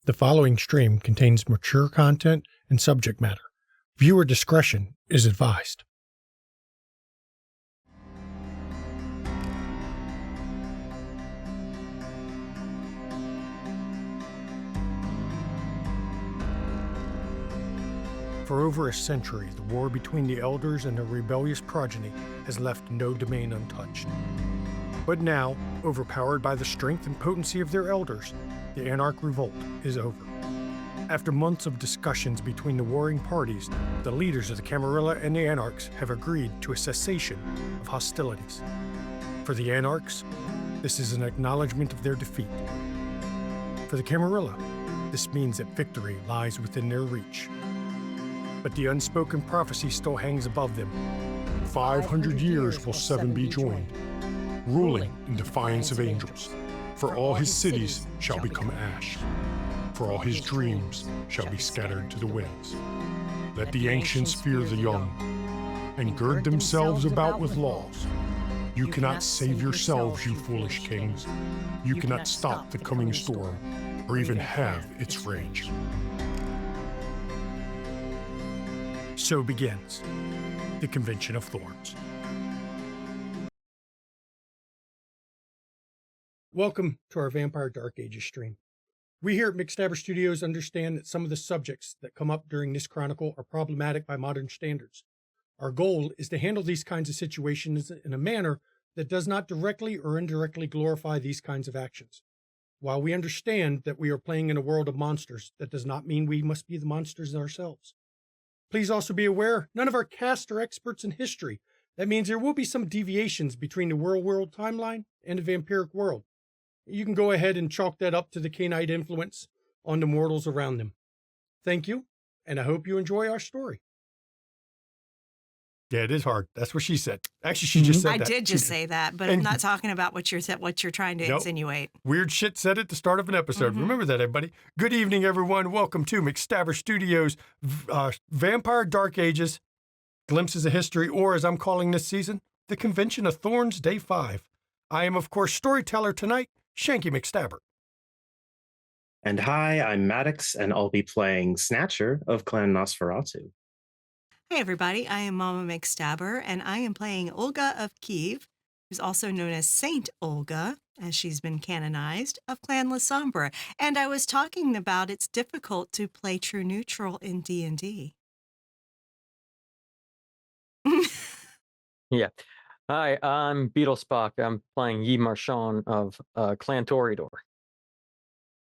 The following stream contains mature content and subject matter. Viewer discretion is advised. For over a century, the war between the elders and their rebellious progeny has left no domain untouched. But now, overpowered by the strength and potency of their elders, the Anarch Revolt is over. After months of discussions between the warring parties, the leaders of the Camarilla and the Anarchs have agreed to a cessation of hostilities. For the Anarchs, this is an acknowledgement of their defeat. For the Camarilla, this means that victory lies within their reach. But the unspoken prophecy still hangs above them. 500 years will Seven be joined, ruling in defiance of angels. For all his cities shall become ash. For all his dreams shall be scattered to the winds. Let the ancients fear the young, and gird themselves about with laws. You cannot save yourselves, you foolish kings. You cannot stop the coming storm, or even have its rage. So begins the Convention of Thorns. Welcome to our Vampire Dark Ages stream. We here at McStabber Studios understand that some of the subjects that come up during this chronicle are problematic by modern standards. Our goal is to handle these kinds of situations in a manner that does not directly or indirectly glorify these kinds of actions. While we understand that we are playing in a world of monsters, that does not mean we must be the monsters ourselves. Please also be aware, none of our cast are experts in history. That means there will be some deviations between the world timeline and the vampiric world. You can go ahead and chalk that up to the Cainite influence on the mortals around them. Thank you, and I hope you enjoy our story. Yeah, it is hard. That's what she said. Actually, she just said that. I did just say that, but I'm not talking about what you're trying to insinuate. Weird shit said at the start of an episode. Remember that, everybody. Good evening, everyone. Welcome to McStabber Studios' Vampire Dark Ages, Glimpses of History, or as I'm calling this season, the Convention of Thorns, Day 5. I am, of course, storyteller tonight, Shanky McStabber. And hi, I'm Maddox, and I'll be playing Snatcher of Clan Nosferatu. Hey everybody, I am Mama McStabber, and I am playing Olga of Kiev, who's also known as Saint Olga, as she's been canonized, of Clan La Sombra. And I was talking about it's difficult to play true neutral in D&D. Yeah. Hi, I'm Beetlespock. I'm playing Yi Marchand of Clan Toreador.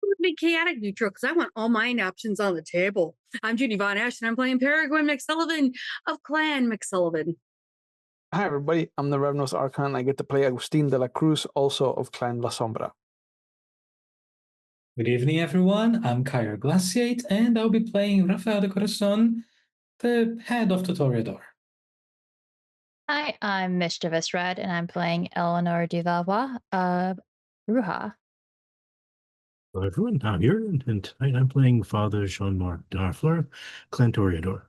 Would be chaotic neutral because I want all mine options on the table. I'm Judy Von Ash, and I'm playing Peregrine McSullivan of Clan McSullivan. Hi, everybody. I'm the Revnos Archon. I get to play Agustin de la Cruz, also of Clan La Sombra. Good evening, everyone. I'm Kyra Glaciate, and I'll be playing Rafael de Corazon, the head of the Toreador. Hi, I'm Mischievous Red, and I'm playing Eleanor de Valois of Ruha. Hello, everyone. I'm here, and tonight I'm playing Father Jean-Marc Darfleur, Clan Toreador.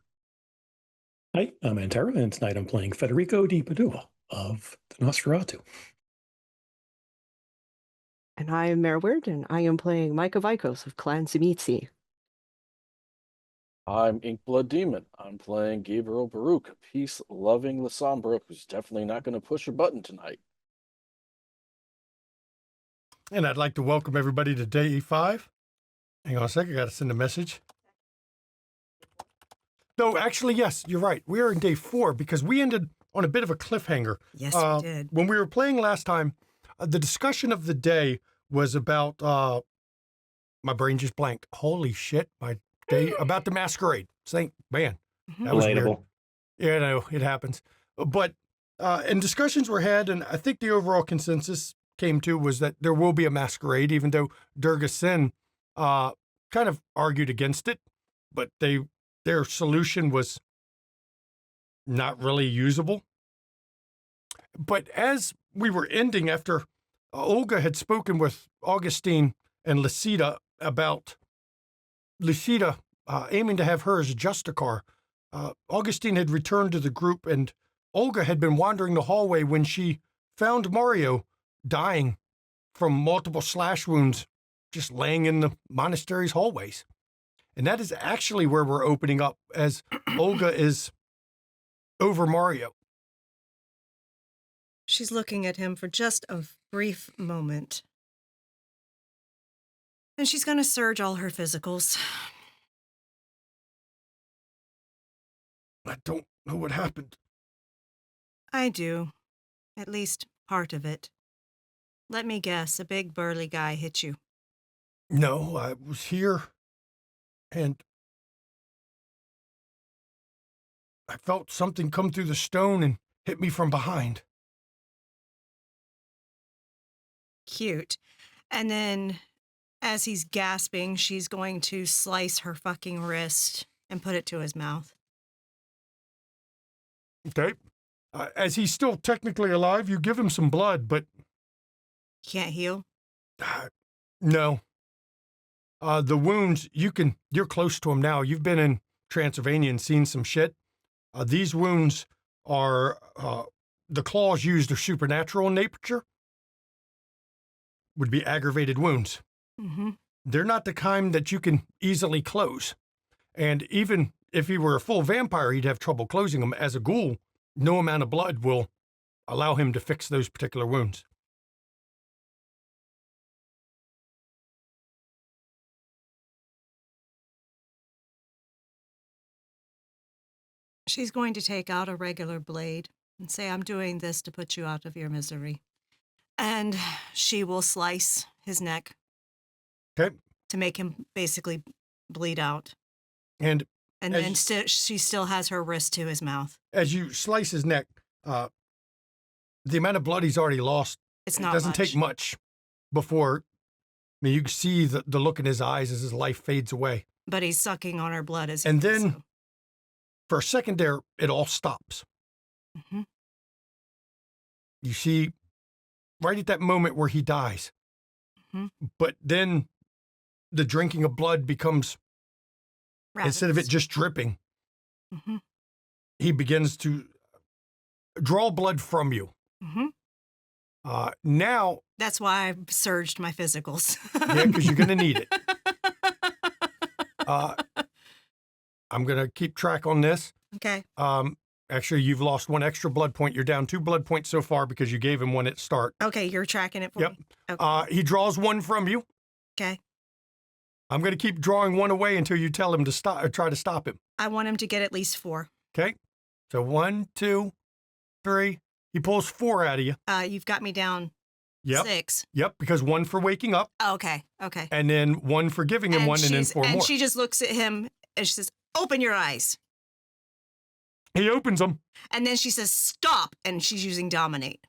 Hi, I'm Antara, and tonight I'm playing Federico di Padua of the Nosferatu. And I am Merward, and I am playing Micah Vikos of Clan Simitsi. I'm Inkblood Demon. I'm playing Gabriel Baruch, peace-loving La Sombra, who's definitely not going to push a button tonight. And I'd like to welcome everybody to Day 5. Hang on a second, I got to send a message. No, actually, yes, you're right. We are in Day 4 because we ended on a bit of a cliffhanger. Yes, we did. When we were playing last time, the discussion of the day was about, my brain just blanked. Holy shit, my day, about the masquerade. Saying, man, that was weird. Yeah, no, it happens. But, and discussions were had, and I think the overall consensus came to was that there will be a masquerade, even though Durga Sin kind of argued against it, but their solution was not really usable. But as we were ending, after Olga had spoken with Augustine and Lucida about Lucida aiming to have her as a Justicar, Augustine had returned to the group, and Olga had been wandering the hallway when she found Mario dying from multiple slash wounds just laying in the monastery's hallways. And that is actually where we're opening up as Olga is over Mario. She's looking at him for just a brief moment. And she's going to surge all her physicals. I don't know what happened. I do. At least part of it. Let me guess, a big burly guy hit you. No, I was here, and I felt something come through the stone and hit me from behind. Cute. And then, as he's gasping, she's going to slice her fucking wrist and put it to his mouth. Okay. As he's still technically alive, you give him some blood, but... Can't heal? No. The wounds, you're close to him now. You've been in Transylvania and seen some shit. These wounds are, the claws used are supernatural in nature. Would be aggravated wounds. Mm-hmm. They're not the kind that you can easily close. And even if he were a full vampire, he'd have trouble closing them. As a ghoul, no amount of blood will allow him to fix those particular wounds. She's going to take out a regular blade and say, I'm doing this to put you out of your misery. And she will slice his neck. Okay. To make him basically bleed out. And then she still has her wrist to his mouth. As you slice his neck, the amount of blood he's already lost, it doesn't take much before, you can see the look in his eyes as his life fades away. But he's sucking on her blood as and then, for a second there, it all stops. Mm-hmm. You see, right at that moment where he dies. Mm-hmm. But then the drinking of blood becomes, instead of it just dripping, mm-hmm. he begins to draw blood from you. Mm-hmm. Now... That's why I've surged my physicals. Yeah, because you're going to need it. I'm going to keep track on this. Okay. Actually, you've lost 1 extra blood point. You're down 2 blood points so far because you gave him 1 at the start. Okay, you're tracking it for me. Okay. He draws 1 from you. Okay. I'm going to keep drawing 1 away until you tell him to stop or try to stop him. I want him to get at least 4. Okay. So 1, 2, 3. He pulls 4 out of you. You've got me down 6. Yep, because 1 for waking up. Oh, okay. And then 1 for giving him 1 and then 4 more. And she just looks at him and she says, open your eyes. He opens them. And then she says, stop. And she's using dominate.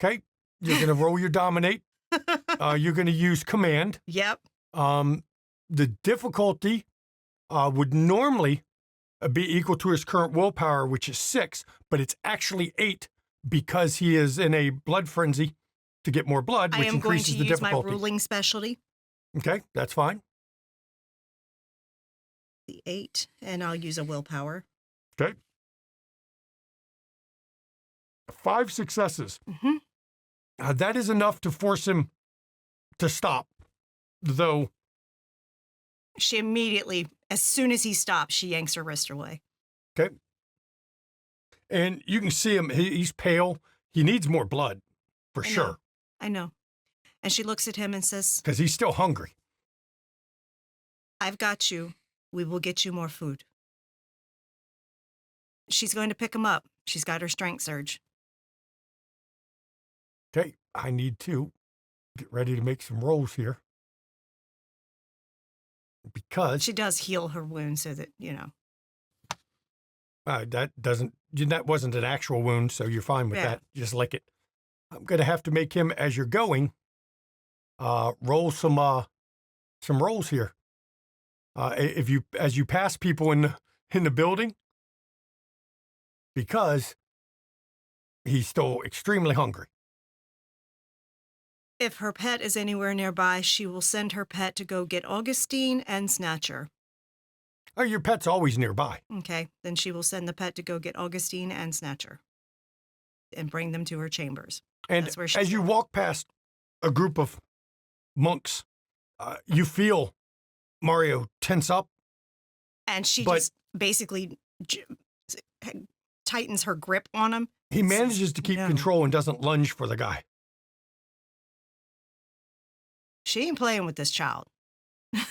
Okay. You're going to roll your dominate. You're going to use command. Yep. The difficulty would normally be equal to his current willpower, which is 6, but it's actually 8 because he is in a blood frenzy to get more blood, which increases the difficulty. I am going to use my ruling specialty. Okay, that's fine. The 8, and I'll use a willpower. Okay. 5 successes. Mm-hmm. That is enough to force him to stop, though. She immediately, as soon as he stops, she yanks her wrist away. Okay. And you can see him, he's pale. He needs more blood, for sure. I know. And she looks at him and says, because he's still hungry. I've got you. We will get you more food. She's going to pick him up. She's got her strength surge. Okay, I need to get ready to make some rolls here. Because... She does heal her wound so that, that wasn't an actual wound, so you're fine with that. Just lick it. I'm going to have to make him, as you're going, roll some rolls here. As you pass people in the building, because he's still extremely hungry. If her pet is anywhere nearby, she will send her pet to go get Augustine and Snatcher. Oh, your pet's always nearby. Okay, then she will send the pet to go get Augustine and Snatcher and bring them to her chambers. And that's where as you walk past a group of monks. You feel Mario tense up. And she But- just basically tightens her grip on him. He manages to keep No. control and doesn't lunge for the guy. She ain't playing with this child.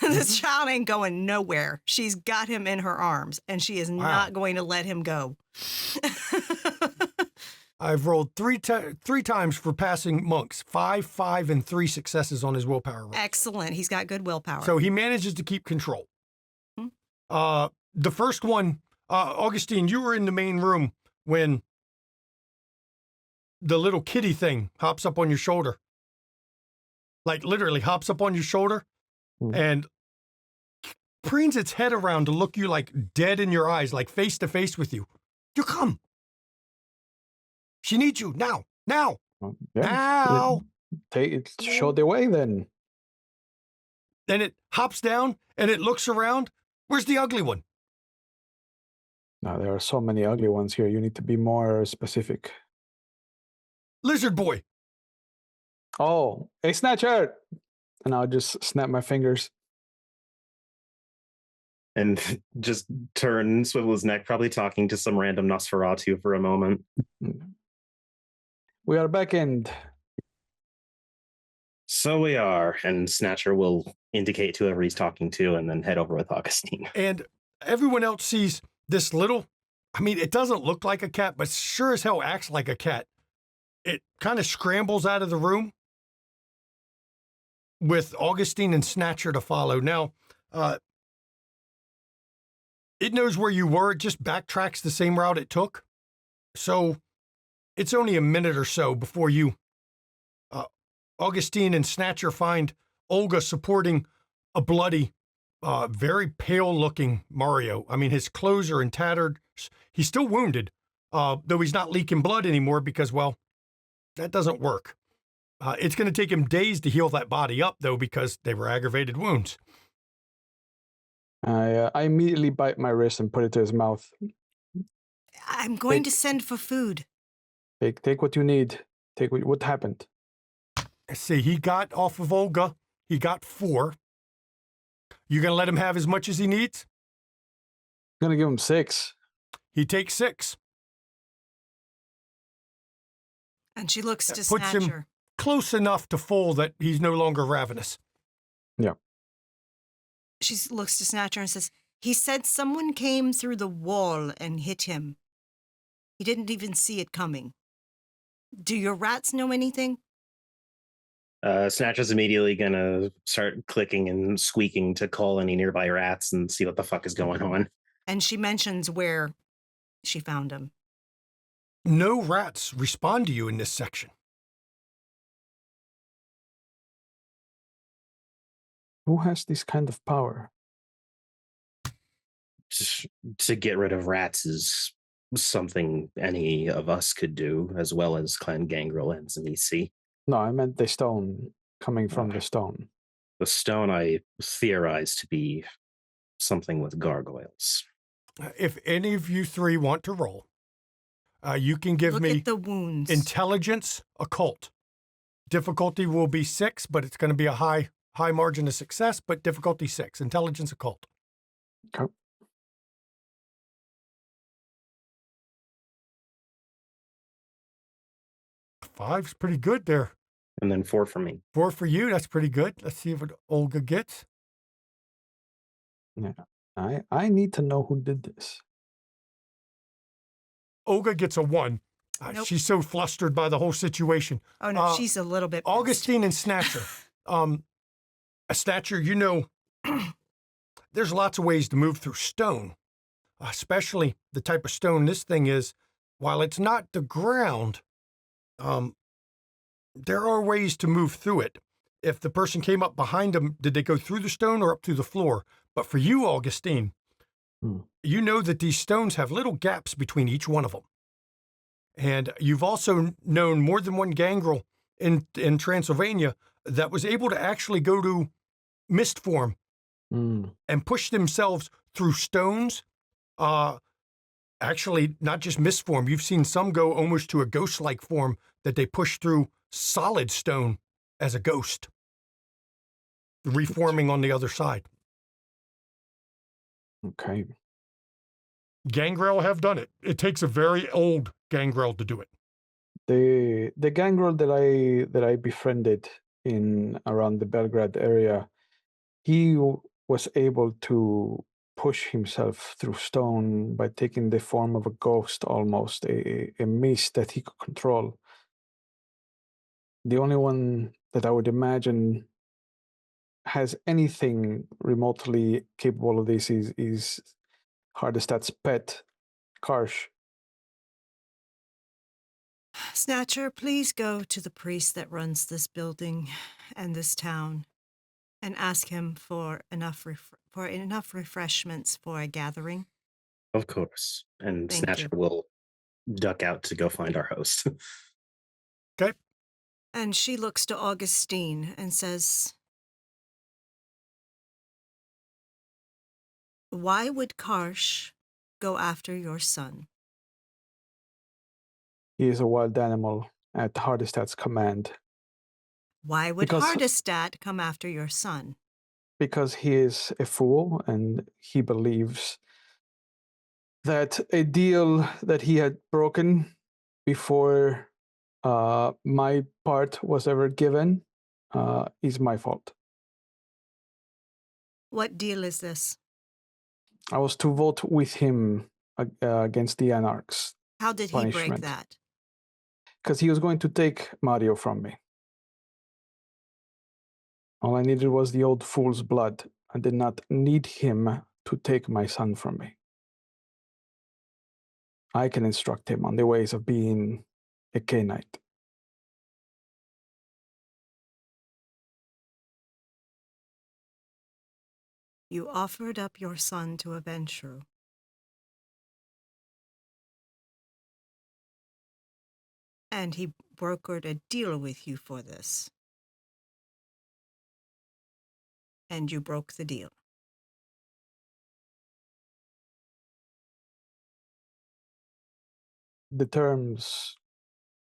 This child ain't going nowhere. She's got him in her arms, and she is not going to let him go. I've rolled three times for passing monks. 5, 5, and 3 successes on his willpower roll. Excellent. He's got good willpower. So he manages to keep control. The first one, Augustine, you were in the main room when the little kitty thing hops up on your shoulder. Like literally hops up on your shoulder and preens its head around to look you like dead in your eyes, like face to face with you. You come. She needs you now. Now. Now. Show the way then. Then it hops down and it looks around. Where's the ugly one? No, there are so many ugly ones here. You need to be more specific. Lizard boy. Oh, hey, Snatcher! And I'll just snap my fingers. And just swivel his neck, probably talking to some random Nosferatu for a moment. We are back in. So we are. And Snatcher will indicate to whoever he's talking to and then head over with Augustine. And everyone else sees this little, I mean, it doesn't look like a cat, but sure as hell acts like a cat. It kind of scrambles out of the room with Augustine and Snatcher to follow. Now, it knows where you were. It just backtracks the same route it took. So it's only a minute or so before you, Augustine and Snatcher, find Olga supporting a bloody, very pale-looking Mario. I mean, his clothes are in tattered. He's still wounded, though he's not leaking blood anymore because, well, that doesn't work. It's going to take him days to heal that body up, though, because they were aggravated wounds. I immediately bite my wrist and put it to his mouth. I'm going to send for food. Take what you need. Take what happened. Let's see, he got off of Olga. He got 4. You going to let him have as much as he needs? I'm going to give him 6. He takes 6. And she looks to Puts him Snatcher. close enough to full that he's no longer ravenous. Yeah. She looks to Snatcher and says, he said someone came through the wall and hit him. He didn't even see it coming. Do your rats know anything? Snatcher's immediately gonna start clicking and squeaking to call any nearby rats and see what the fuck is going on. And she mentions where she found him. No rats respond to you in this section. Who has this kind of power? Just to get rid of rats is something any of us could do, as well as Clan Gangrel and Zamisi. No, I meant the stone coming from the stone. The stone I theorize to be something with gargoyles. If any of you 3 want to roll, you can give Look me at the wounds. intelligence occult. Difficulty will be 6, but it's going to be a high margin of success, but difficulty 6. Intelligence occult. Okay. Five's pretty good there. And then 4 for me. 4 for you. That's pretty good. Let's see what Olga gets. Yeah. I need to know who did this. Olga gets a 1. Nope. She's so flustered by the whole situation. Oh, no, she's a little bit pissed. Augustine and Snatcher. Snatcher, you know, there's lots of ways to move through stone, especially the type of stone this thing is. While it's not the ground, there are ways to move through it. If the person came up behind them, did they go through the stone or up through the floor? But for you, Augustine, you know that these stones have little gaps between each one of them. And you've also known more than one gangrel in Transylvania that was able to actually go to mist form and push themselves through stones. Actually, not just mist form. You've seen some go almost to a ghost-like form that they push through solid stone as a ghost. reforming on the other side. Okay. Gangrel have done it. It takes a very old gangrel to do it. The gangrel that I befriended in around the Belgrade area, he was able to push himself through stone by taking the form of a ghost, almost a mist that he could control. The only one that I would imagine has anything remotely capable of this is Hardestat's pet, Karsh. Snatcher, please go to the priest that runs this building and this town and ask him for enough refreshments for a gathering. Of course. And Thank Snatcher you. will duck out to go find our host. Okay. And she looks to Augustine and says, "Why would Karsh go after your son?" He is a wild animal at Hardestat's command. Why would Hardestat come after your son? Because he is a fool and he believes that a deal that he had broken before my part was ever given is my fault. What deal is this? I was to vote with him against the Anarchs. How did he break that? Because he was going to take Mario from me. All I needed was the old fool's blood. I did not need him to take my son from me. I can instruct him on the ways of being a K-Knight. You offered up your son to avenge Ventrue. And he brokered a deal with you for this. And you broke the deal. The terms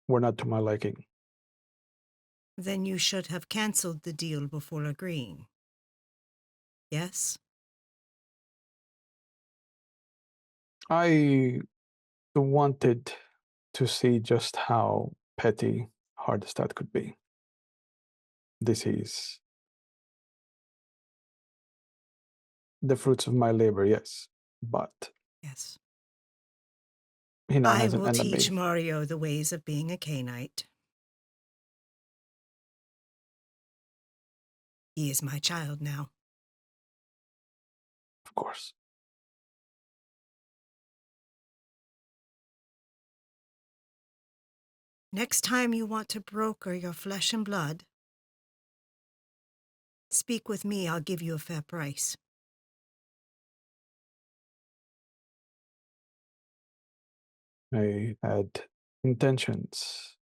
were not to my liking. Then you should have canceled the deal before agreeing. Yes? I wanted to see just how petty Hardestat could be. This is the fruits of my labor, yes, but yes, he now I has an will enemy. teach Mario the ways of being a K-Knight. He is my child now. Of course. Next time you want to broker your flesh and blood, speak with me. I'll give you a fair price. I had intentions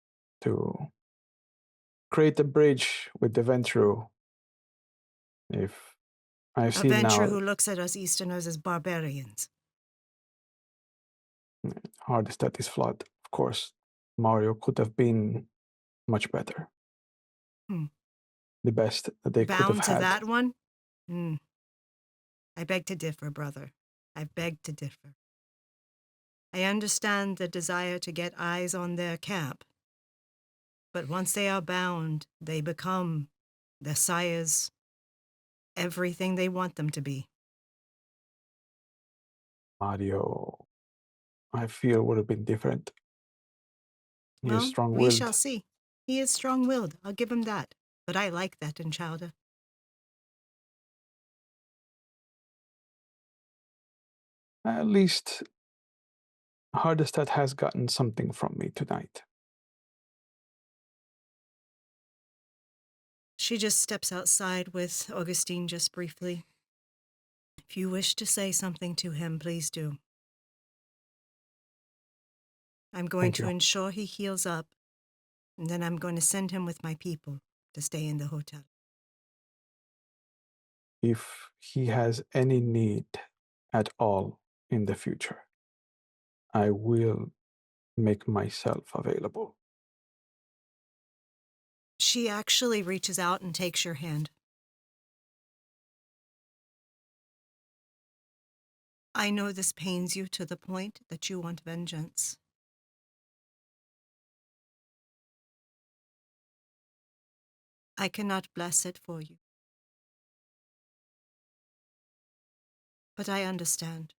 to create a bridge with the Ventrue. If I've A seen venture now, who looks at us Easterners as barbarians. Hardestat is flawed, of course. Mario could have been much better. The best that they could have Bound to had. that one? I beg to differ, brother. I beg to differ. I understand the desire to get eyes on their camp. But once they are bound, they become their sires, everything they want them to be. Mario, I feel, would have been different. He is Well, strong-willed. we shall see. He is strong-willed, I'll give him that. But I like that in Chowder. At least Hardestat has gotten something from me tonight. She just steps outside with Augustine just briefly. If you wish to say something to him, please do. I'm going to ensure he heals up, and then I'm going to send him with my people to stay in the hotel. If he has any need at all in the future, I will make myself available. She actually reaches out and takes your hand. I know this pains you to the point that you want vengeance. I cannot bless it for you. But I understand.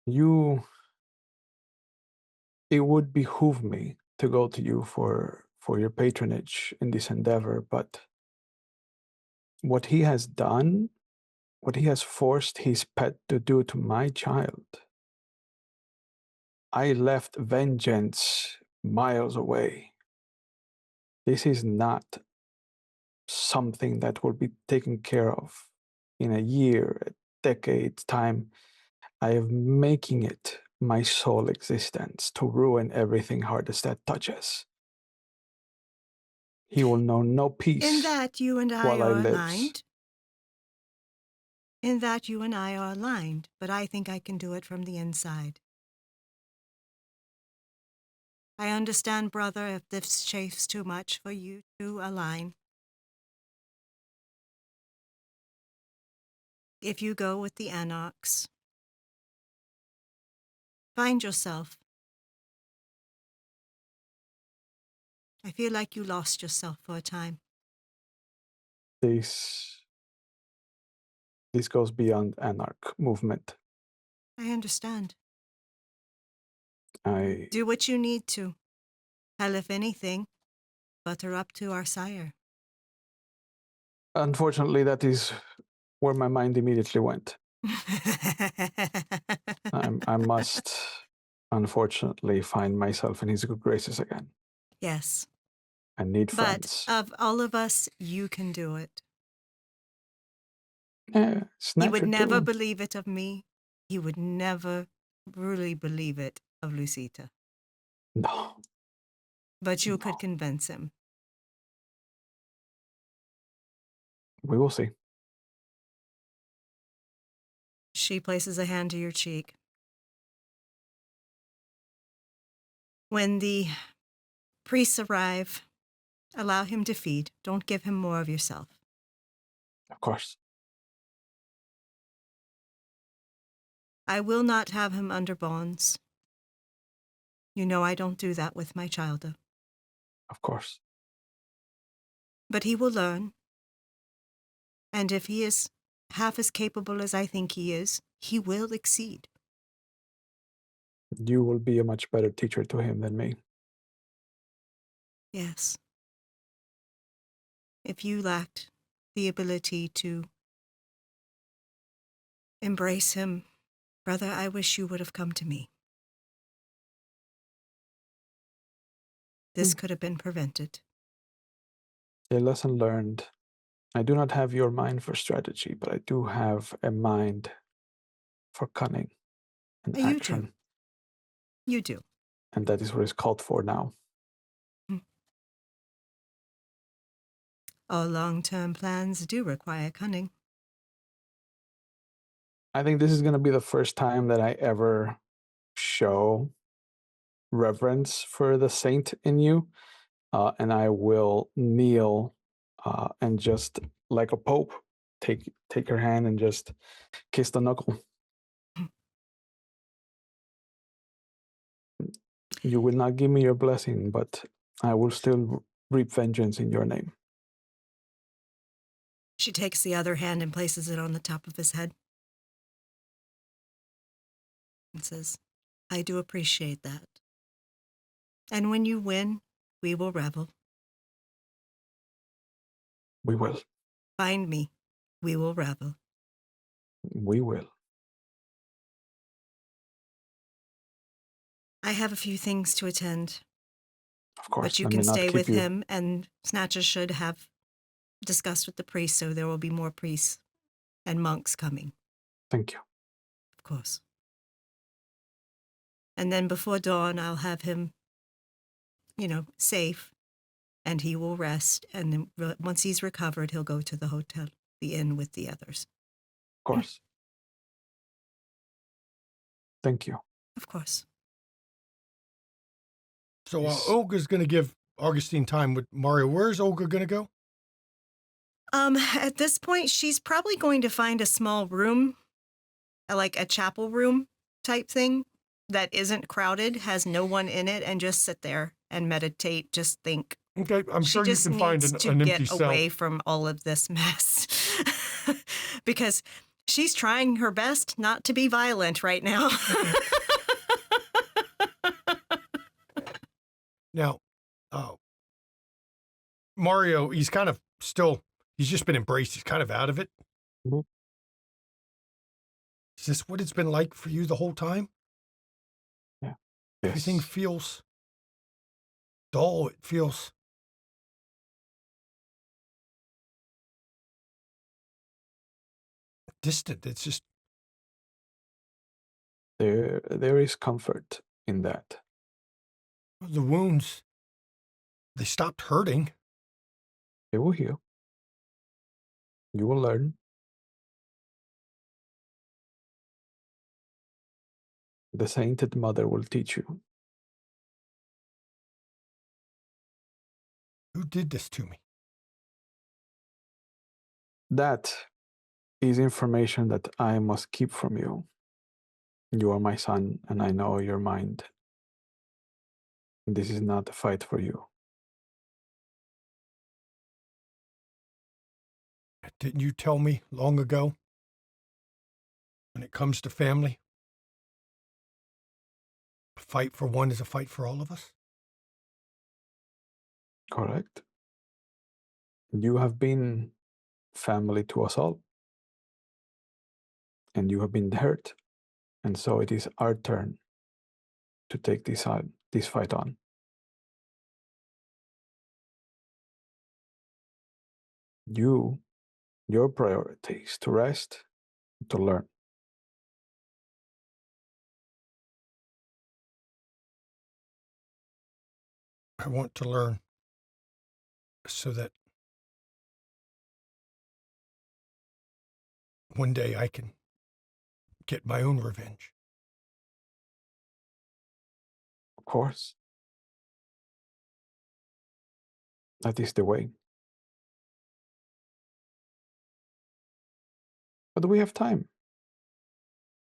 It would behoove me to go to you for your patronage in this endeavor, but what he has done, what he has forced his pet to do to my child, I left vengeance miles away. This is not something that will be taken care of in a year, a decade's time. I am making it my sole existence to ruin everything Hardestat touches. He will know no peace In that you and I while I are lives. aligned. In that you and I are aligned, but I think I can do it from the inside. I understand, brother, if this chafes too much for you to align. If you go with the Anarchs, find yourself. I feel like you lost yourself for a time. This goes beyond Anarch movement. I understand. I Do what you need to. Hell, if anything, butter up to our sire. Unfortunately, that is where my mind immediately went. I must, unfortunately, find myself in his good graces again. Yes. I need But friends. of all of us, you can do it. Yeah, He Snatcher would never too. believe it of me. He would never really believe it of Lucita. No. But you No. could convince him. We will see. She places a hand to your cheek. When the priests arrive, allow him to feed. Don't give him more of yourself. Of course. I will not have him under bonds. You know I don't do that with my childa. Of course. But he will learn. And if he is half as capable as I think he is, he will exceed. You will be a much better teacher to him than me. Yes. If you lacked the ability to embrace him, brother, I wish you would have come to me. This could have been prevented. A lesson learned. I do not have your mind for strategy, but I do have a mind for cunning and You action. do. You do. And that is what is called for now. All long-term plans do require cunning. I think this is going to be the first time that I ever show reverence for the saint in you. And I will kneel and just, like a pope, take her hand and just kiss the knuckle. You will not give me your blessing, but I will still reap vengeance in your name. She takes the other hand and places it on the top of his head. And says, I do appreciate that. And when you win, we will revel. We will. Find me. We will revel. We will. I have a few things to attend. Of course. But you Let can me not stay keep with you. him, and Snatcher should have discussed with the priest, so there will be more priests and monks coming. Thank you. Of course. And then before dawn, I'll have him, safe, and he will rest. And then once he's recovered, he'll go to the hotel, the inn with the others. Of course. Thank you. Of course. So Olga's going to give Augustine time with Mario. Where's Olga going to go? At this point, she's probably going to find a small room, like a chapel room type thing that isn't crowded, has no one in it, and just sit there and meditate, just think. Okay, I'm She sure you just can find needs to an get empty cell. away from all of this mess. Because she's trying her best not to be violent right now. Now, Mario, he's kind of still, he's just been embraced. He's kind of out of it. Mhm. Is this what it's been like for you the whole time? Yeah. Everything Yes. feels dull. It feels distant. It's just, There is comfort in that. the wounds, they stopped hurting. They will heal. You will learn. The Sainted Mother will teach you. Who did this to me? That is information that I must keep from you. You are my son, and I know your mind. This is not a fight for you. Didn't you tell me long ago? When it comes to family, a fight for one is a fight for all of us. Correct? You have been family to us all. And you have been hurt. And so it is our turn to take this fight on. Your priority is to rest, to learn. I want to learn so that one day I can get my own revenge. Of course. That is the way. But we have time.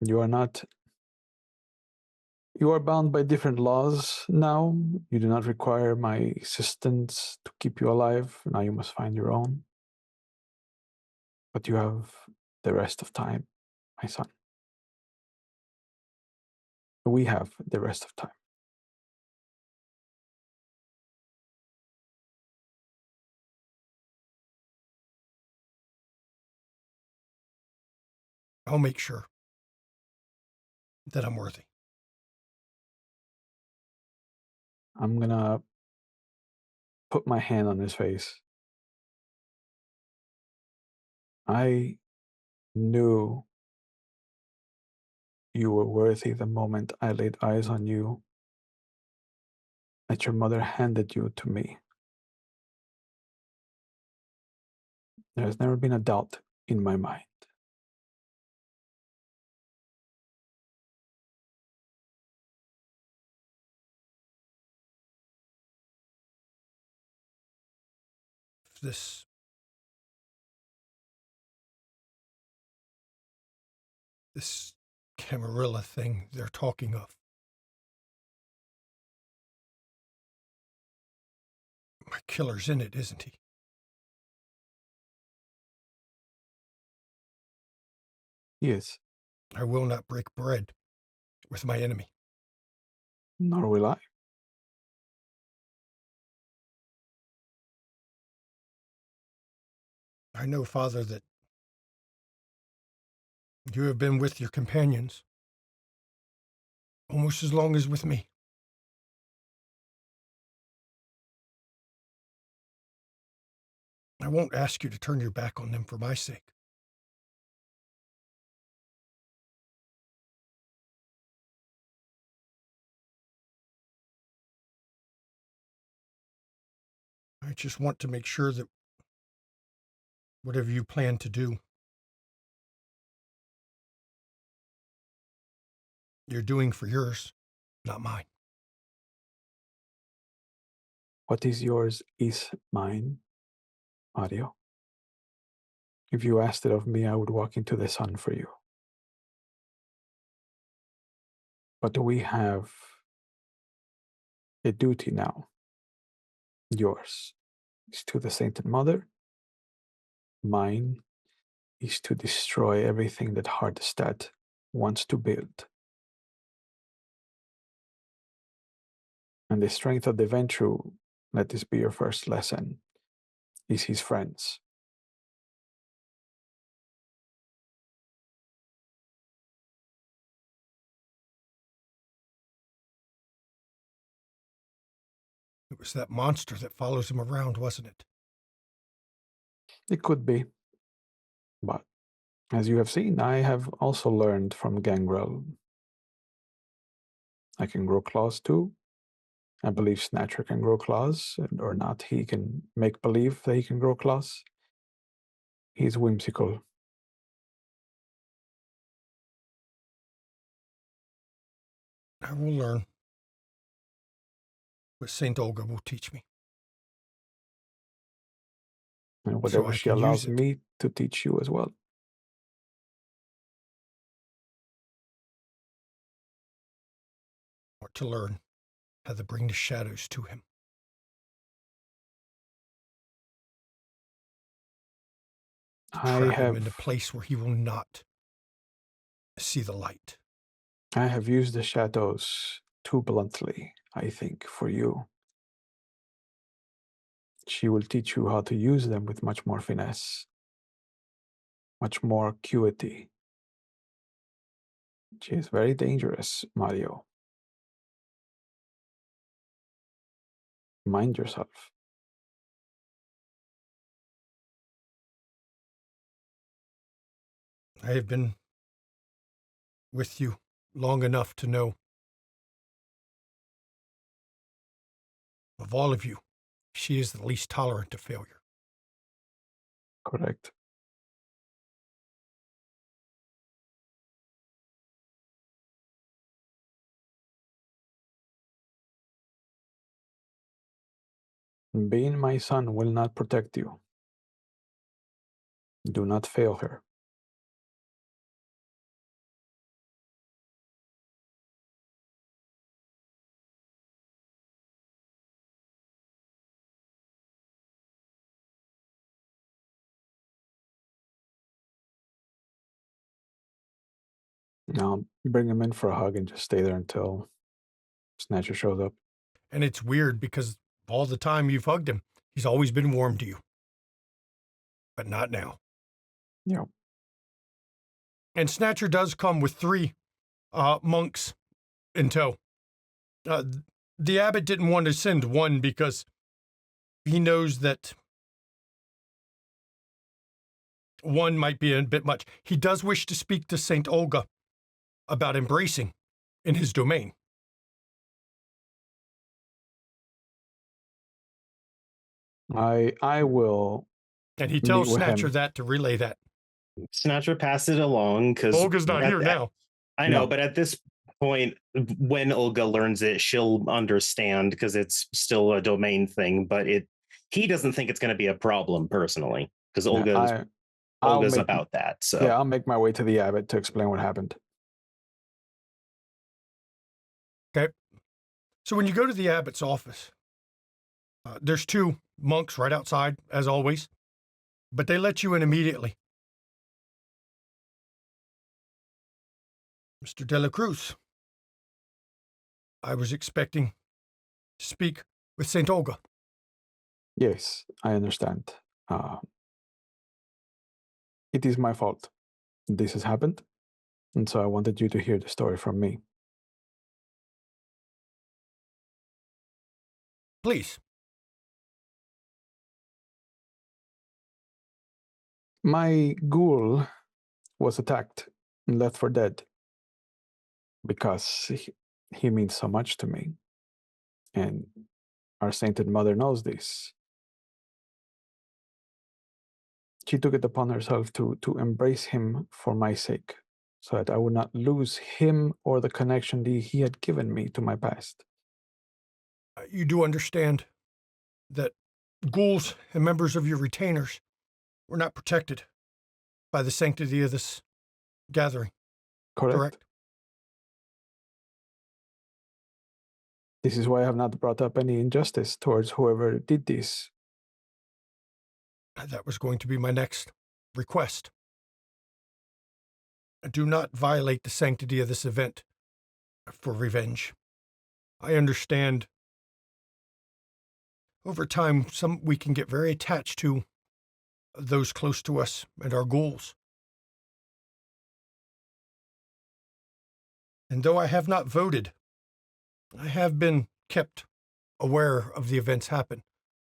You are bound by different laws now. You do not require my assistance to keep you alive. Now you must find your own. But you have the rest of time, my son. We have the rest of time. I'll make sure that I'm worthy. I'm going to put my hand on his face. I knew you were worthy the moment I laid eyes on you, that your mother handed you to me. There has never been a doubt in my mind. This Camarilla thing they're talking of. My killer's in it, isn't he? He is. I will not break bread with my enemy. Nor will I. I know, Father, that you have been with your companions almost as long as with me. I won't ask you to turn your back on them for my sake. I just want to make sure that whatever you plan to do, you're doing for yours, not mine. What is yours is mine, Mario. If you asked it of me, I would walk into the sun for you. But we have a duty now. Yours is to the Sainted Mother. Mine is to destroy everything that Hardestad wants to build. And the strength of the Ventru, let this be your first lesson, is his friends. It was that monster that follows him around, wasn't it? It could be. But as you have seen, I have also learned from Gangrel. I can grow claws too. I believe Snatcher can grow claws, or not. He can make believe that he can grow claws. He's whimsical. I will learn what Saint Olga will teach me. And whatever I she can use allows it. me to teach you as well. Or to learn how to bring the shadows to him. Trap him in a place where he will not see the light. I have used the shadows too bluntly, I think, for you. She will teach you how to use them with much more finesse, much more acuity. She is very dangerous, Mario. Mind yourself. I have been with you long enough to know, of all of you, she is the least tolerant of failure. Correct. Being my son will not protect you. Do not fail her. Now bring him in for a hug and just stay there until Snatcher shows up. And it's weird because all the time you've hugged him, he's always been warm to you. But not now. Yeah. And Snatcher does come with 3 monks in tow. The abbot didn't want to send one because he knows that one might be a bit much. He does wish to speak to Saint Olga about embracing in his domain. I will. And he tells meet with Snatcher him. that to relay that. Snatcher passed it along because Olga's not here now. I know, No. but at this point, when Olga learns it, she'll understand because it's still a domain thing. But he doesn't think it's going to be a problem personally because Yeah, Olga's about that. So yeah, I'll make my way to the abbot to explain what happened. Okay. So when you go to the abbot's office, there's 2 monks right outside, as always, but they let you in immediately. Mr. De La Cruz, I was expecting to speak with St. Olga. Yes, I understand. It is my fault. This has happened, and so I wanted you to hear the story from me. Please. My ghoul was attacked and left for dead because he means so much to me. And our sainted mother knows this. She took it upon herself to embrace him for my sake, so that I would not lose him or the connection that he had given me to my past. You do understand that ghouls and members of your retainers were not protected by the sanctity of this gathering. Correct. This is why I have not brought up any injustice towards whoever did this. That was going to be my next request. Do not violate the sanctity of this event for revenge. I understand over time we can get very attached to those close to us and our goals. And though I have not voted, I have been kept aware of the events happen.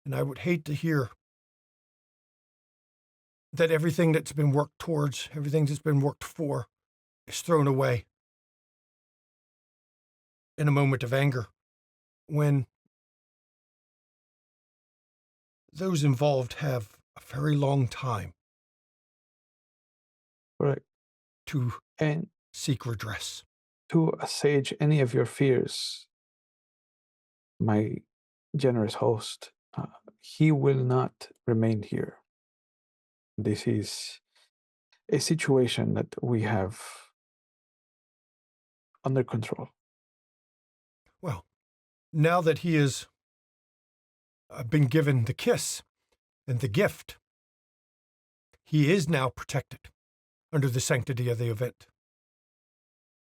And I would hate to hear that everything that's been worked towards, everything that's been worked for, is thrown away in a moment of anger when those involved have a very long time to seek redress. To assuage any of your fears, my generous host, he will not remain here. This is a situation that we have under control. Well, now that he has been given the kiss and the gift, he is now protected under the sanctity of the event.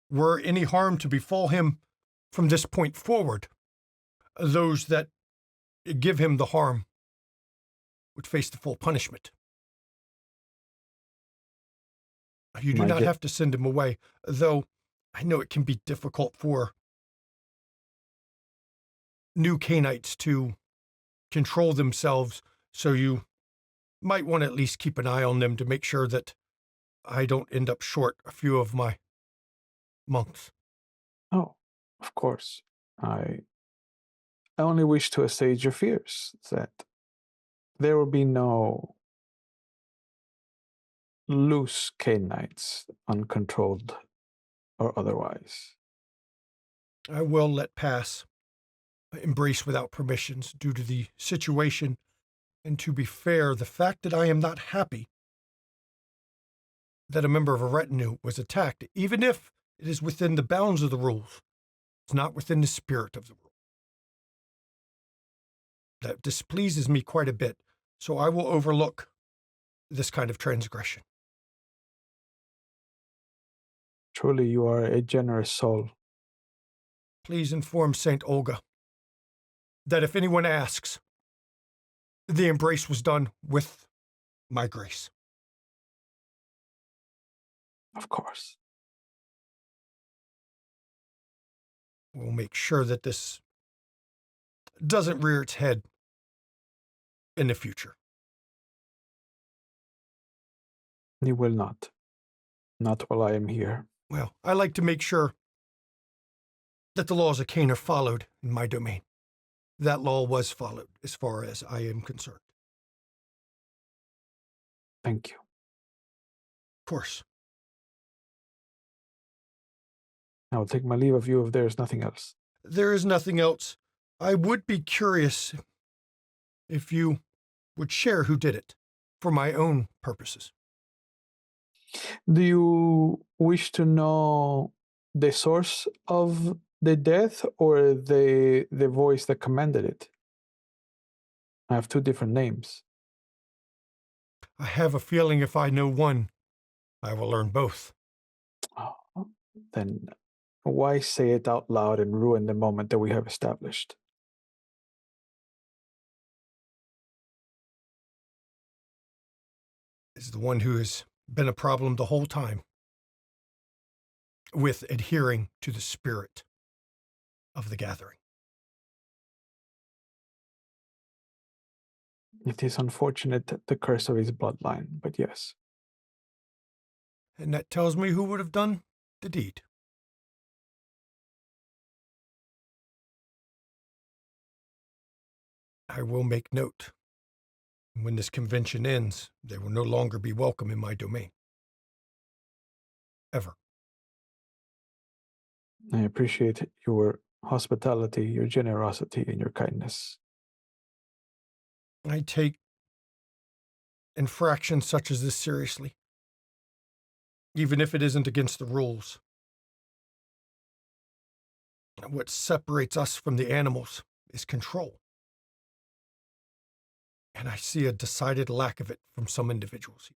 Were any harm to befall him from this point forward, those that give him the harm would face the full punishment. You do not have to send him away, though I know it can be difficult for new Canaanites to control themselves, so you might want to at least keep an eye on them to make sure that I don't end up short a few of my monks. Oh, of course. I only wish to assuage your fears, that there will be no loose Canaanites, uncontrolled or otherwise. I will let pass embrace without permissions due to the situation, and to be fair, the fact that I am not happy that a member of a retinue was attacked, even if it is within the bounds of the rules, it's not within the spirit of the rule. That displeases me quite a bit, so I will overlook this kind of transgression. Truly, you are a generous soul. Please inform Saint Olga that if anyone asks, the embrace was done with my grace. Of course. We'll make sure that this doesn't rear its head in the future. You will not. Not while I am here. Well, I like to make sure that the laws of Cain are followed in my domain. That law was followed as far as I am concerned. Thank you. Of course. I will take my leave of you if there is nothing else. There is nothing else. I would be curious if you would share who did it for my own purposes. Do you wish to know the source of the death or the voice that commanded it? I have two different names. I have a feeling if I know one, I will learn both. Oh, then why say it out loud and ruin the moment that we have established? Is the one who has been a problem the whole time with adhering to the spirit of the gathering. It is unfortunate, the curse of his bloodline, but yes. And that tells me who would have done the deed. I will make note. When this convention ends, they will no longer be welcome in my domain. Ever. I appreciate your hospitality, your generosity, and your kindness. I take infractions such as this seriously. even if it isn't against the rules. What separates us from the animals is control. And I see a decided lack of it from some individuals,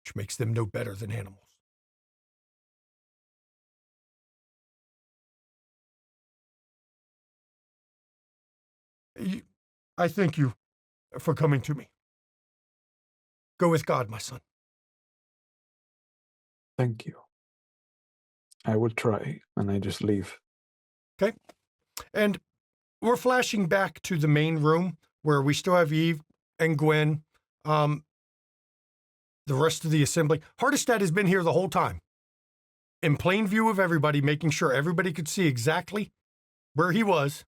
which makes them no better than animals. I thank you for coming to me. Go with God, my son. Thank you. I will try, and I just leave. Okay. And we're flashing back to the main room where we still have Eve and Gwen, the rest of the assembly. Hardestad has been here the whole time, in plain view of everybody, making sure everybody could see exactly where he was.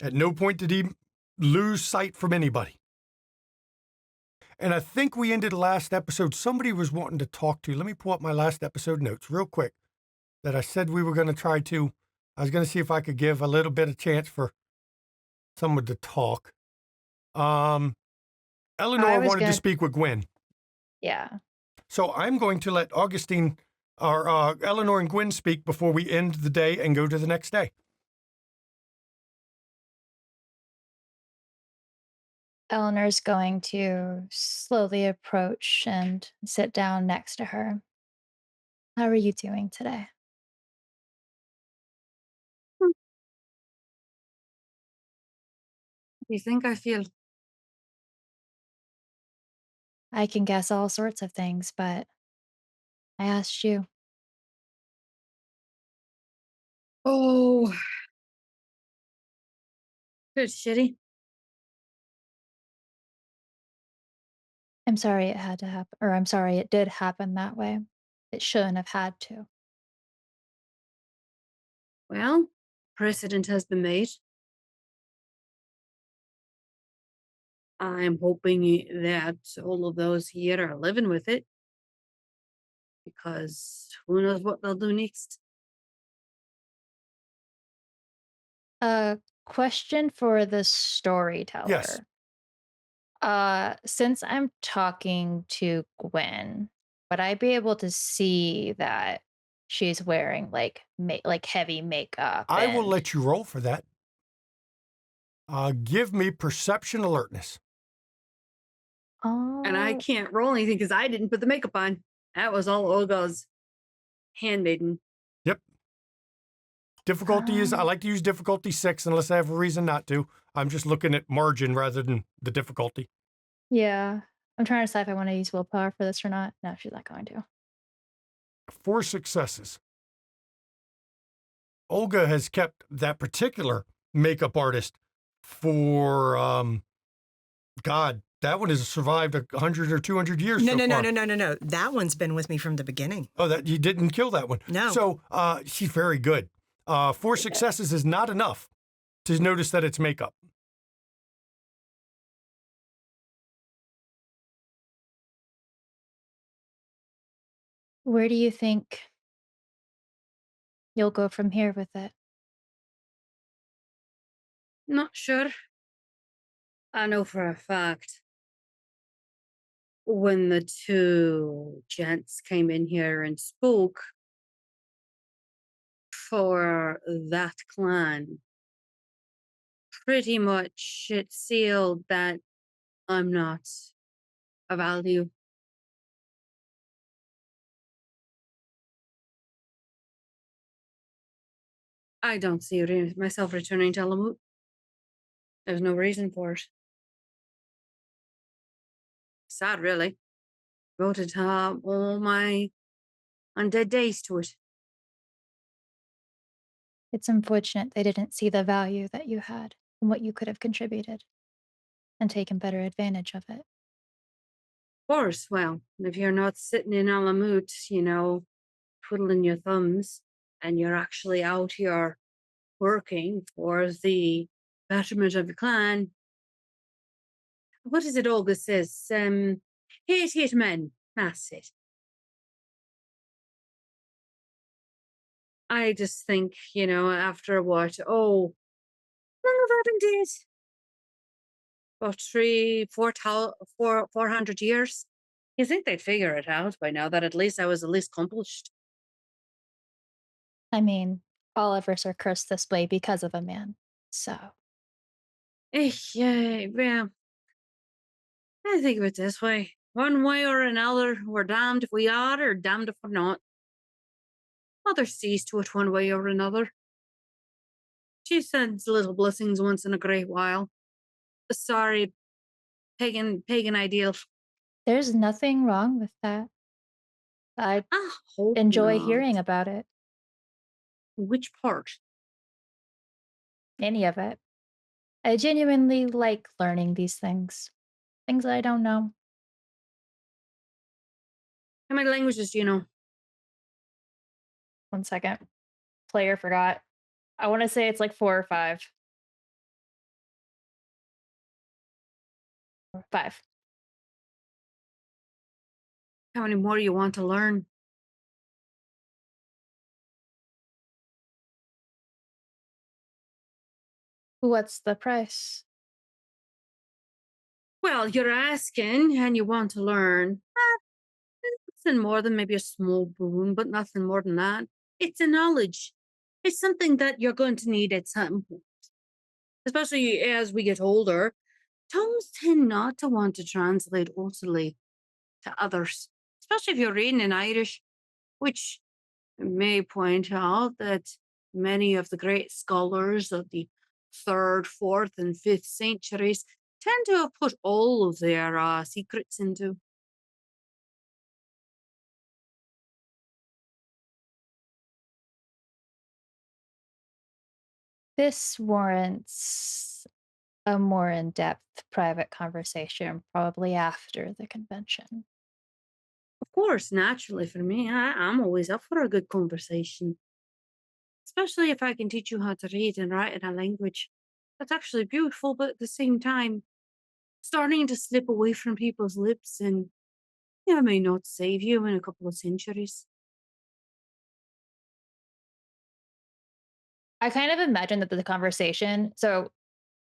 At no point did he lose sight from anybody. And I think we ended last episode. Somebody was wanting to talk to you. Let me pull up my last episode notes real quick that I said we were going to try to. I was going to see if I could give a little bit of chance for someone to talk. Eleanor wanted to speak with Gwen. Yeah. So I'm going to let Augustine or Eleanor and Gwen speak before we end the day and go to the next day. Eleanor's going to slowly approach and sit down next to her. How are you doing today? Do you think I feel? I can guess all sorts of things, but I asked you. Oh, good shitty. I'm sorry it had to happen, or I'm sorry it did happen that way. It shouldn't have had to. Well, precedent has been made. I'm hoping that all of those here are living with it, because who knows what they'll do next. A question for the storyteller. Yes. Since I'm talking to Gwen, would I be able to see that she's wearing like heavy makeup? I will and- let you roll for that. Give me perception alertness. Oh. And I can't roll anything because I didn't put the makeup on. That was all Olga's handmaiden. Yep. Difficulty is, I like to use difficulty 6 unless I have a reason not to. I'm just looking at margin rather than the difficulty. Yeah. I'm trying to decide if I want to use willpower for this or not. No, she's not going to. 4 successes. Olga has kept that particular makeup artist for, God, that one has survived 100 or 200 years. No. far. That one's been with me from the beginning. Oh, that you didn't kill that one. No. So she's very good. 4 successes is not enough to notice that it's makeup. Where do you think you'll go from here with it? Not sure. I know for a fact when the two gents came in here and spoke for that clan, pretty much it sealed that I'm not of value. I don't see myself returning to Alamut. There's no reason for it. Sad, really. Devoted all my undead days to it. It's unfortunate they didn't see the value that you had and what you could have contributed and taken better advantage of it. Of course, well, if you're not sitting in Alamut, twiddling your thumbs, and you're actually out here working for the betterment of the clan. What is it Olga says? Hate men. That's it. I just think, after what? Oh, none of that indeed. About 400 years You think they'd figure it out by now that at least I was at least accomplished? I mean, all of us are cursed this way because of a man. So, Yeah, well, I think of it this way. One way or another, we're damned if we are or damned if we're not. Mother sees to it one way or another. She sends little blessings once in a great while. Sorry, pagan ideal. there's nothing wrong with that. I I hope enjoy not. hearing about it, Which part? any of it. I genuinely like learning these things. Things I don't know. How many languages do you know? 1 second. Player forgot. I want to say it's like 4 or 5. 5. How many more you want to learn? What's the price? Well, you're asking and you want to learn. Nothing more than maybe a small boon, but nothing more than that. It's a knowledge. It's something that you're going to need at some point. Especially as we get older, tongues tend not to want to translate utterly to others, especially if you're reading in Irish, which may point out that many of the great scholars of the 3rd, 4th, and 5th centuries tend to have put all of their secrets into. This warrants a more in-depth private conversation probably after the convention. Of course, naturally for me, I'm always up for a good conversation, especially if I can teach you how to read and write in a language that's actually beautiful, but at the same time, starting to slip away from people's lips and may not save you in a couple of centuries. I kind of imagine that the conversation, so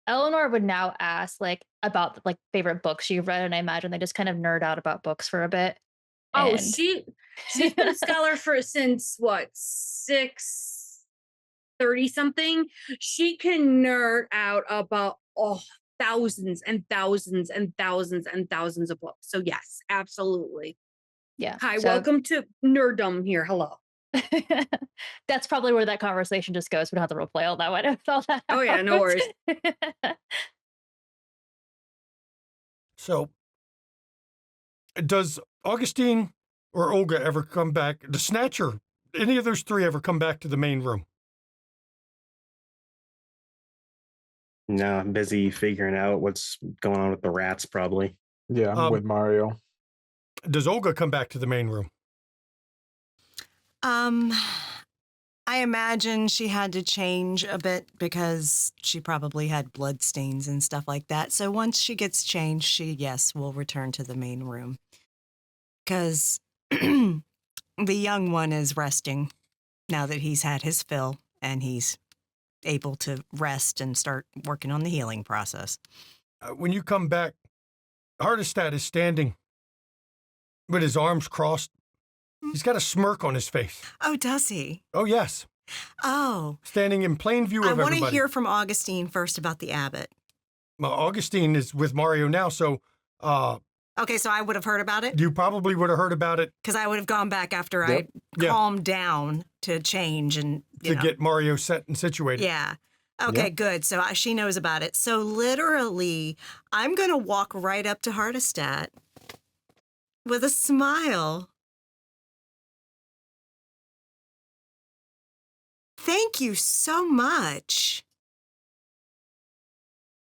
Eleanor would now ask like about like favorite books you've read, and I imagine they just kind of nerd out about books for a bit. Oh, And she's been a scholar for since what 630 something. She can nerd out about thousands and thousands and thousands and thousands of books. So yes, absolutely. yeah. Hi, So welcome to nerddom here. Hello. that's probably where that conversation just goes. We don't have to replay all that one. All that Oh yeah, no out. worries. So, does Augustine or Olga ever come back? Does Snatcher, any of those three ever come back to the main room? No, I'm busy figuring out what's going on with the rats, probably. Yeah, I'm with Mario. Does Olga come back to the main room? I imagine she had to change a bit because she probably had blood stains and stuff like that. So once she gets changed, yes, will return to the main room. Because the young one is resting now that he's had his fill and he's able to rest and start working on the healing process. When you come back, Hardestat is standing with his arms crossed. He's got a smirk on his face. Oh, does he? Oh, yes. Oh. Standing in plain view of everybody. I want to hear from Augustine first about the abbot. Well, Augustine is with Mario now, so... okay, so I would have heard about it? You probably would have heard about it. Because I would have gone back after I calmed down to change and, get Mario set and situated. Yeah. Okay, good. So she knows about it. So literally, I'm going to walk right up to Hardestat with a smile. Thank you so much.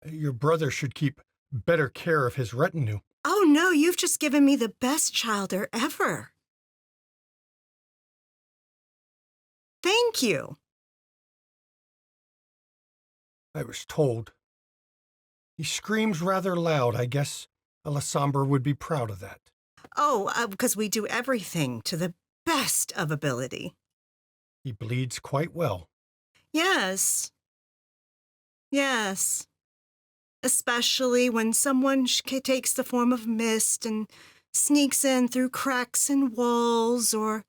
Your brother should keep better care of his retinue. Oh, no, you've just given me the best childer ever. Thank you. I was told. He screams rather loud. I guess Alessandra would be proud of that. Oh, because we do everything to the best of ability. He bleeds quite well. Yes. Yes. Especially when someone takes the form of mist and sneaks in through cracks in walls or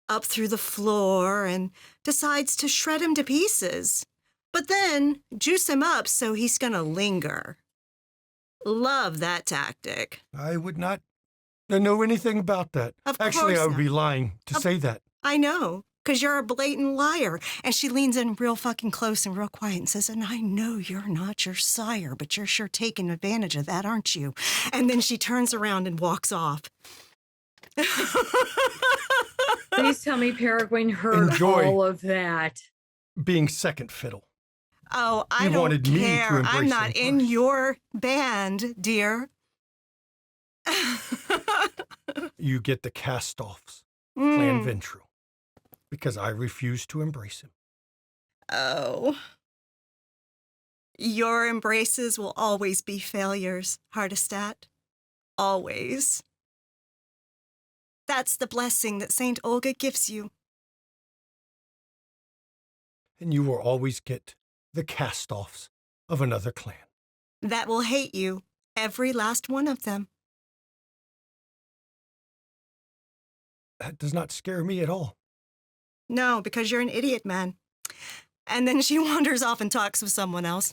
up through the floor and decides to shred him to pieces. But then juice him up so he's gonna linger. Love that tactic. I would not know anything about that. Of Actually, course I would not. be lying to say that. I know, because you're a blatant liar. And she leans in real fucking close and real quiet and says, and I know you're not your sire, but you're sure taking advantage of that, aren't you? And then she turns around and walks off. Please tell me Peregrine heard Enjoy. all of that. Being second fiddle. Oh, I You don't wanted me to care. I'm embrace not him in first. your band, dear. You get the cast-offs, Clan Mm. Ventru, because I refuse to embrace him. Oh. Your embraces will always be failures, Hardestat. Always. That's the blessing that Saint Olga gives you. And you will always get the cast-offs of another clan. That will hate you, every last one of them. That does not scare me at all. No, because you're an idiot, man. And then she wanders off and talks with someone else.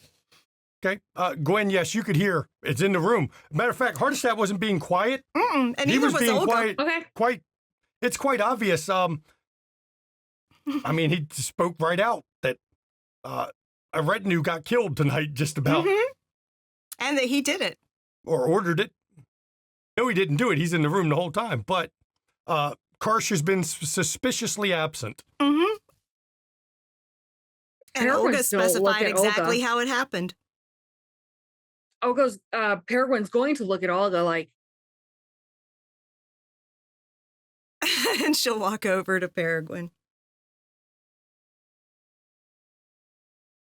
Okay, Gwen, yes, you could hear. It's in the room. Matter of fact, Hardestat wasn't being quiet. And he neither was being Olga. quiet. Okay. It's quite obvious. I mean, he spoke right out that a retinue got killed tonight, just about, And that he did it. or ordered it. No, he didn't do it. He's in the room the whole time. But Karsh has been suspiciously absent. And Olga Peregrine's don't look specified at Olga. exactly how it happened. Olga's, Peregrine's going to look at Olga like, And she'll walk over to Peregrine.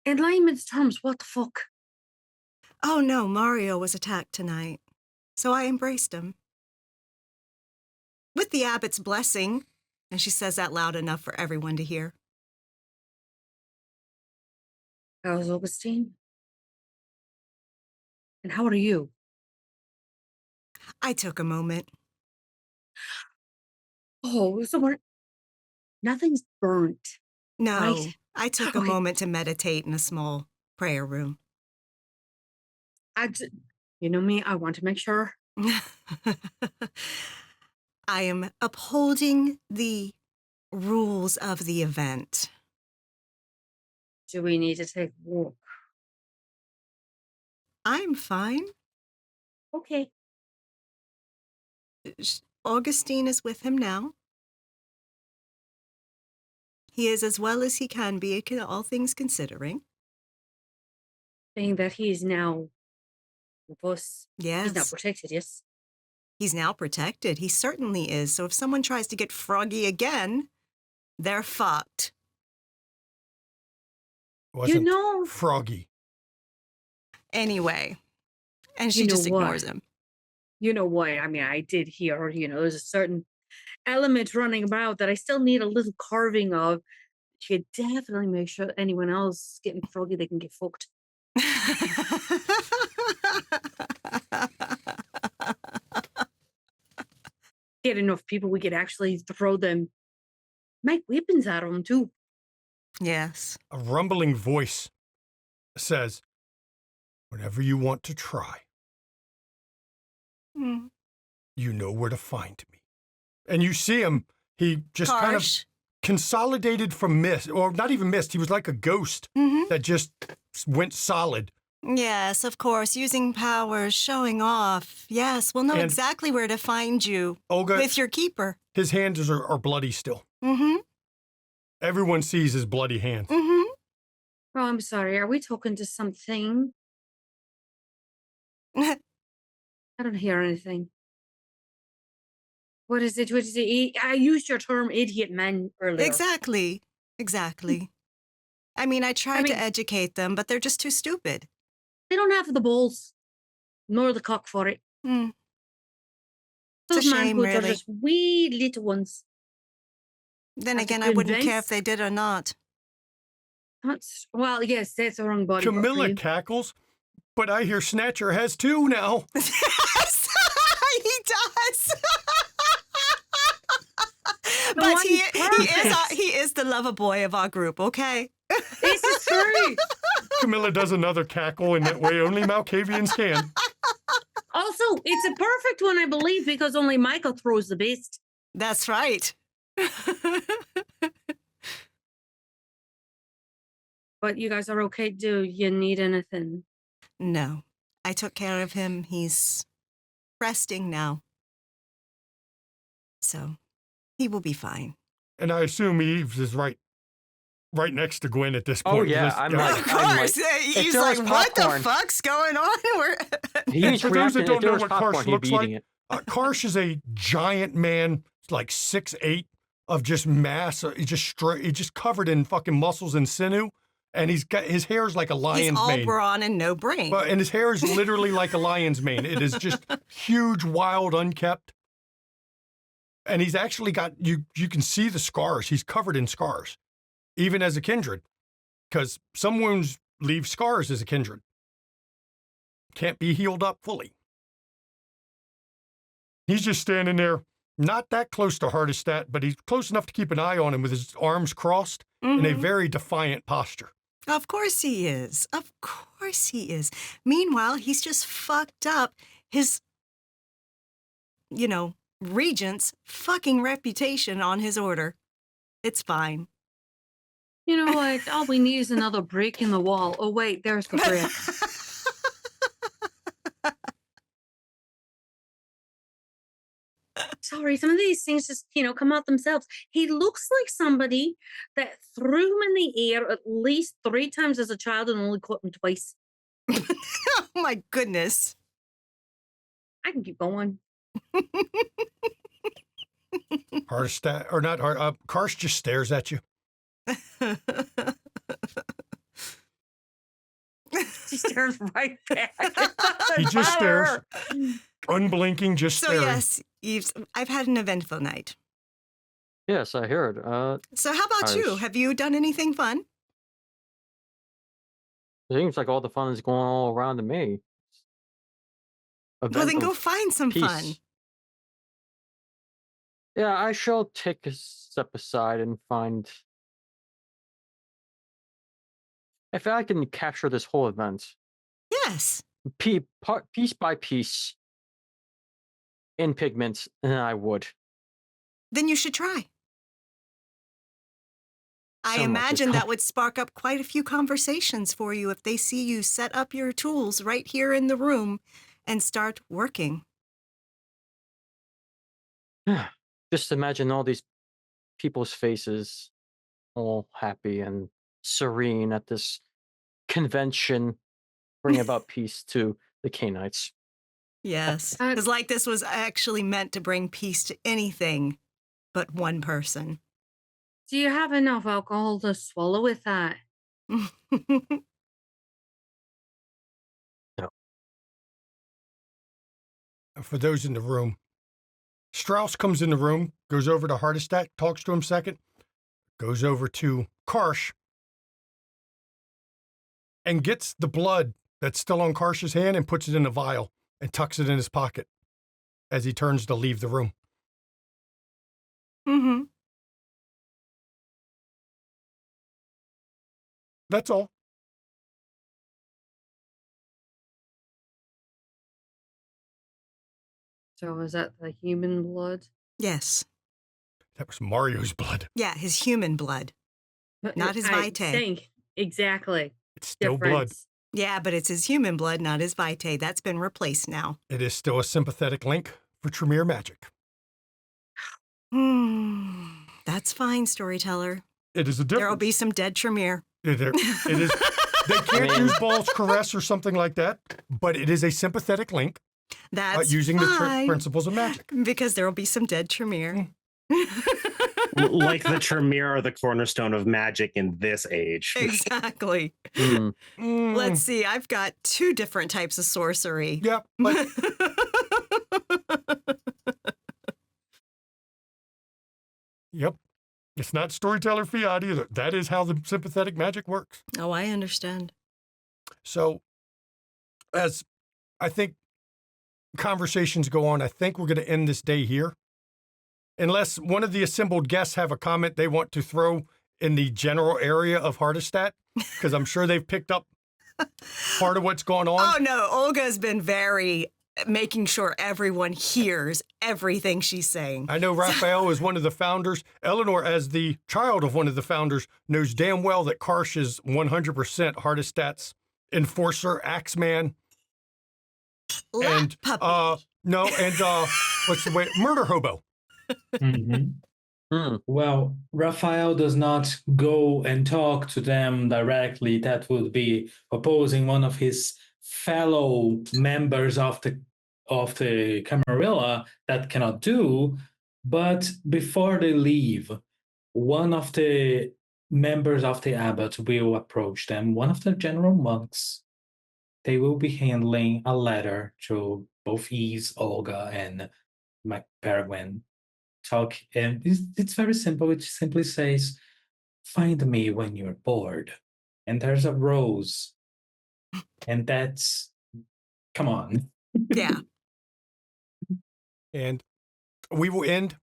in layman's terms, what the fuck? Oh no, Mario was attacked tonight. So I embraced him. With the abbot's blessing. And she says that loud enough for everyone to hear. How's Augustine? And how are you? I took a moment. Oh, so nothing's burnt. No, Right. I took a Okay. moment to meditate in a small prayer room. You know me, I want to make sure. I am upholding the rules of the event. Do we need to take a walk? I'm fine. Okay. Augustine is with him now. He is as well as he can be, all things considering. Saying that he's now with us. Yes. He's not protected, yes? He's now protected. He certainly is. So if someone tries to get froggy again, they're fucked. Wasn't know- froggy. Anyway. And she You know just ignores what? him. You know what? I mean, I did hear, there's a certain element running about that I still need a little carving of. You definitely make sure anyone else getting froggy, they can get fucked. Get enough people, we could actually throw them, make weapons at them too. Yes. A rumbling voice says, whenever you want to try, Mm. you know where to find me. And you see him, he just kind of Karsh. consolidated from mist, or not even mist, he was like a ghost that just went solid. Yes, of course. Using powers, showing off. Yes, we'll know And- exactly where to find you Olga, with your keeper. his hands are bloody still. Mm-hmm. Everyone sees his bloody hands. Mm-hmm. Oh, I'm sorry. Are we talking to something? I don't hear anything. What is it? What is it? I used your term idiot man earlier. Exactly. Exactly. I mean, I tried to educate them, but they're just too stupid. They don't have the balls, nor the cock for it. Mm. Those It's a shame, manhoods are really. just wee little ones. Then Have to again, I wouldn't care convince- if they did or not. Well, yes, that's the wrong body. part for Camilla you. cackles, But I hear Snatcher has 2 now. Yes, he does. The But one he is the lover boy of our group, okay? This is true. Camilla does another cackle in that way only Malkavians can. Also, it's a perfect one, I believe, because only Michael throws the best. That's right. But you guys are okay. Do you need anything? No, I took care of him. He's resting now. So he will be fine. And I assume Eves is right next to Gwen at this point. Oh yeah, I'm like, Of course. He's there like, was what the popcorn." fuck's going on? He's For those that reacting. don't If there know was what popcorn, Karsh he'd looks be like, eating it. Karsh is a giant man, like 6'8", of just mass. He's just covered in fucking muscles and sinew, and his hair's like a lion's He's all mane. brawn and no brain. And his hair is literally like a lion's mane. It is just huge, wild, unkept. And he's actually got, you can see the scars. He's covered in scars, even as a kindred, because some wounds leave scars as a kindred. Can't be healed up fully. He's just standing there, not that close to Hardestat, but he's close enough to keep an eye on him with his arms crossed in a very defiant posture. Of course he is. Of course he is. Meanwhile, he's just fucked up his, regent's fucking reputation on his order. It's fine. You know what? All we need is another break in the wall. Oh, wait, there's the brick. Sorry, some of these things just, come out themselves. He looks like somebody that threw him in the air at least 3 times as a child and only caught him twice. Oh my goodness. I can keep going. Hardestat, or not hard, Karsh just stares at you. She stares right back. He just stares, unblinking, just So staring. yes, Yves, I've had an eventful night. Yes, I heard. So how about you? Nice. Have you done anything fun? It seems like all the fun is going all around to me. Well, then Event go of find some fun. peace. Yeah, I shall take a step aside and find if I can capture this whole event Yes. piece by piece in pigments, then I would. Then you should try. I So much is imagine that com- would spark up quite a few conversations for you if they see you set up your tools right here in the room and start working. Just imagine all these people's faces all happy and serene at this convention bringing about peace to the Canaanites. Yes. Because like this was actually meant to bring peace to anything but one person. Do you have enough alcohol to swallow with that? For those in the room, Strauss comes in the room, goes over to Hardestat, talks to him second, goes over to Karsh, and gets the blood that's still on Karsh's hand and puts it in a vial and tucks it in his pocket as he turns to leave the room. Mm-hmm. That's all. So is that the human blood? Yes. That was Mario's blood. Yeah, his human blood. Not his I vitae. think, exactly. It's still blood. Yeah, but it's his human blood, not his vitae. That's been replaced now. It is still a sympathetic link for Tremere magic. That's fine, storyteller. It is a difference. There'll be some dead Tremere. It is. They can't use Ball's caress or something like that, but it is a sympathetic link. That's using fine, the principles of magic. because there will be some dead Tremere. Like the Tremere are the cornerstone of magic in this age. Exactly. Let's see. I've got 2 different types of sorcery. Yeah, but yep. It's not storyteller fiat either. That is how the sympathetic magic works. Oh, I understand. So as I think conversations go on, I think we're going to end this day here. Unless one of the assembled guests have a comment they want to throw in the general area of Hardestat, because I'm sure they've picked up part of what's going on. Oh, no. Olga's been very making sure everyone hears everything she's saying. I know Raphael is one of the founders. Eleanor, as the child of one of the founders, knows damn well that Karsh is 100% Hardestat's enforcer, Axeman. And, puppy. what's the way? Murder hobo. Well, Raphael does not go and talk to them directly. That would be opposing one of his fellow members of the Camarilla. That cannot do. But before they leave, one of the members of the abbot will approach them. One of the general monks. They will be handling a letter to both Eve, Olga, and Peregrine. Talk, and it's very simple. It simply says, "Find me when you're bored." And there's a rose, and that's, come on. Yeah. And we will end.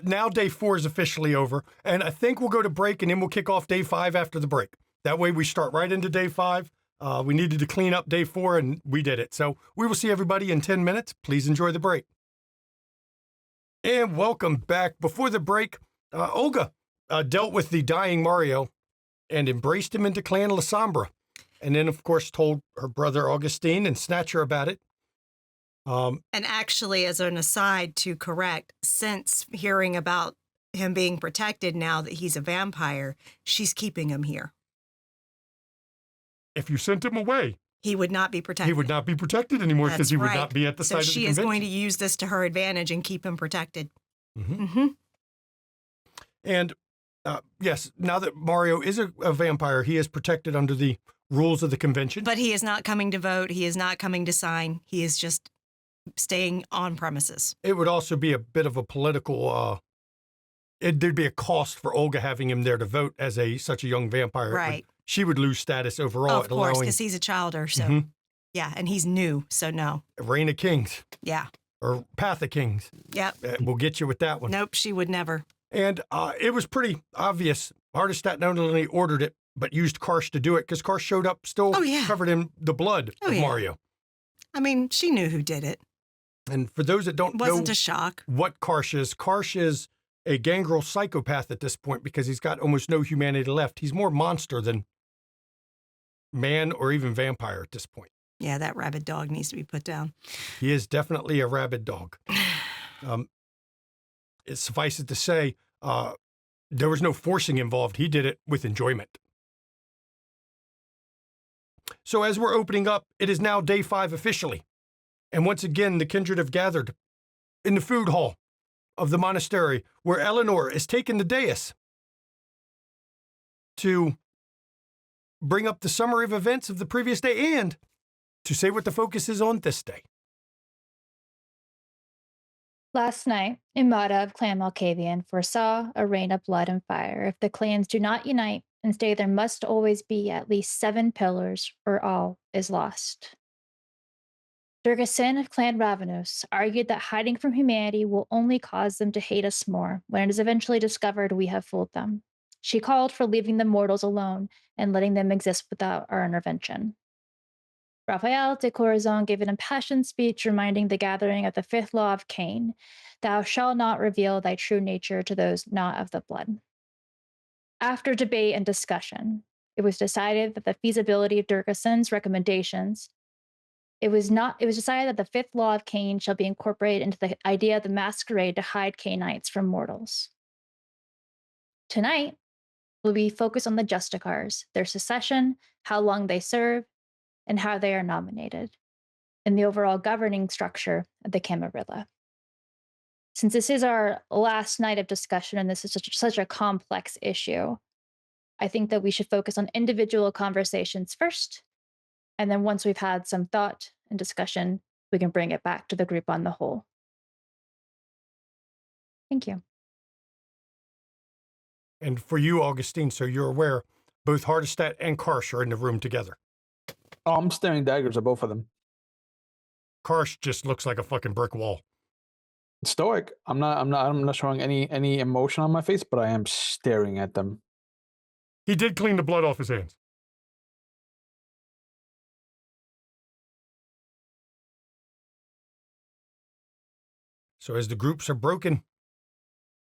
Now day 4 is officially over, and I think we'll go to break, and then we'll kick off day 5 after the break. That way we start right into day 5. We needed to clean up day 4, and we did it. So we will see everybody in 10 minutes. Please enjoy the break. And welcome back. Before the break, Olga dealt with the dying Mario and embraced him into Clan La Sombra. And then, of course, told her brother Augustine and Snatcher about it. And actually, as an aside to correct, since hearing about him being protected now that he's a vampire, she's keeping him here. If you sent him away, he would not be protected. He would not be protected anymore because he would not be at the site of the convention. So she is going to use this to her advantage and keep him protected. And yes, now that Mario is a vampire, he is protected under the rules of the convention. But he is not coming to vote. He is not coming to sign. He is just staying on premises. It would also be a bit of a political... there'd be a cost for Olga having him there to vote as such a young vampire. Right. She would lose status overall. Of course, because he's a childer, so yeah, and he's new, so no. Reign of Kings. Yeah. Or Path of Kings. Yep. We'll get you with that one. Nope, she would never. And it was pretty obvious. Hardestat not only ordered it, but used Karsh to do it, because Karsh showed up still covered in the blood of Mario. I mean, she knew who did it. And for those that don't know wasn't a shock. What Karsh is a gangrel psychopath at this point, because he's got almost no humanity left. He's more monster than man or even vampire at this point. Yeah, that rabid dog needs to be put down. He is definitely a rabid dog. It suffices to say, there was no forcing involved. He did it with enjoyment. So as we're opening up, it is now day 5 officially. And once again, the kindred have gathered in the food hall of the monastery, where Eleanor is taking the dais to bring up the summary of events of the previous day and to say what the focus is on this day. Last night, Imada of Clan Malkavian foresaw a rain of blood and fire. If the clans do not unite and stay, there must always be at least 7 pillars, or all is lost. Durgasin of Clan Ravenous argued that hiding from humanity will only cause them to hate us more. When it is eventually discovered we have fooled them. She called for leaving the mortals alone and letting them exist without our intervention. Raphael de Corazon gave an impassioned speech reminding the gathering of the 5th law of Cain, "Thou shalt not reveal thy true nature to those not of the blood." After debate and discussion, it was decided that the feasibility of Durgasin's recommendations It was decided that the 5th law of Cain shall be incorporated into the idea of the masquerade to hide Cainites from mortals. Tonight, we'll be focused on the Justicars, their succession, how long they serve, and how they are nominated, and the overall governing structure of the Camarilla. Since this is our last night of discussion and this is such a complex issue, I think that we should focus on individual conversations first. And then once we've had some thought and discussion, we can bring it back to the group on the whole. Thank you. And for you, Augustine, so you're aware, both Hardestat and Karsh are in the room together. Oh, I'm staring daggers at both of them. Karsh just looks like a fucking brick wall. Stoic. I'm not showing any emotion on my face, but I am staring at them. He did clean the blood off his hands. So as the groups are broken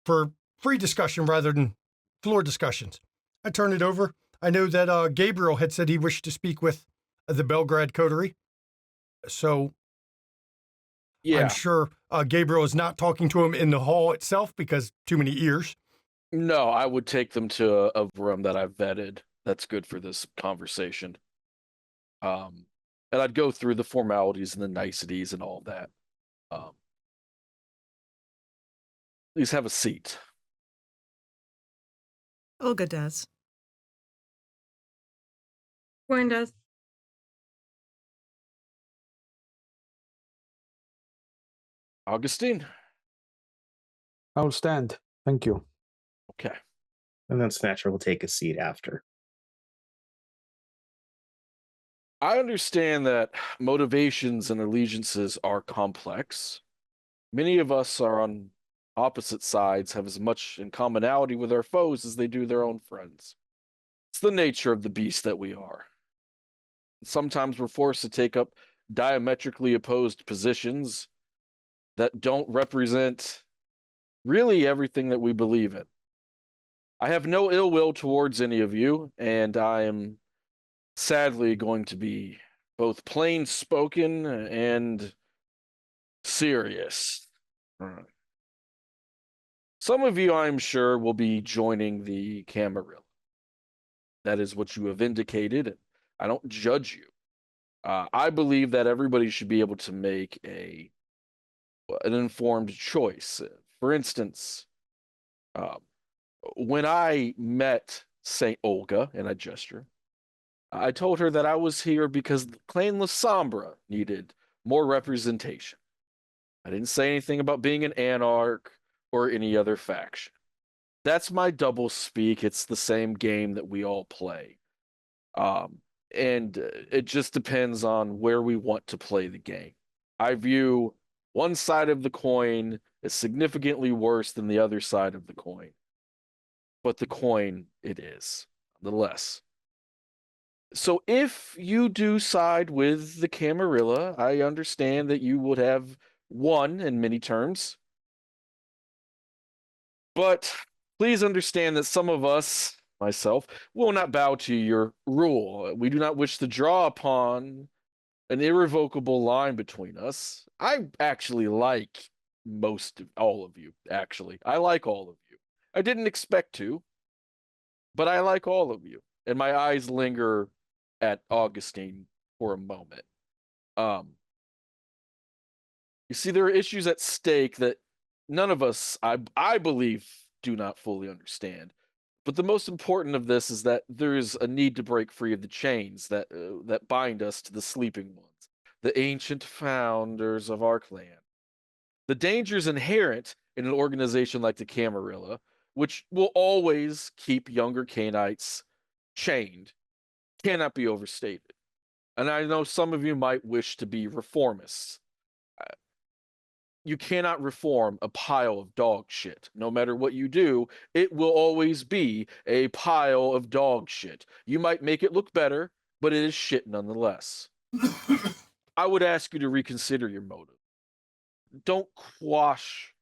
for free discussion rather than floor discussions, I turn it over. I know that Gabriel had said he wished to speak with the Belgrade coterie. So Yeah. I'm sure Gabriel is not talking to him in the hall itself because too many ears. No, I would take them to a room that I've vetted that's good for this conversation. And I'd go through the formalities and the niceties and all that. Please have a seat. Olga does. Gwen does. Augustine? I will stand. Thank you. Okay. And then Snatcher will take a seat after. I understand that motivations and allegiances are complex. Many of us are on opposite sides, have as much in commonality with our foes as they do their own friends. It's the nature of the beast that we are. Sometimes we're forced to take up diametrically opposed positions that don't represent really everything that we believe in. I have no ill will towards any of you, and I am sadly going to be both plain spoken and serious. Some of you, I'm sure, will be joining the Camarilla. That is what you have indicated, and I don't judge you. I believe that everybody should be able to make an informed choice. For instance, when I met Saint Olga, and I gesture, I told her that I was here because Clan La Sombra needed more representation. I didn't say anything about being an anarch or any other faction. That's my double speak. It's the same game that we all play. And it just depends on where we want to play the game. I view one side of the coin as significantly worse than the other side of the coin. But the coin it is, nonetheless. So if you do side with the Camarilla, I understand that you would have won in many terms. But please understand that some of us, myself, will not bow to your rule. We do not wish to draw upon an irrevocable line between us. I actually like all of you, actually. I like all of you. I didn't expect to, but I like all of you. And my eyes linger at Augustine for a moment. You see, there are issues at stake that none of us, I believe, do not fully understand. But the most important of this is that there is a need to break free of the chains that bind us to the sleeping ones, the ancient founders of our clan. The dangers inherent in an organization like the Camarilla, which will always keep younger Canaanites chained, cannot be overstated. And I know some of you might wish to be reformists. You cannot reform a pile of dog shit. No matter what you do, it will always be a pile of dog shit. You might make it look better, but it is shit nonetheless. I would ask you to reconsider your motive. Don't quash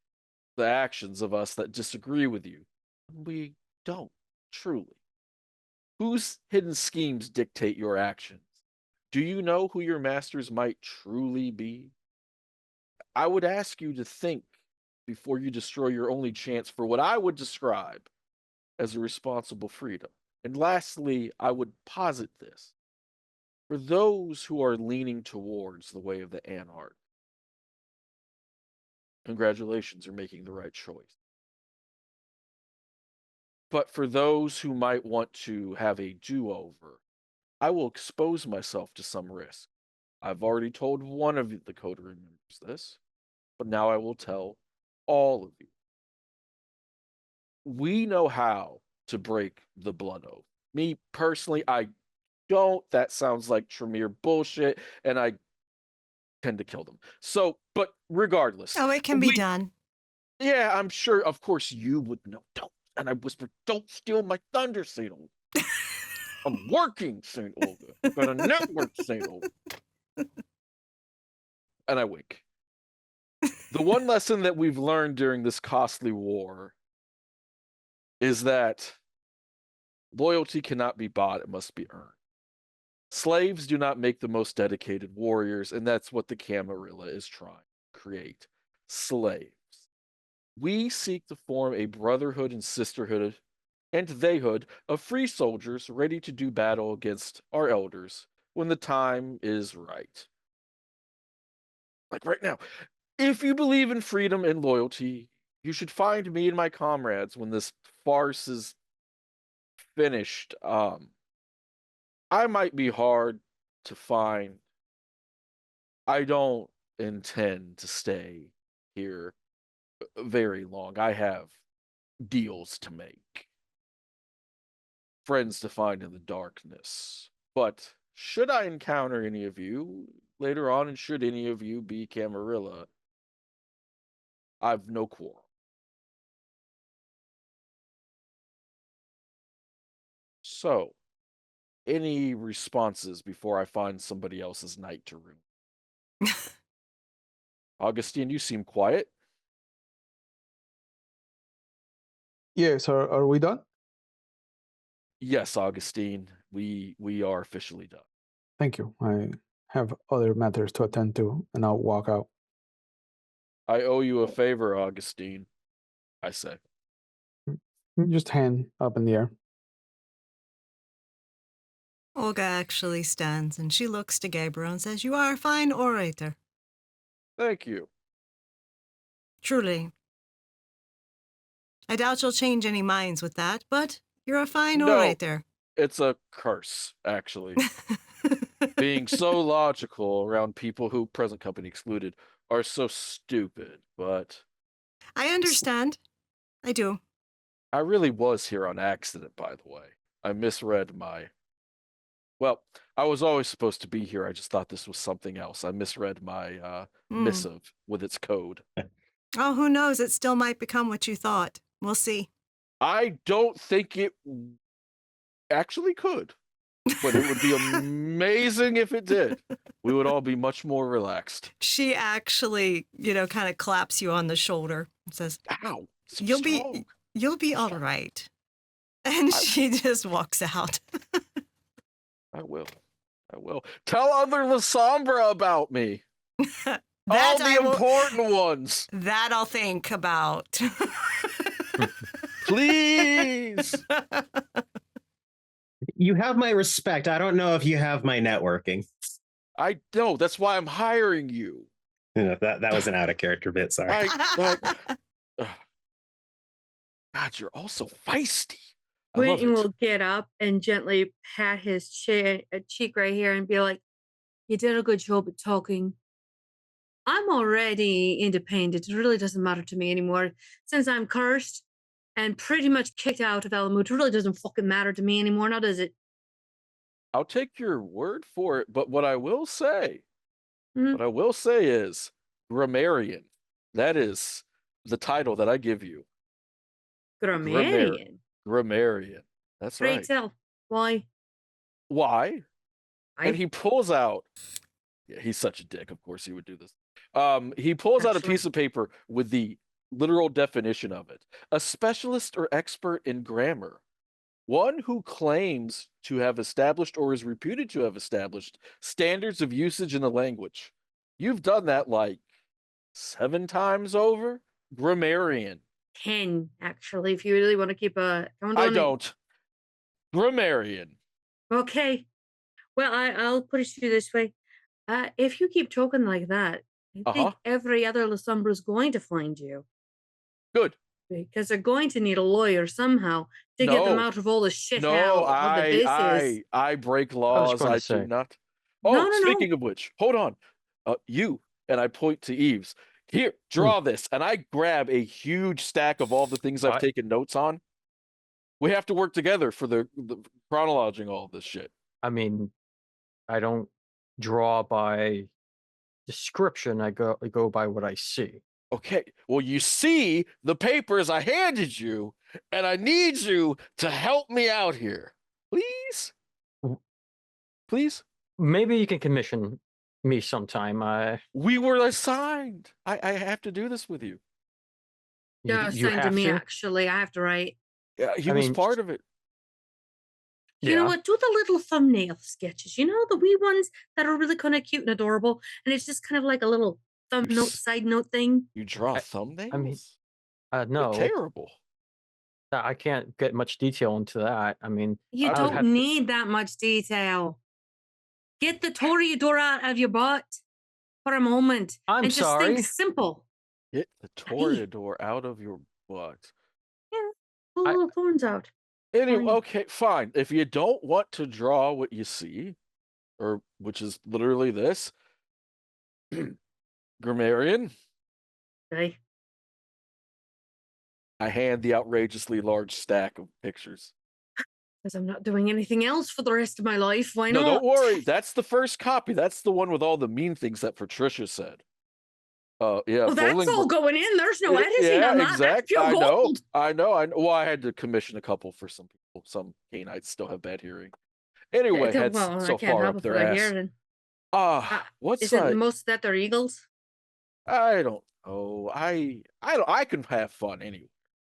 the actions of us that disagree with you. We don't, truly. Whose hidden schemes dictate your actions? Do you know who your masters might truly be? I would ask you to think before you destroy your only chance for what I would describe as a responsible freedom. And lastly, I would posit this. For those who are leaning towards the way of the anarch, congratulations, you're making the right choice. But for those who might want to have a do-over, I will expose myself to some risk. I've already told one of the coterie members this, but now I will tell all of you. We know how to break the blood oath. Me personally, I don't. That sounds like Tremere bullshit, and I tend to kill them. So, but regardless. Oh, it can be done. Yeah, I'm sure. Of course, you would know. Don't. And I whispered, "Don't steal my thunder, Saint Olga. I'm working, Saint Olga. I've got a network, Saint Olga." And I wink. The one lesson that we've learned during this costly war is that loyalty cannot be bought; it must be earned. Slaves do not make the most dedicated warriors, and that's what the Camarilla is trying to create. Slaves. We seek to form a brotherhood and sisterhood and theyhood of free soldiers ready to do battle against our elders when the time is right. Like right now. If you believe in freedom and loyalty, you should find me and my comrades when this farce is finished. I might be hard to find. I don't intend to stay here very long. I have deals to make, friends to find in the darkness. But should I encounter any of you later on, and should any of you be Camarilla, I've no quarrel. So, any responses before I find somebody else's night to ruin? Augustine, you seem quiet. Yes, are we done? Yes, Augustine, we are officially done. Thank you. I have other matters to attend to, and I'll walk out. I owe you a favor, Augustine, I say. Just hand up in the air. Olga actually stands and she looks to Gabriel and says, "You are a fine orator." Thank you. Truly. I doubt you'll change any minds with that, but you're a fine orator. It's a curse, actually. Being so logical around people who, present company excluded, are so stupid, but... I understand. I do. I really was here on accident, by the way. I misread my... Well, I was always supposed to be here. I just thought this was something else. I misread my missive with its code. Oh, who knows? It still might become what you thought. We'll see. I don't think it actually could, but it would be amazing if it did. We would all be much more relaxed. She actually, kind of claps you on the shoulder and says, "Ow, you'll be all right." And she just walks out. I will. Tell other Lasombra about me. All the important ones. That I'll think about. Please. You have my respect. I don't know if you have my networking. I know. That's why I'm hiring you. That was an out of character bit. Sorry. God, you're also feisty. Quentin will get up and gently pat his cheek right here and be like, "You did a good job at talking. I'm already independent. It really doesn't matter to me anymore. Since I'm cursed and pretty much kicked out of Alamut, it really doesn't fucking matter to me anymore, now does it?" I'll take your word for it, but what I will say is grammarian. That is the title that I give you. Grammarian. Grammarian. That's right. Great tell. Why? And he pulls out. Yeah, he's such a dick. Of course he would do this. He pulls out a piece of paper with the literal definition of it. A specialist or expert in grammar. One who claims to have established or is reputed to have established standards of usage in the language. You've done that like 7 times over. Grammarian. 10, actually, if you really want to keep a count on I it. don't. Grammarian. Okay. Well, I'll put it to you this way. If you keep talking like that, I think every other Lasombra is going to find you. Good. Because they're going to need a lawyer somehow to get them out of all the shit hell of the business. I break laws. I do not. Oh, speaking of which, hold on. You, and I point to Eves. Here, draw this. And I grab a huge stack of all the things I've taken notes on. We have to work together for the chronologing all of this shit. I mean, I don't draw by description. I go by what I see. Okay, well, you see the papers I handed you, and I need you to help me out here. Please? Please? Maybe you can commission me sometime. We were assigned. I have to do this with you. Yeah, You assigned to have me, to. actually. I have to write. Yeah, he I was mean, part of it. You know Yeah. what? Do the little thumbnail sketches. You know, the wee ones that are really kind of cute and adorable. And it's just kind of like a little thumb note, side note thing. You draw I thumbnails? mean, They're no, terrible. I can't get much detail into that. I mean, You I would don't have to- need that much detail. Get the Toreador out of your butt for a moment. I'm and just sorry. think simple. Get the Toreador out of your butt. Yeah, pull the little thorns out. Anyway, Fine. okay, fine. If you don't want to draw what you see, or which is literally this, grammarian, Okay. I hand the outrageously large stack of pictures. Because I'm not doing anything else for the rest of my life. Why No, not? don't worry. That's the first copy. That's the one with all the mean things that Patricia said. Yeah. Well, that's all going in. There's no editing Yeah, on that. That's exactly. pure gold. I know. Well, I had to commission a couple for some people. Some Canaanites still have bad hearing. Anyway, Yeah, heads well, I so can't far help up it their for their ass. hearing. What's Is it that? most that they're eagles? I don't know. I can have fun anyway.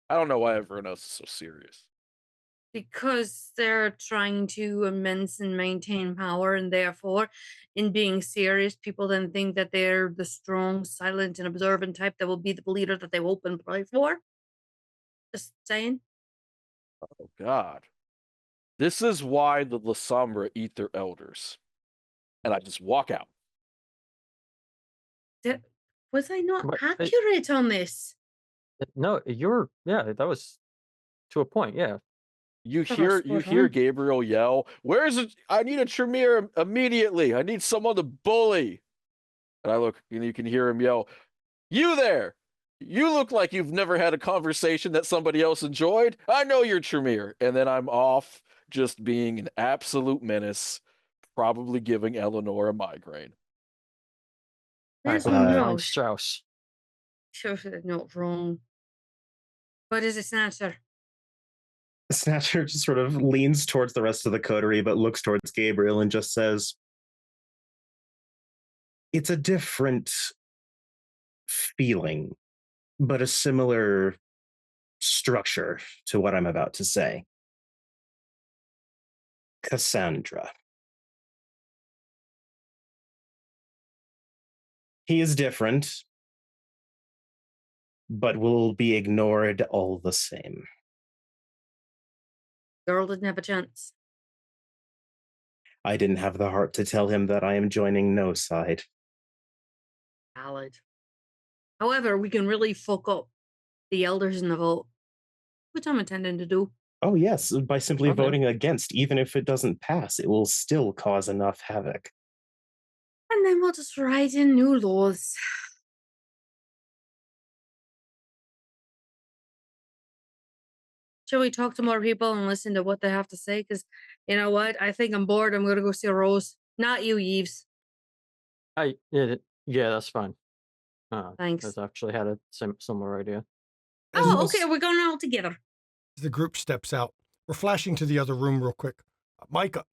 I don't know why everyone else is so serious. Because they're trying to immense and maintain power, and therefore, in being serious, people then think that they're the strong, silent, and observant type that will be the leader that they hope and pray for. Just saying. Oh God. This is why the La Sombra eat their elders. And I just walk out. Was I not But, accurate on this? No, that was to a point. Yeah. You Thought I hear was spot on. Gabriel yell, "Where's it? I need a Tremere immediately. I need someone to bully." And I look, and you can hear him yell, "You there! You look like you've never had a conversation that somebody else enjoyed. I know you're Tremere." And then I'm off just being an absolute menace, probably giving Eleanor a migraine. There's All no right, note. fine, Strauss. Sure, not wrong. What is it, Snatcher? Snatcher just sort of leans towards the rest of the coterie, but looks towards Gabriel and just says, "It's a different feeling, but a similar structure to what I'm about to say. Cassandra. He is different, but will be ignored all the same. Girl didn't have a chance. I didn't have the heart to tell him that I am joining no side. Valid. However, we can really fuck up the elders in the vote, which I'm intending to do. Oh, yes, by simply Okay. voting against, even if it doesn't pass, it will still cause enough havoc. And then we'll just write in new laws. Shall we talk to more people and listen to what they have to say? Because you know what? I think I'm bored. I'm going to go see Rose. Not you, Yves. Yeah, that's fine. Thanks. I actually had a similar idea. Oh, okay. We're going all together. As the group steps out, we're flashing to the other room real quick. Micah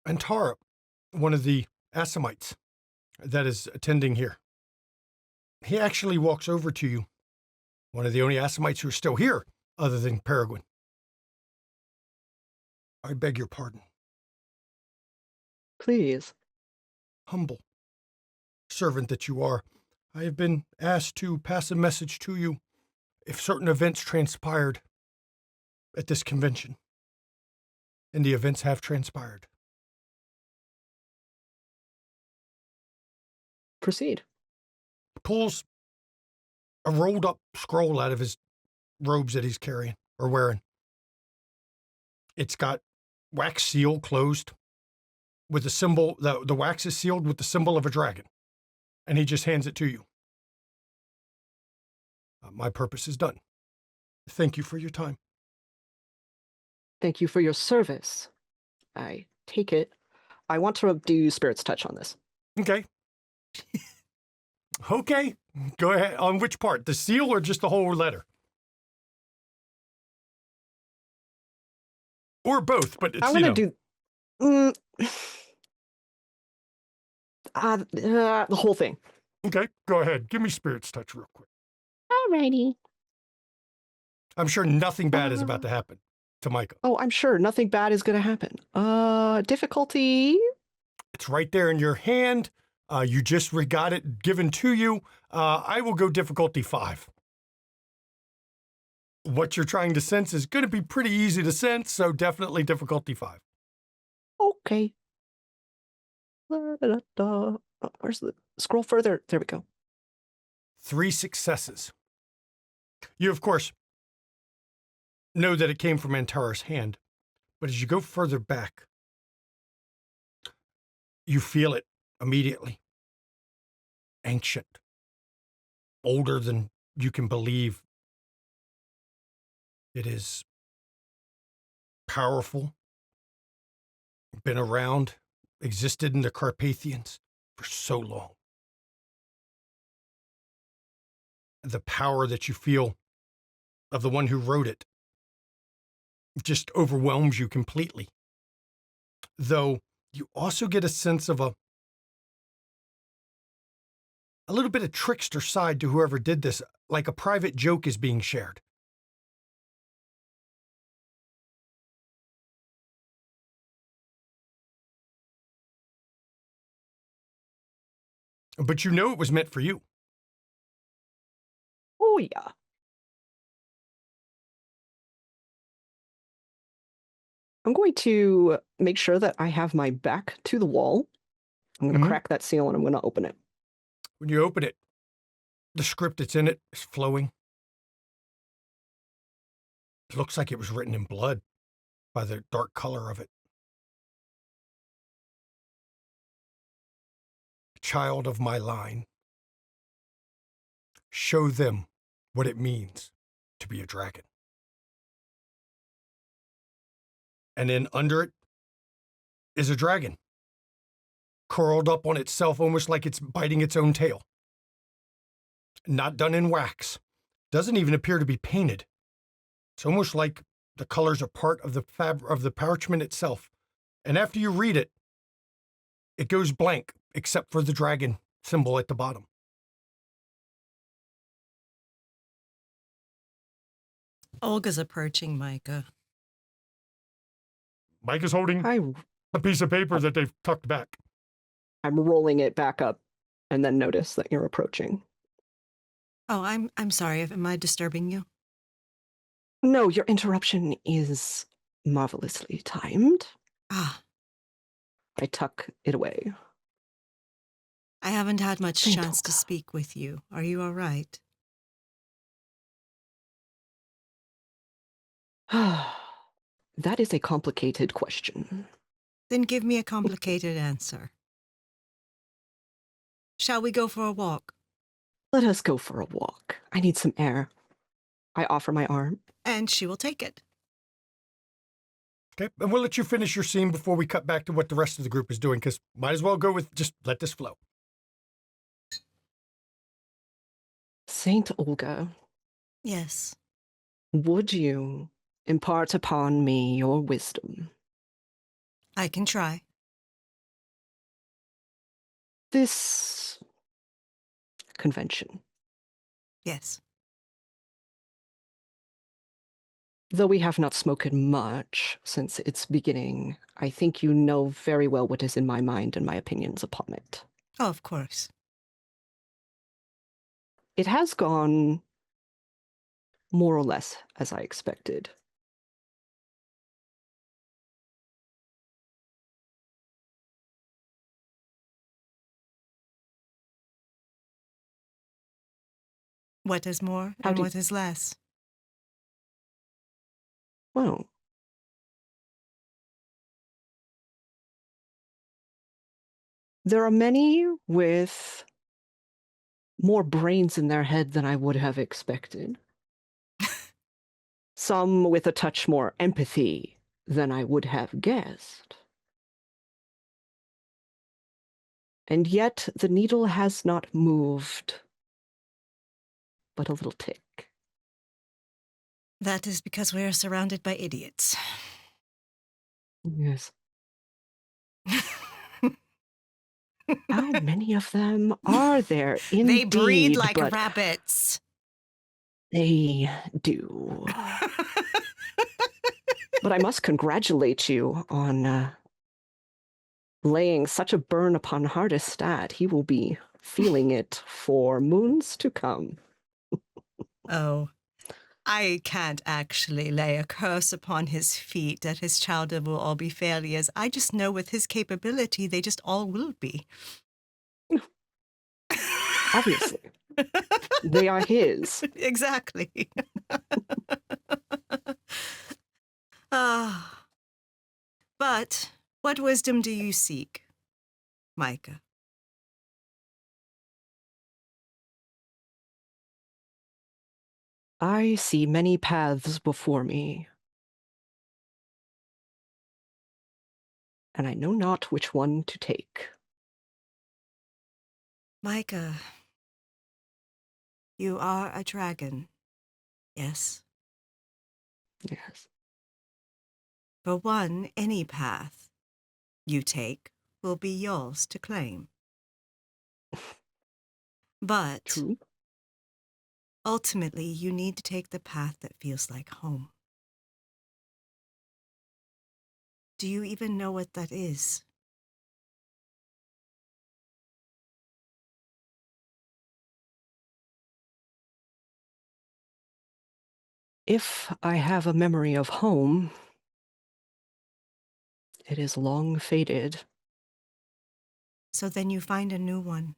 and Tara, one of the Assamites that is attending here. He actually walks over to you, one of the only Assamites who are still here, other than Peregrine. I beg your pardon. Please. Humble servant that you are, I have been asked to pass a message to you if certain events transpired at this convention. And the events have transpired. Proceed. Pulls a rolled up scroll out of his robes that he's carrying or wearing. It's got wax seal closed with a symbol. The wax is sealed with the symbol of a dragon. And he just hands it to you. My purpose is done. Thank you for your time. Thank you for your service. I take it. I want to do Spirit's Touch on this. Okay. Okay. Go ahead. On which part? The seal or just the whole letter? Or both, but it's, I'm going to do the whole thing. Okay, go ahead. Give me Spirit's Touch real quick. Alrighty. I'm sure nothing bad is about to happen to Micah. Oh, I'm sure nothing bad is going to happen. Difficulty. It's right there in your hand. You just got it given to you. I will go difficulty 5. What you're trying to sense is going to be pretty easy to sense, so definitely difficulty 5. Okay. Where's the scroll further? There we go. 3 successes. You, of course, know that it came from Antara's hand, but as you go further back, you feel it immediately. Ancient. Older than you can believe. It is powerful. Been around, existed in the Carpathians for so long. The power that you feel of the one who wrote it just overwhelms you completely. Though you also get a sense of a little bit of trickster side to whoever did this, like a private joke is being shared. But you know it was meant for you. Oh, yeah. I'm going to make sure that I have my back to the wall. I'm going to crack that seal and I'm going to open it. When you open it, the script that's in it is flowing. It looks like it was written in blood by the dark color of it. Child of my line, show them what it means to be a dragon. And then under it is a dragon, curled up on itself, almost like it's biting its own tail. Not done in wax. Doesn't even appear to be painted. It's almost like the colors are part of the parchment itself. And after you read it, it goes blank, except for the dragon symbol at the bottom. Olga's approaching Micah. Mike is holding a piece of paper that they've tucked back. I'm rolling it back up and then notice that you're approaching. Oh, I'm sorry. Am I disturbing you? No, your interruption is marvelously timed. Ah. I tuck it away. I haven't had much chance to speak with you. Are you all right? That is a complicated question. Then give me a complicated answer. Shall we go for a walk? Let us go for a walk. I need some air. I offer my arm. And she will take it. Okay, and we'll let you finish your scene before we cut back to what the rest of the group is doing, because might as well go with just let this flow. Saint Olga. Yes. Would you impart upon me your wisdom? I can try. This convention. Yes. Though we have not spoken much since its beginning, I think you know very well what is in my mind and my opinions upon it. Oh, of course. It has gone more or less as I expected. What is more and what is less? Well, there are many with more brains in their head than I would have expected. Some with a touch more empathy than I would have guessed. And yet the needle has not moved, but a little tick. That is because we are surrounded by idiots. Yes. How many of them are there? Indeed, They breed like but rabbits. they do. But I must congratulate you on laying such a burn upon Hardestat. He will be feeling it for moons to come. Oh, I can't actually lay a curse upon his feet that his childhood will all be failures. I just know with his capability, they just all will be. Obviously. They are his. Exactly. Ah. But what wisdom do you seek, Micah? I see many paths before me, and I know not which one to take. Micah, you are a dragon, yes? Yes. For one, any path you take will be yours to claim. But True. ultimately, you need to take the path that feels like home. Do you even know what that is? If I have a memory of home, it is long faded. So then you find a new one.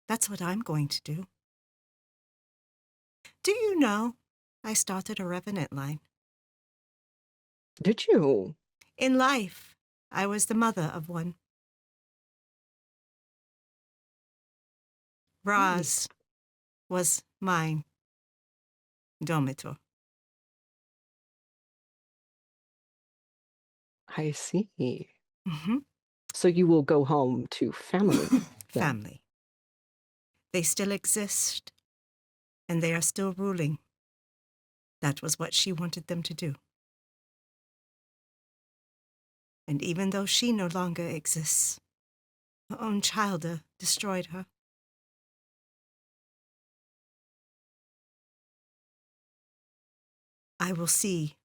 That's what I'm going to do. Do you know, I started a Revenant line. Did you? In life, I was the mother of one. Raz was mine. Domitor. I see. Mm-hmm. So you will go home to family. then? Family. They still exist, and they are still ruling. That was what she wanted them to do. And even though she no longer exists, her own childer destroyed her. I will see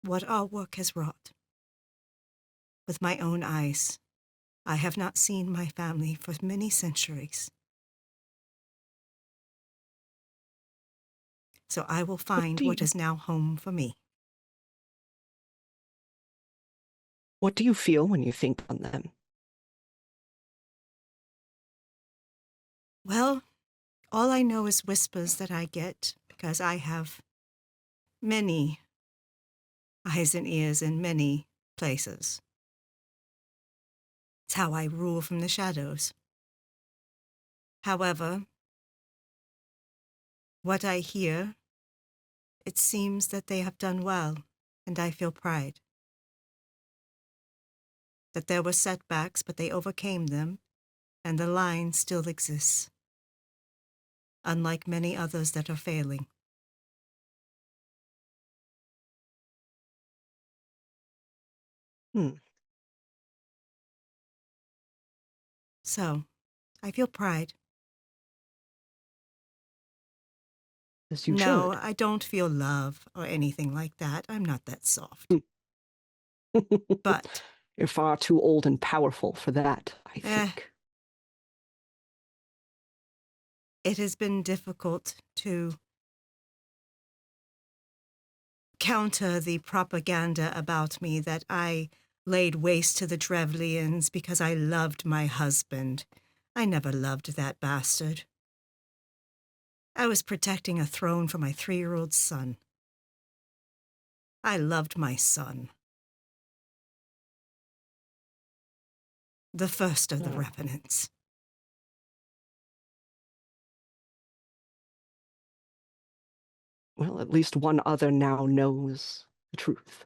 what our work has wrought. With my own eyes, I have not seen my family for many centuries. So I will find what is now home for me. What do you feel when you think on them? Well, all I know is whispers that I get because I have many eyes and ears in many places. It's how I rule from the shadows. However, what I hear, it seems that they have done well, and I feel pride. That there were setbacks, but they overcame them, and the line still exists, unlike many others that are failing. So, I feel pride. As you No, should. I don't feel love or anything like that. I'm not that soft. But You're far too old and powerful for that, I think. it has been difficult to counter the propaganda about me that I laid waste to the Drevlians because I loved my husband. I never loved that bastard. I was protecting a throne for my 3-year-old son. I loved my son. The first of the Revenants. Well, at least one other now knows the truth.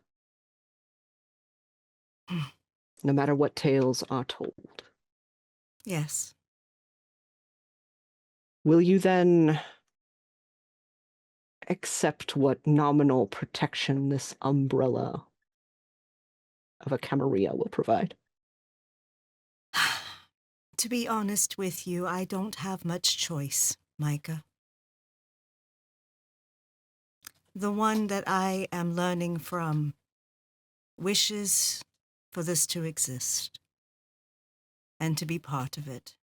no matter what tales are told. Yes. Will you then accept what nominal protection this umbrella of a Camarilla will provide? To be honest with you, I don't have much choice, Micah. The one that I am learning from wishes for this to exist and to be part of it.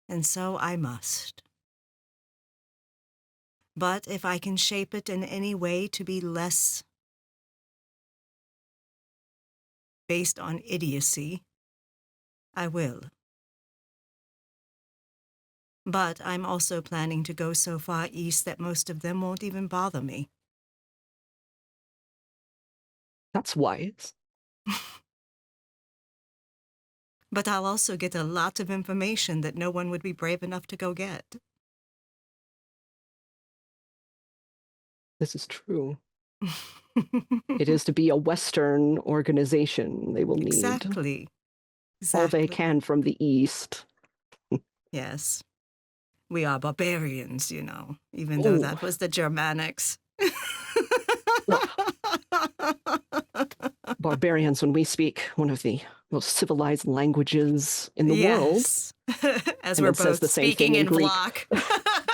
And so I must. But if I can shape it in any way to be less based on idiocy, I will. But I'm also planning to go so far east that most of them won't even bother me. That's wise. But I'll also get a lot of information that no one would be brave enough to go get. This is true. It is to be a Western organization. They will need Exactly. all they can from the East. Yes. We are barbarians, you know, even though that was the Germanics. Barbarians, when we speak one of the most civilized languages in the world. As and we're it says both the same speaking thing in Greek. Vlach.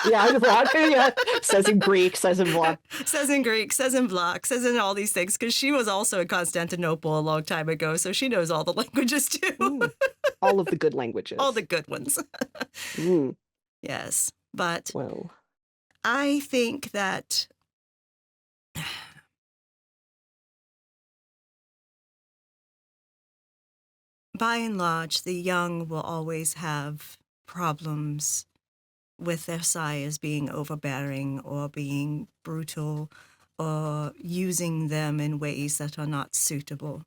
Yeah, in Vlach. Yeah. Says in Greek, says in Vlach. Says in Greek, says in Vlach, says in all these things, because she was also in Constantinople a long time ago, so she knows all the languages too. All of the good languages. All the good ones. Yes, but well, I think that by and large, the young will always have problems with their sires being overbearing or being brutal or using them in ways that are not suitable.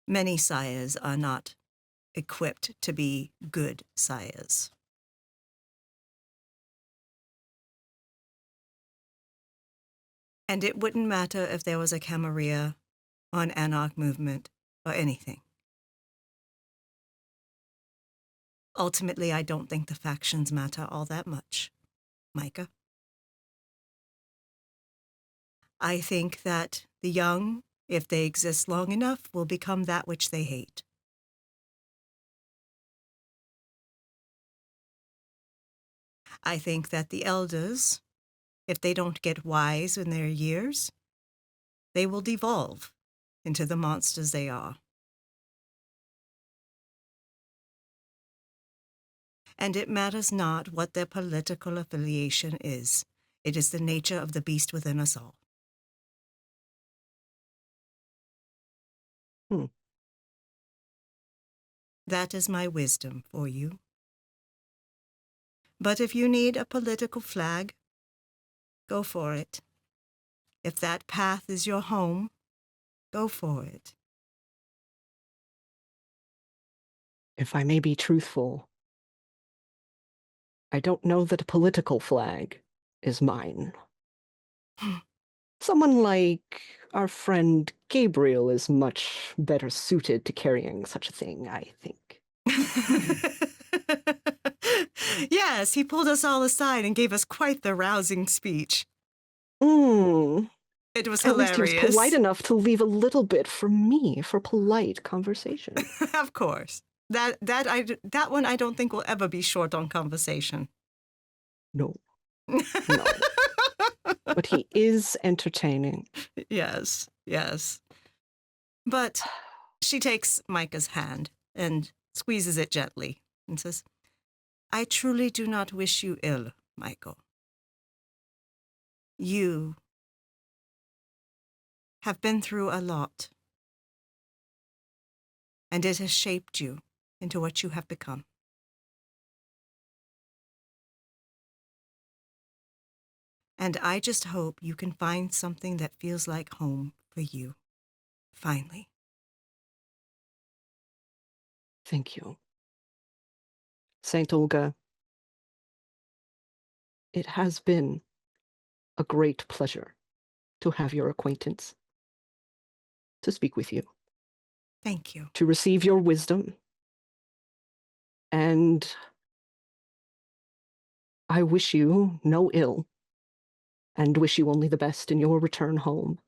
Many sires are not equipped to be good sires. And it wouldn't matter if there was a Camarilla or an Anarch movement or anything. Ultimately, I don't think the factions matter all that much, Micah. I think that the young, if they exist long enough, will become that which they hate. I think that the elders, if they don't get wise in their years, they will devolve into the monsters they are. And it matters not what their political affiliation is. It is the nature of the beast within us all. That is my wisdom for you. But if you need a political flag, go for it. If that path is your home, go for it. If I may be truthful, I don't know that a political flag is mine. Someone like our friend Gabriel is much better suited to carrying such a thing, I think. Yes, he pulled us all aside and gave us quite the rousing speech. It was At least hilarious. he was polite enough to leave a little bit for me for polite conversation. Of course. That one I don't think will ever be short on conversation. No. No. But he is entertaining. Yes, yes. But she takes Micah's hand and squeezes it gently and says, I truly do not wish you ill, Michael. You have been through a lot, and it has shaped you into what you have become. And I just hope you can find something that feels like home for you, finally. Thank you. Saint Olga, it has been a great pleasure to have your acquaintance, to speak with you. Thank you. to receive your wisdom. And I wish you no ill, and wish you only the best in your return home.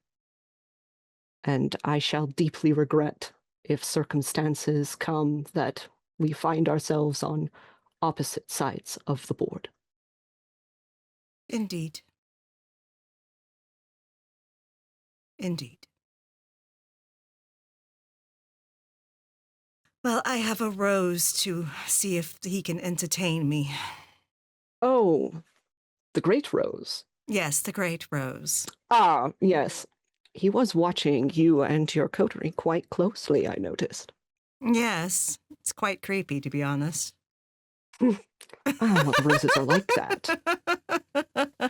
And I shall deeply regret if circumstances come that we find ourselves on opposite sides of the board. Indeed. Indeed. Well, I have a rose to see if he can entertain me. Oh, the Great Rose. Yes, the great rose. Ah, yes. He was watching you and your coterie quite closely, I noticed. Yes, it's quite creepy, to be honest. Well, the roses are like that.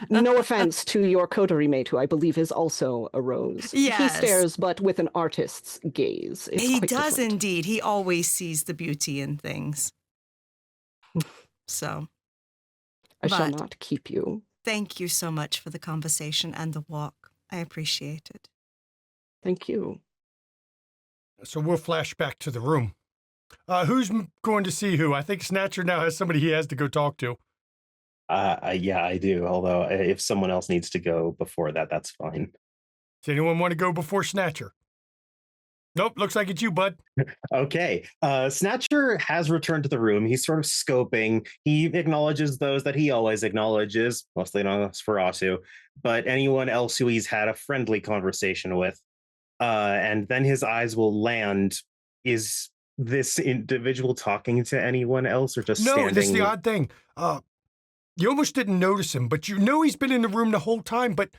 No offense to your coterie mate, who I believe is also a rose. Yes. He stares, but with an artist's gaze. It's He quite does different. indeed. He always sees the beauty in things. So. I shall But not keep you. thank you so much for the conversation and the walk. I appreciate it. Thank you. So we'll flash back to the room. Who's going to see who? I think Snatcher now has somebody he has to go talk to. Yeah, I do. Although if someone else needs to go before that, that's fine. Does anyone want to go before Snatcher? Nope, looks like it's you, bud. Okay. Snatcher has returned to the room. He's sort of scoping. He acknowledges those that he always acknowledges, mostly Nosferatu, but anyone else who he's had a friendly conversation with. And then his eyes will land. Is this individual talking to anyone else or just standing? No, that's the odd thing. You almost didn't notice him, but you know he's been in the room the whole time, but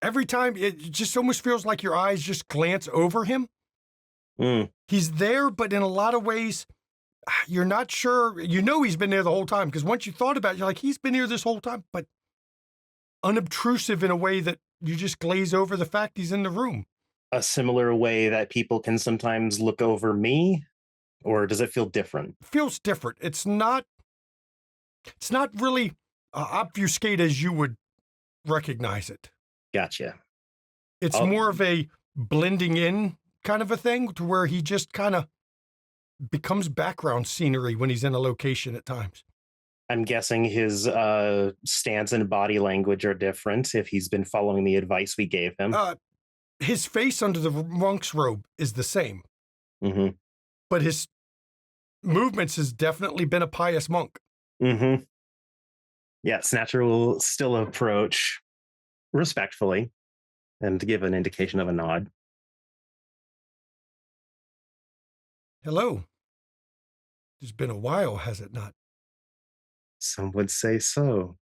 every time it just almost feels like your eyes just glance over him. He's there, but in a lot of ways, you're not sure. You know he's been there the whole time, because once you thought about it, you're like, he's been here this whole time, but unobtrusive in a way that you just glaze over the fact he's in the room. A similar way that people can sometimes look over me, or does it feel different? It feels different. It's not really obfuscate as you would recognize it. Gotcha. It's more of a blending in kind of a thing, to where he just kind of becomes background scenery when he's in a location at times. I'm guessing his stance and body language are different if he's been following the advice we gave him. His face under the monk's robe is the same. Mm-hmm. But his movements has definitely been a pious monk. Mm-hmm. Yeah, Snatcher will still approach respectfully and give an indication of a nod. Hello. It's been a while, has it not? Some would say so.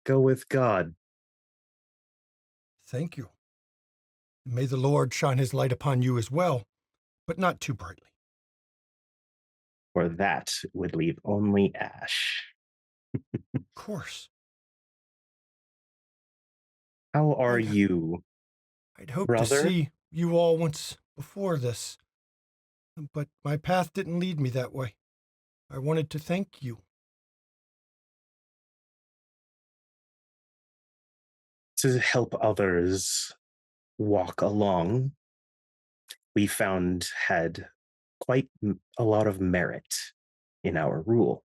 Go with God. Thank you. May the Lord shine his light upon you as well, but not too brightly. For that would leave only ash. Of course. How are you? I'd hoped brother? to see you all once before this, but my path didn't lead me that way. I wanted to thank you. To help others walk along, we found had quite a lot of merit in our rule.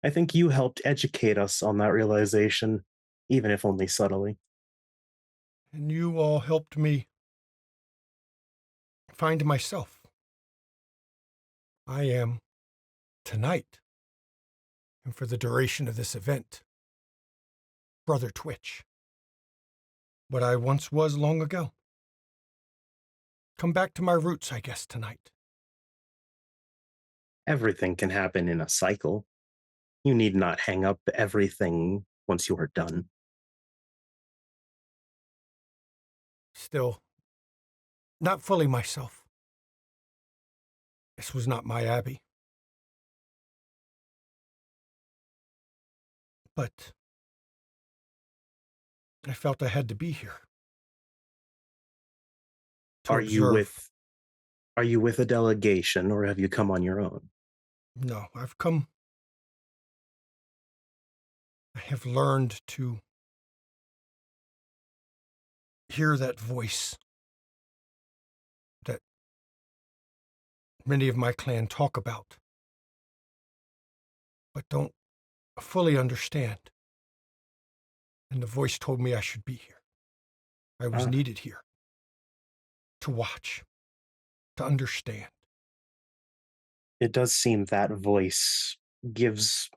I think you helped educate us on that realization, even if only subtly. And you all helped me find myself. I am, tonight, and for the duration of this event, Brother Twitch. What I once was long ago. Come back to my roots, I guess, tonight. Everything can happen in a cycle. You need not hang up everything once you are done. Still, not fully myself. This was not my abbey. But I felt I had to be here. Are you with a delegation, or have you come on your own? No, I've come. I have learned to hear that voice many of my clan talk about, but don't fully understand. And the voice told me I should be here. I was needed here to watch, to understand. It does seem that voice gives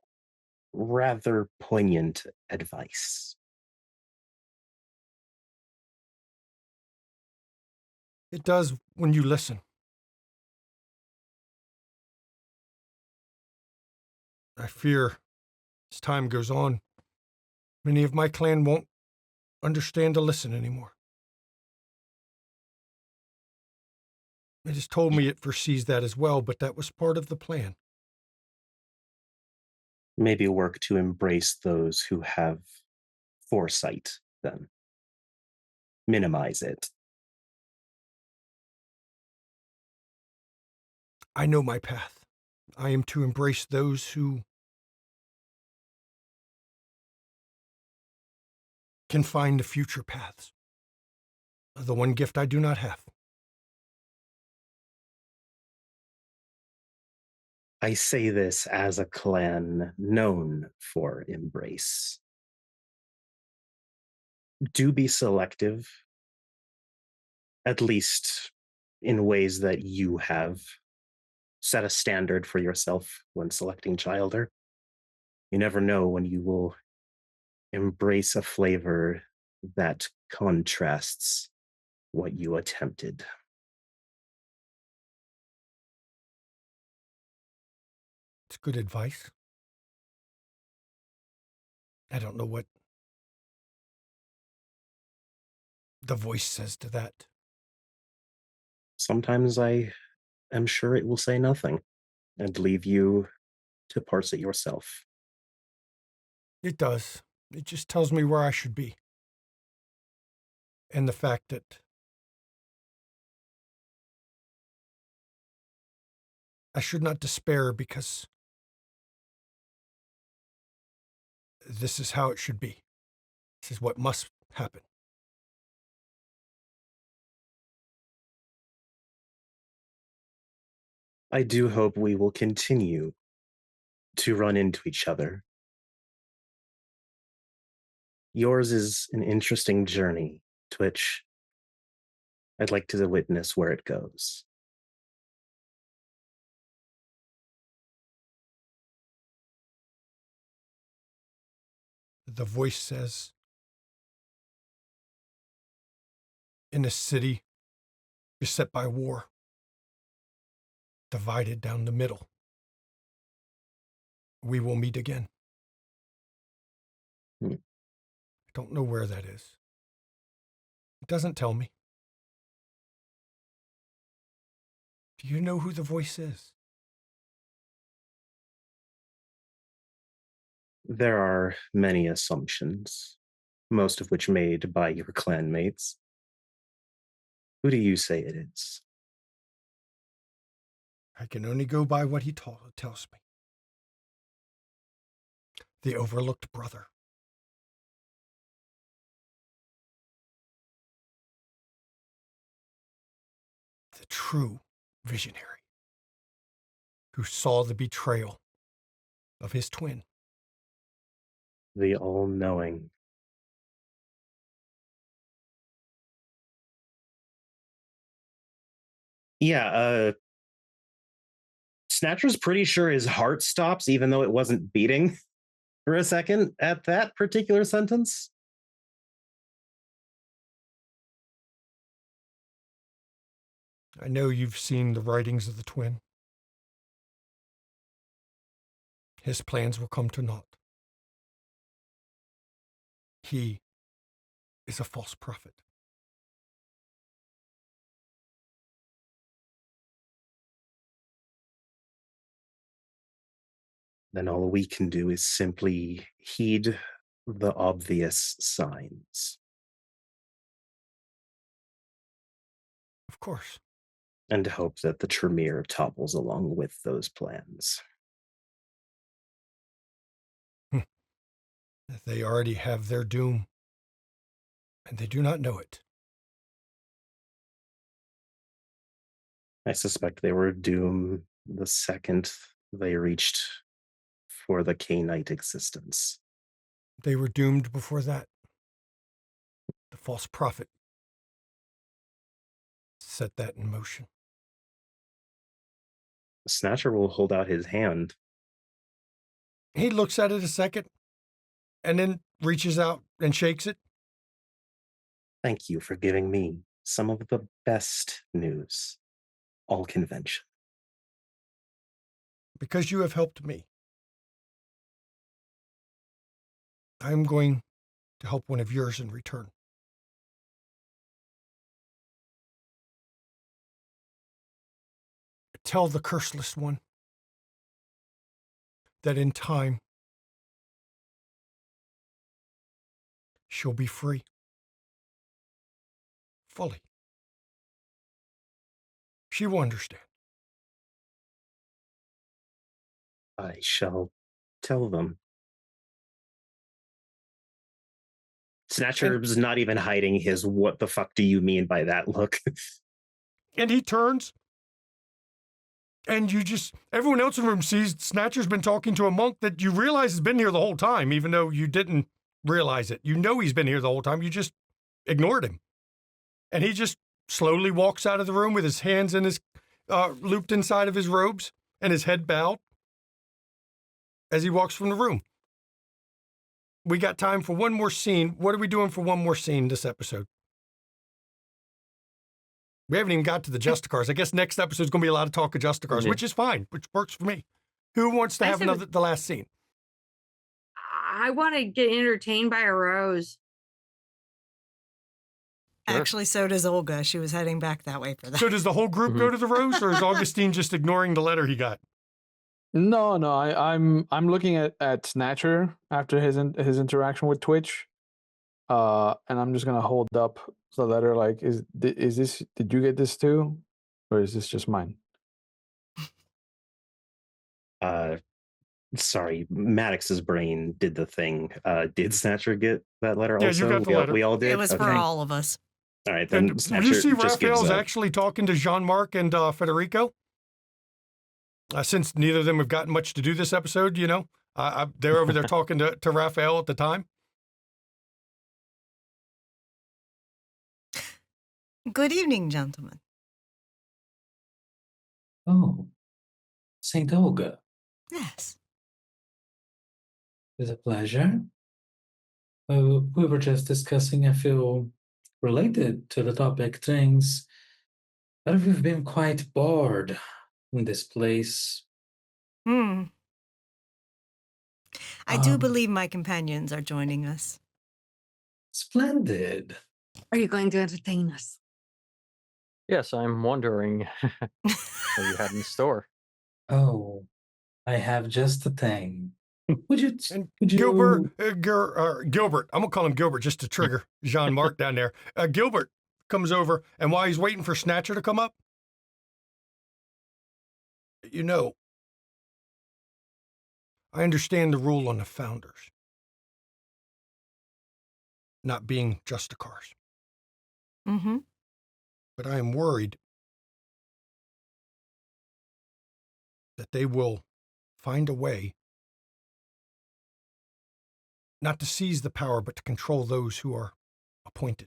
rather poignant advice. It does when you listen. I fear as time goes on, many of my clan won't understand to listen anymore. It has told me it foresees that as well, but that was part of the plan. Maybe work to embrace those who have foresight, then. Minimize it. I know my path. I am to embrace those who can find the future paths. The one gift I do not have. I say this as a clan known for embrace. Do be selective, at least in ways that you have set a standard for yourself when selecting childer. You never know when you will embrace a flavor that contrasts what you attempted. It's good advice. I don't know what the voice says to that. Sometimes I am sure it will say nothing and leave you to parse it yourself. It does. It just tells me where I should be. And the fact that I should not despair because this is how it should be. This is what must happen. I do hope we will continue to run into each other. Yours is an interesting journey, to which I'd like to witness where it goes. The voice says, in a city beset by war, divided down the middle, we will meet again. I don't know where that is. It doesn't tell me. Do you know who the voice is? There are many assumptions, most of which made by your clanmates. Who do you say it is? I can only go by what he tells me. The overlooked brother. The true visionary who saw the betrayal of his twin. The all-knowing. Yeah, Snatcher's pretty sure his heart stops, even though it wasn't beating for a second at that particular sentence. I know you've seen the writings of the twin. His plans will come to naught. He is a false prophet. Then all we can do is simply heed the obvious signs. Of course. And hope that the Tremere topples along with those plans. They already have their doom, and they do not know it. I suspect they were doomed the second they reached for the K-Knight existence. They were doomed before that. The false prophet set that in motion. Snatcher will hold out his hand. He looks at it a second and then reaches out and shakes it. Thank you for giving me some of the best news, all convention. Because you have helped me, I'm going to help one of yours in return. Tell the curseless one that in time she'll be free. Fully. She will understand. I shall tell them. Snatcher's not even hiding his "what the fuck do you mean by that" look. And he turns, and everyone else in the room sees Snatcher's been talking to a monk that you realize has been here the whole time, even though you didn't realize it. You know he's been here the whole time. You just ignored him. And he just slowly walks out of the room with his hands in his looped inside of his robes and his head bowed as he walks from the room. We got time for one more scene. What are we doing for one more scene this episode? We haven't even got to the Justicars. I guess next episode is going to be a lot of talk of Justicars, which is fine, which works for me. Who wants to have the last scene? I want to get entertained by a rose. Actually, so does Olga. She was heading back that way for that. So does the whole group go to the rose, or is Augustine just ignoring the letter he got? No, I'm looking at Snatcher after his interaction with Twitch, and I'm just gonna hold up the letter. Like, is this? Did you get this too, or is this just mine? Sorry, Maddox's brain did the thing. Did Snatcher get that letter? Yeah, also, you got the letter. We all did. It was for all of us. All right, then. And Snatcher you see just gives Raphael's up. actually talking to Jean-Marc and Federico. Since neither of them have gotten much to do this episode, they're over there talking to Raphael at the time. Good evening, gentlemen. Oh, Saint Olga. Yes. It's a pleasure. We were just discussing, I feel, related to the topic, things that we've been quite bored in this place. I do believe my companions are joining us. Splendid. Are you going to entertain us? Yes, I'm wondering what you had in store. Oh, I have just the thing. Would you? Gilbert, Gilbert, I'm going to call him Gilbert just to trigger Jean-Marc down there. Gilbert comes over, and while he's waiting for Snatcher to come up, I understand the rule on the founders not being Justicars. Mm-hmm. But I am worried that they will find a way not to seize the power, but to control those who are appointed.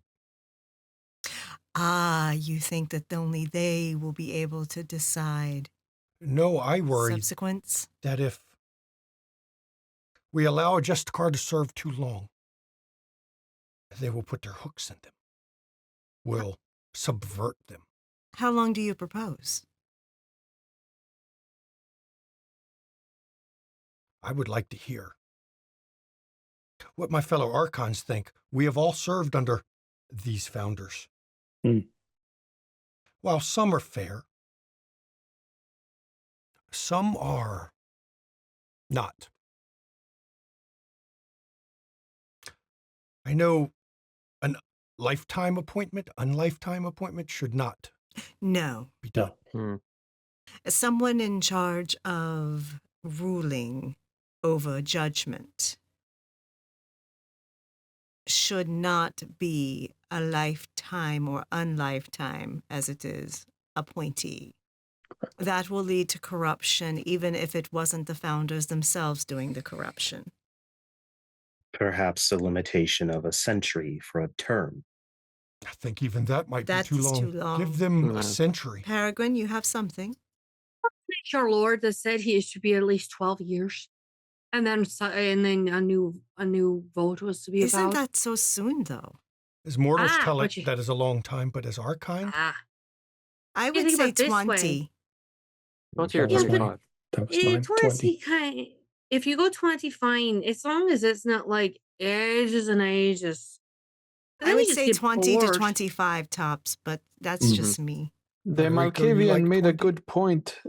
Ah, you think that only they will be able to decide? No, I worry Subsequence? that if we allow a Justicar to serve too long, they will put their hooks in them, will subvert them. How long do you propose? I would like to hear what my fellow Archons think. We have all served under these founders. While some are fair, some are not. I know an unlifetime appointment should not No. be done. Someone in charge of ruling over judgment should not be a lifetime or unlifetime, as it is, appointee. That will lead to corruption, even if it wasn't the founders themselves doing the corruption. Perhaps a limitation of a century for a term. I think even that might be That too is long. too long. Give them No. a century. Peregrine, you have something? Our Lord that said he should be at least 12 years. And then a new vote was to be Isn't about. that so soon, though? As mortals tell but it, that is a long time, but as our kind, I You would think say about it this 20. way. 20 or That was 25. mine. That was mine. 20 kind. If you go 20, fine. As long as it's not like ages and ages. I Then would you just say get 20 to bored. 25 tops, but that's Mhm. just me. The Federico, you Malkavian like made a 20? good point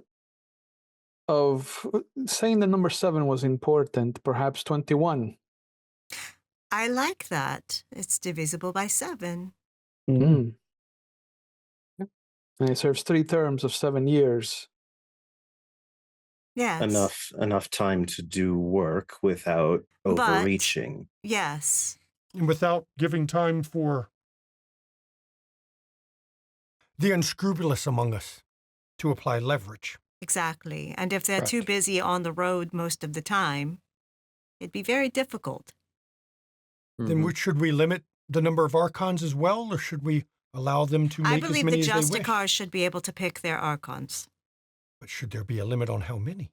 of saying the number 7 was important, perhaps 21. I like that. It's divisible by 7. Mm. And it serves 3 terms of 7 years. Yes. Enough time to do work without But- overreaching. Yes. and without giving time for the unscrupulous among us to apply leverage. Exactly. And if they're too Correct. busy on the road most of the time, it'd be very difficult. Then should we limit the number of archons as well, or should we allow them to I make as believe many the as they wish? Justicars should be able to pick their archons. But should there be a limit on how many?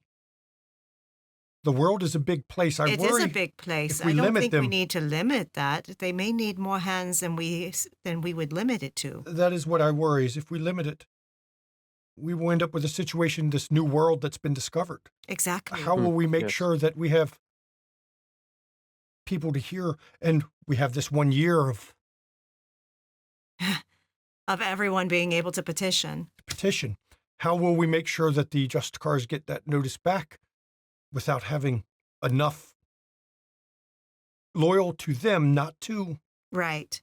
The world is a big place. I It worry is a big place. if we I don't limit think we them- need to limit that. They may need more hands than we would limit it to. that is what I worry, is if we limit it, we will end up with a situation, this new world that's been discovered. Exactly. How will we make Yes. sure that we have people to hear, and we have this 1 year of Of everyone being able to petition. petition? How will we make sure that the Justicars get that notice back without having enough loyal to them, not to Right.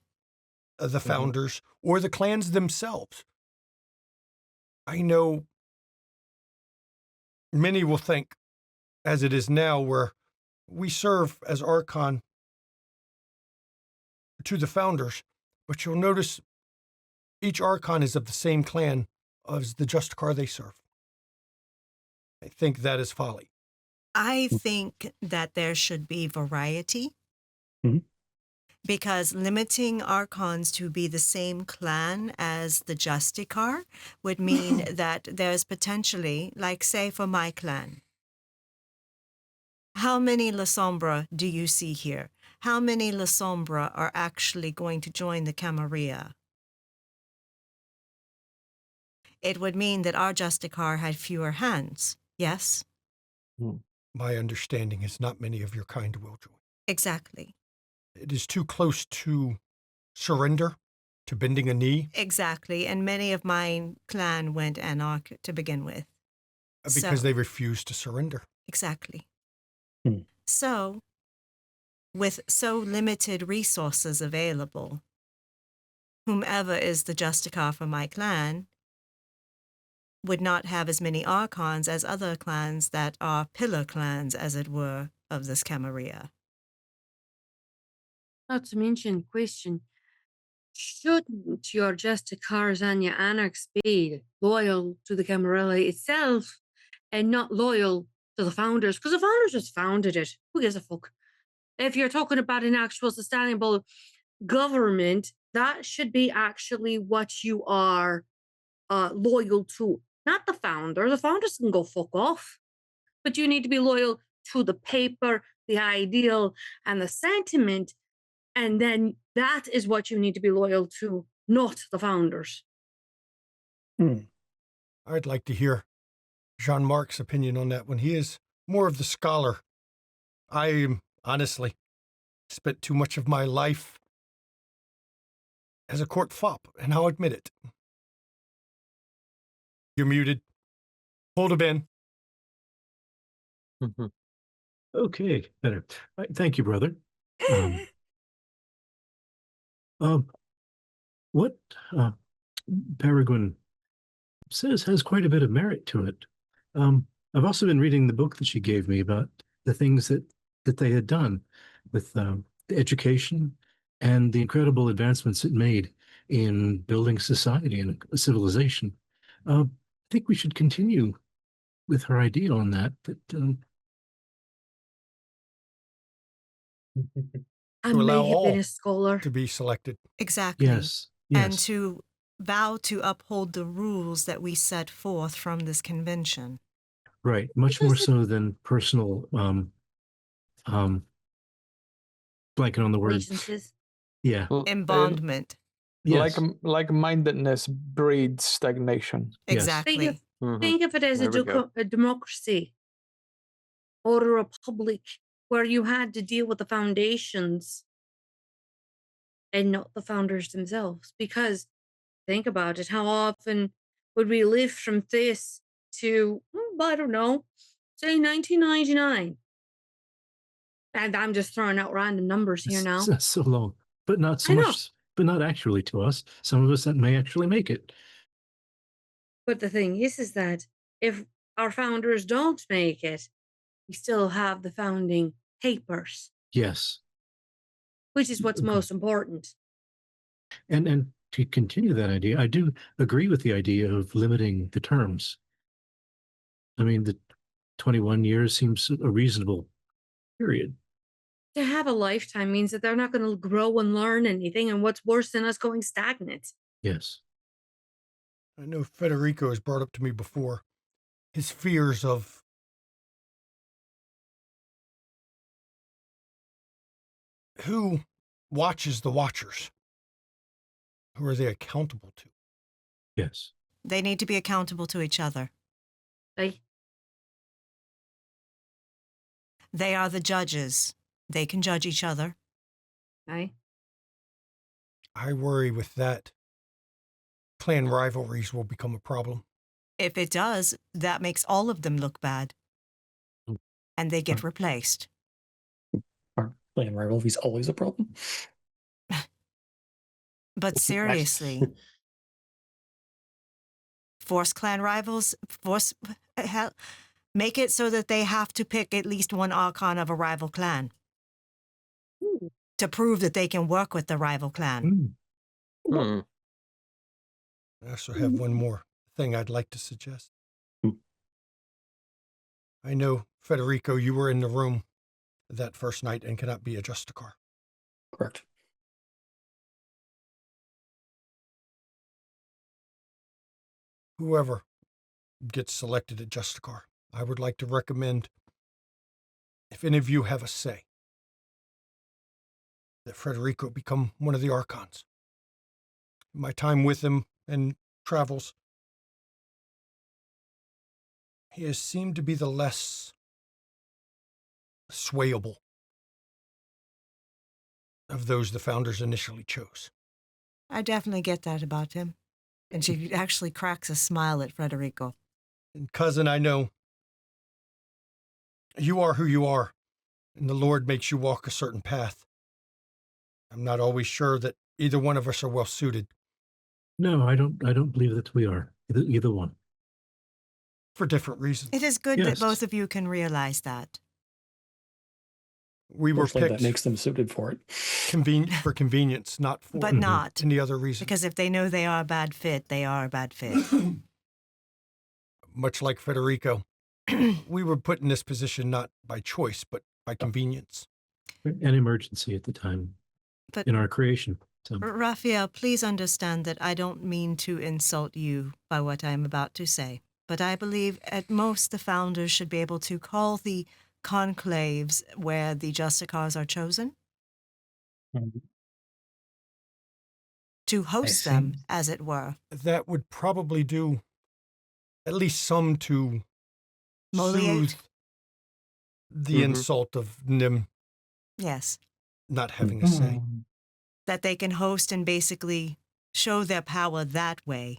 the founders or the clans themselves? I know many will think, as it is now, where we serve as Archon to the founders, but you'll notice each Archon is of the same clan as the Justicar they serve. I think that is folly. I think that there should be variety. Mhm. Because limiting archons to be the same clan as the Justicar would mean that there's potentially, like say for my clan, how many La Sombra do you see here? How many La Sombra are actually going to join the Camarilla? It would mean that our Justicar had fewer hands, yes? My understanding is not many of your kind will join. Exactly. It is too close to surrender, to bending a knee, Exactly. And many of my clan went anarch to begin with. because So- they refuse to surrender. Exactly. Hmm. So, with so limited resources available, whomever is the Justicar for my clan would not have as many archons as other clans that are pillar clans, as it were, of this Camarilla. Not to mention, question, shouldn't your Justicars and your Anarchs be loyal to the Camarilla itself and not loyal to the founders? Because the founders just founded it. Who gives a fuck? If you're talking about an actual sustainable government, that should be actually what you are loyal to, not the founder. The founders can go fuck off. But you need to be loyal to the paper, the ideal, and the sentiment. And then that is what you need to be loyal to, not the founders. I'd like to hear Jean-Marc's opinion on that one. He is more of the scholar. I am, honestly, spent too much of my life as a court fop, and I'll admit it. You're muted. Hold a bin. Okay, better. Thank you, brother. What Peregrine says has quite a bit of merit to it. I've also been reading the book that she gave me about the things that they had done with the education and the incredible advancements it made in building society and a civilization. think we should continue with her idea on that. But I To allow may have been all a scholar. to be selected. Exactly. yes, And yes, to vow to uphold the rules that we set forth from this convention. right. Much more Because it- so than personal blanking on the word. Allegiances. Yeah. Embondment. Yes. Like-mindedness breeds stagnation. Yes. Exactly. Think of it as There we go. a democracy or a republic where you had to deal with the foundations and not the founders themselves. Because think about it, how often would we live from this to, I don't know, say 1999? And I'm just throwing out random numbers here now. That's so long, but not so I know. much, but not actually to us. Some of us that may actually make it. But the thing is that if our founders don't make it, we still have the founding papers, Yes. which is what's Okay. most important. And to continue that idea, I do agree with the idea of limiting the terms. I mean, the 21 years seems a reasonable period. To have a lifetime means that they're not going to grow and learn anything. And what's worse than us going stagnant? Yes. I know Federico has brought up to me before his fears of who watches the watchers. Who are they accountable to? Yes. They need to be accountable to each other. Like, They are the judges. They can judge each other. I I worry with that, clan rivalries will become a problem. If it does, that makes all of them look bad. And they get replaced. Aren't clan rivalries always a problem? But seriously, force clan rivals, make it so that they have to pick at least one archon of a rival clan to prove that they can work with the rival clan. Mm. I also have one more thing I'd like to suggest. I know, Federico, you were in the room that first night and cannot be a Justicar. Correct. Whoever gets selected at Justicar, I would like to recommend, if any of you have a say, that Federico become one of the Archons. My time with him and travels, he has seemed to be the less swayable of those the founders initially chose. I definitely get that about him. And she actually cracks a smile at Federico. And cousin, I know you are who you are, and the Lord makes you walk a certain path. I'm not always sure that either one of us are well suited. No, I don't believe that we are. Either one. For different reasons. It is good Yes. that both of you can realize that. We were Fortunately, picked that makes them suited for it. for convenience, not for But not. any other reason. Because if they know they are a bad fit, they are a bad fit. Much like Federico, we were put in this position not by choice, but by convenience. An emergency at the time But in our creation. So Raphael, please understand that I don't mean to insult you by what I'm about to say. But I believe at most the founders should be able to call the conclaves where the Justicars are chosen to host them, see. as it were. That would probably do at least some to Moliate? soothe the insult of them Yes. not having a say. That they can host and basically show their power that way,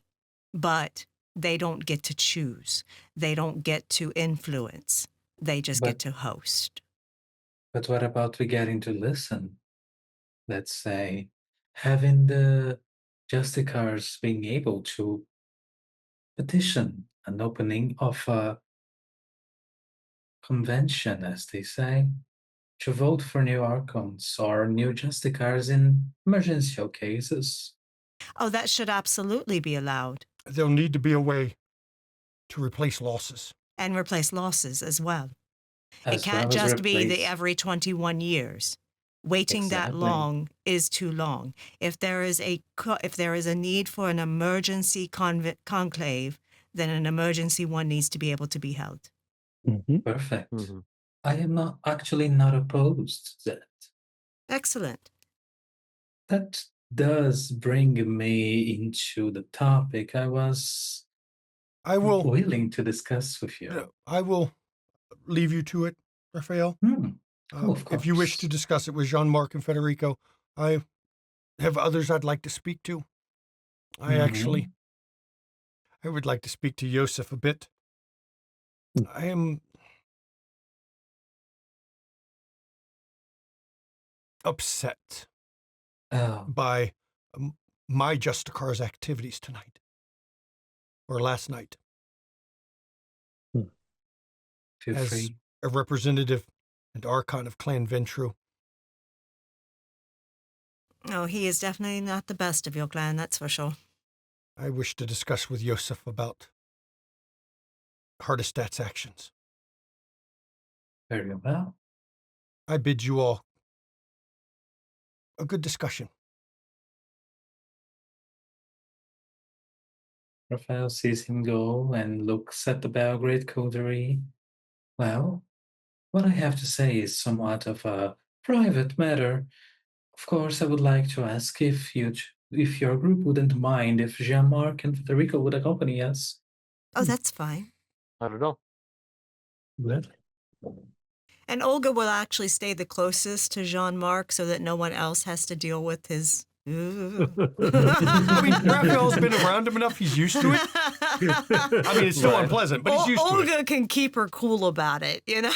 but they don't get to choose. They don't get to influence. They just get But- to host. But what about we getting to listen? Let's say having the Justicars being able to petition an opening of a convention, as they say, to vote for new Archons or new Justicars in emergency cases. Oh, that should absolutely be allowed. There'll need to be a way to replace losses. And replace losses as well. It As can't well as just be the replace- every 21 years. Waiting that Exactly. long is too long. If there is a need for an emergency conclave, then an emergency one needs to be able to be held. Perfect. Mhm. I am not opposed to that. Excellent. That does bring me into the topic I was I will willing to discuss with you. I will leave you to it, Raphael. Of If you wish to course. discuss it with Jean-Marc and Federico, I have others I'd like to speak to. I would like to speak to Joseph a bit. I am upset Oh, by my Justicar's activities tonight, or last night, feel as free. a representative and Archon of Clan Ventru. Oh, he is definitely not the best of your clan, that's for sure. I wish to discuss with Joseph about Hardestat's actions. Very well. I bid you all a good discussion. Raphael sees him go and looks at the Belgrade coterie. Well, what I have to say is somewhat of a private matter. Of course, I would like to ask if your group wouldn't mind if Jean-Marc and Federico would accompany us. Oh, that's fine. I don't know. Gladly. And Olga will actually stay the closest to Jean-Marc so that no one else has to deal with his... I mean, Raphael's been around him enough, he's used to it. I mean, it's still unpleasant, but he's used to it. Olga can keep her cool about it, you know?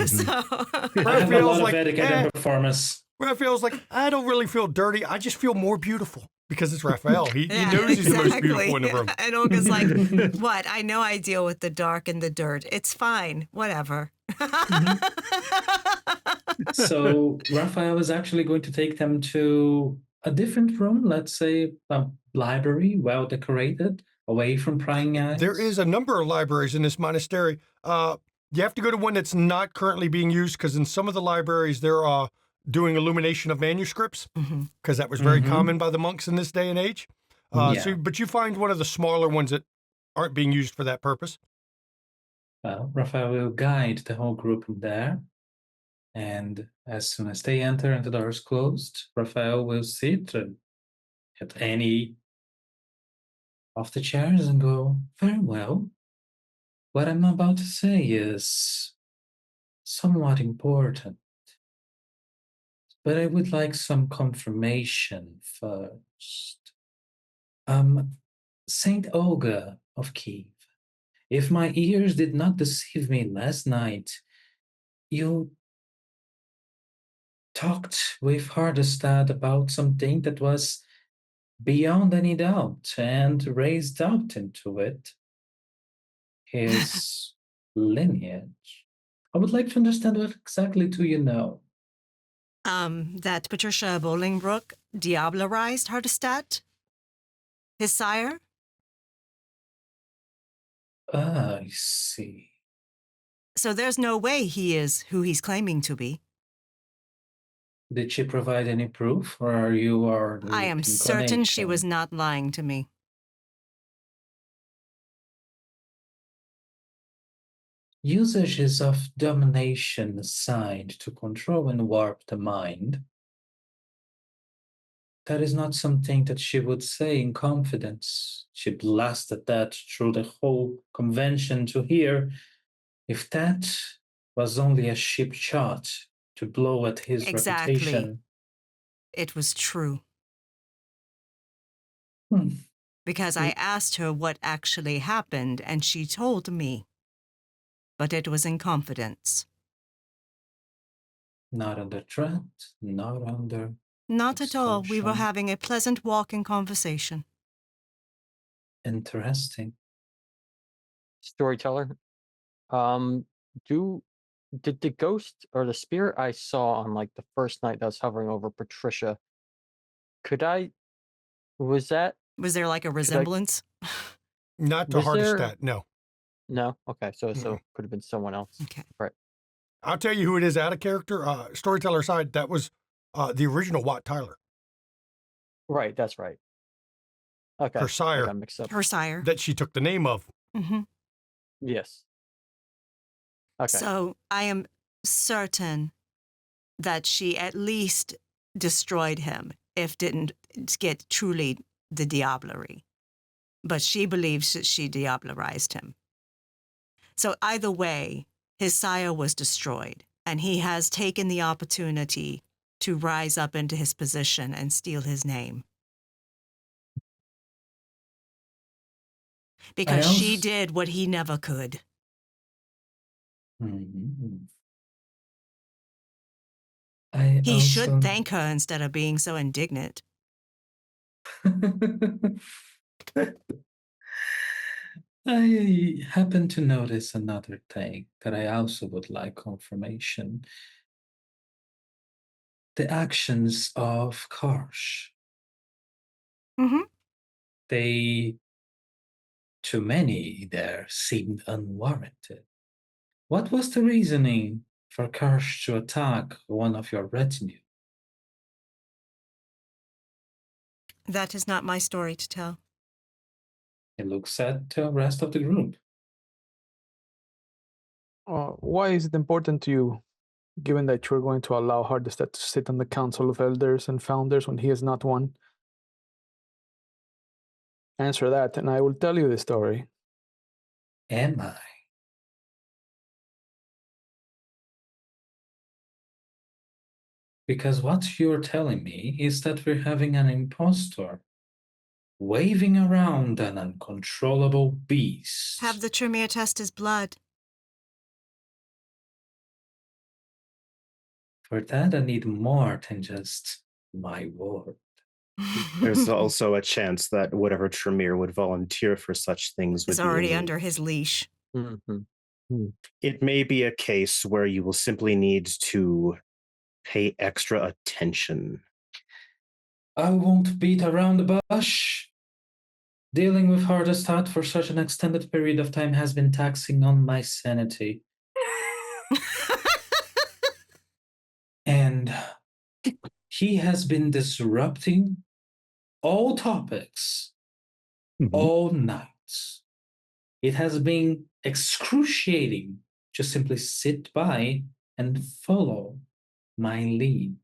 So... I have a Raphael's lot of like, etiquette and performance. Raphael's like, I don't really feel dirty, I just feel more beautiful. Because it's Raphael. He Yeah, knows he's the most beautiful in the room. And Olga's like, what? I know I deal with the dark and the dirt. It's fine. Whatever. So Raphael is actually going to take them to a different room, let's say a library, well decorated, away from prying eyes. There is a number of libraries in this monastery. You have to go to one that's not currently being used because in some of the libraries they're doing illumination of manuscripts because that was very common by the monks in this day and age. But you find one of the smaller ones that aren't being used for that purpose. Well, Raphael will guide the whole group in there. And as soon as they enter and the door is closed, Raphael will sit at any of the chairs and go, very well. What I'm about to say is somewhat important. But I would like some confirmation first. Saint Olga of Kiev, if my ears did not deceive me last night, you talked with Hardestad about something that was beyond any doubt and raised doubt into it. His lineage. I would like to understand what exactly do you know? That Patricia Bolingbroke diablerized Hardestad, his sire. I see. So there's no way he is who he's claiming to be. Did she provide any proof, or are you I am certain she was not lying to me. Usages of domination aside to control and warp the mind. That is not something that she would say in confidence. She blasted that through the whole convention to hear. If that was only a cheap shot to blow at his reputation. It was true. Hmm. Because I asked her what actually happened, and she told me. But it was in confidence. Not under threat, not under... Not at all. We were extortion. having a pleasant walk and conversation. Interesting. Storyteller. Did the ghost or the spirit I saw on like the first night that was hovering over Patricia, was Was there like a resemblance? Not to Was there- Hardestat, no. No? Okay, so could have been someone else. Okay. Right. I'll tell you who it is out of character. Storyteller side, that was the original Watt Tyler, Right, that's right. Okay. her I sire, got mixed up. Her sire. that she took the name of. Mm-hmm. Yes. Okay. So I am certain that she at least destroyed him, if didn't get truly the diablerie. But she believes that she diablerized him. So either way, his sire was destroyed, and he has taken the opportunity to rise up into his position and steal his name. Because she did what he never could. Mhm. He should thank her instead of being so indignant. I happen to notice another thing that I also would like confirmation. The actions of Karsh. Mm-hmm. They, to many there, seemed unwarranted. What was the reasoning for Karsh to attack one of your retinue? That is not my story to tell. It looks at the rest of the group. Why is it important to you, given that you're going to allow Hardestet to sit on the Council of Elders and Founders when he is not one? Answer that, and I will tell you the story. Am I? Because what you're telling me is that we're having an impostor waving around an uncontrollable beast. Have the Tremere test his blood. For that, I need more than just my word. There's also a chance that whatever Tremere would volunteer for such things would It's be already under his leash. Mm-hmm. It may be a case where you will simply need to pay extra attention. I won't beat around the bush. Dealing with Hardestat for such an extended period of time has been taxing on my sanity. And he has been disrupting all topics, all nights. It has been excruciating to simply sit by and follow my lead.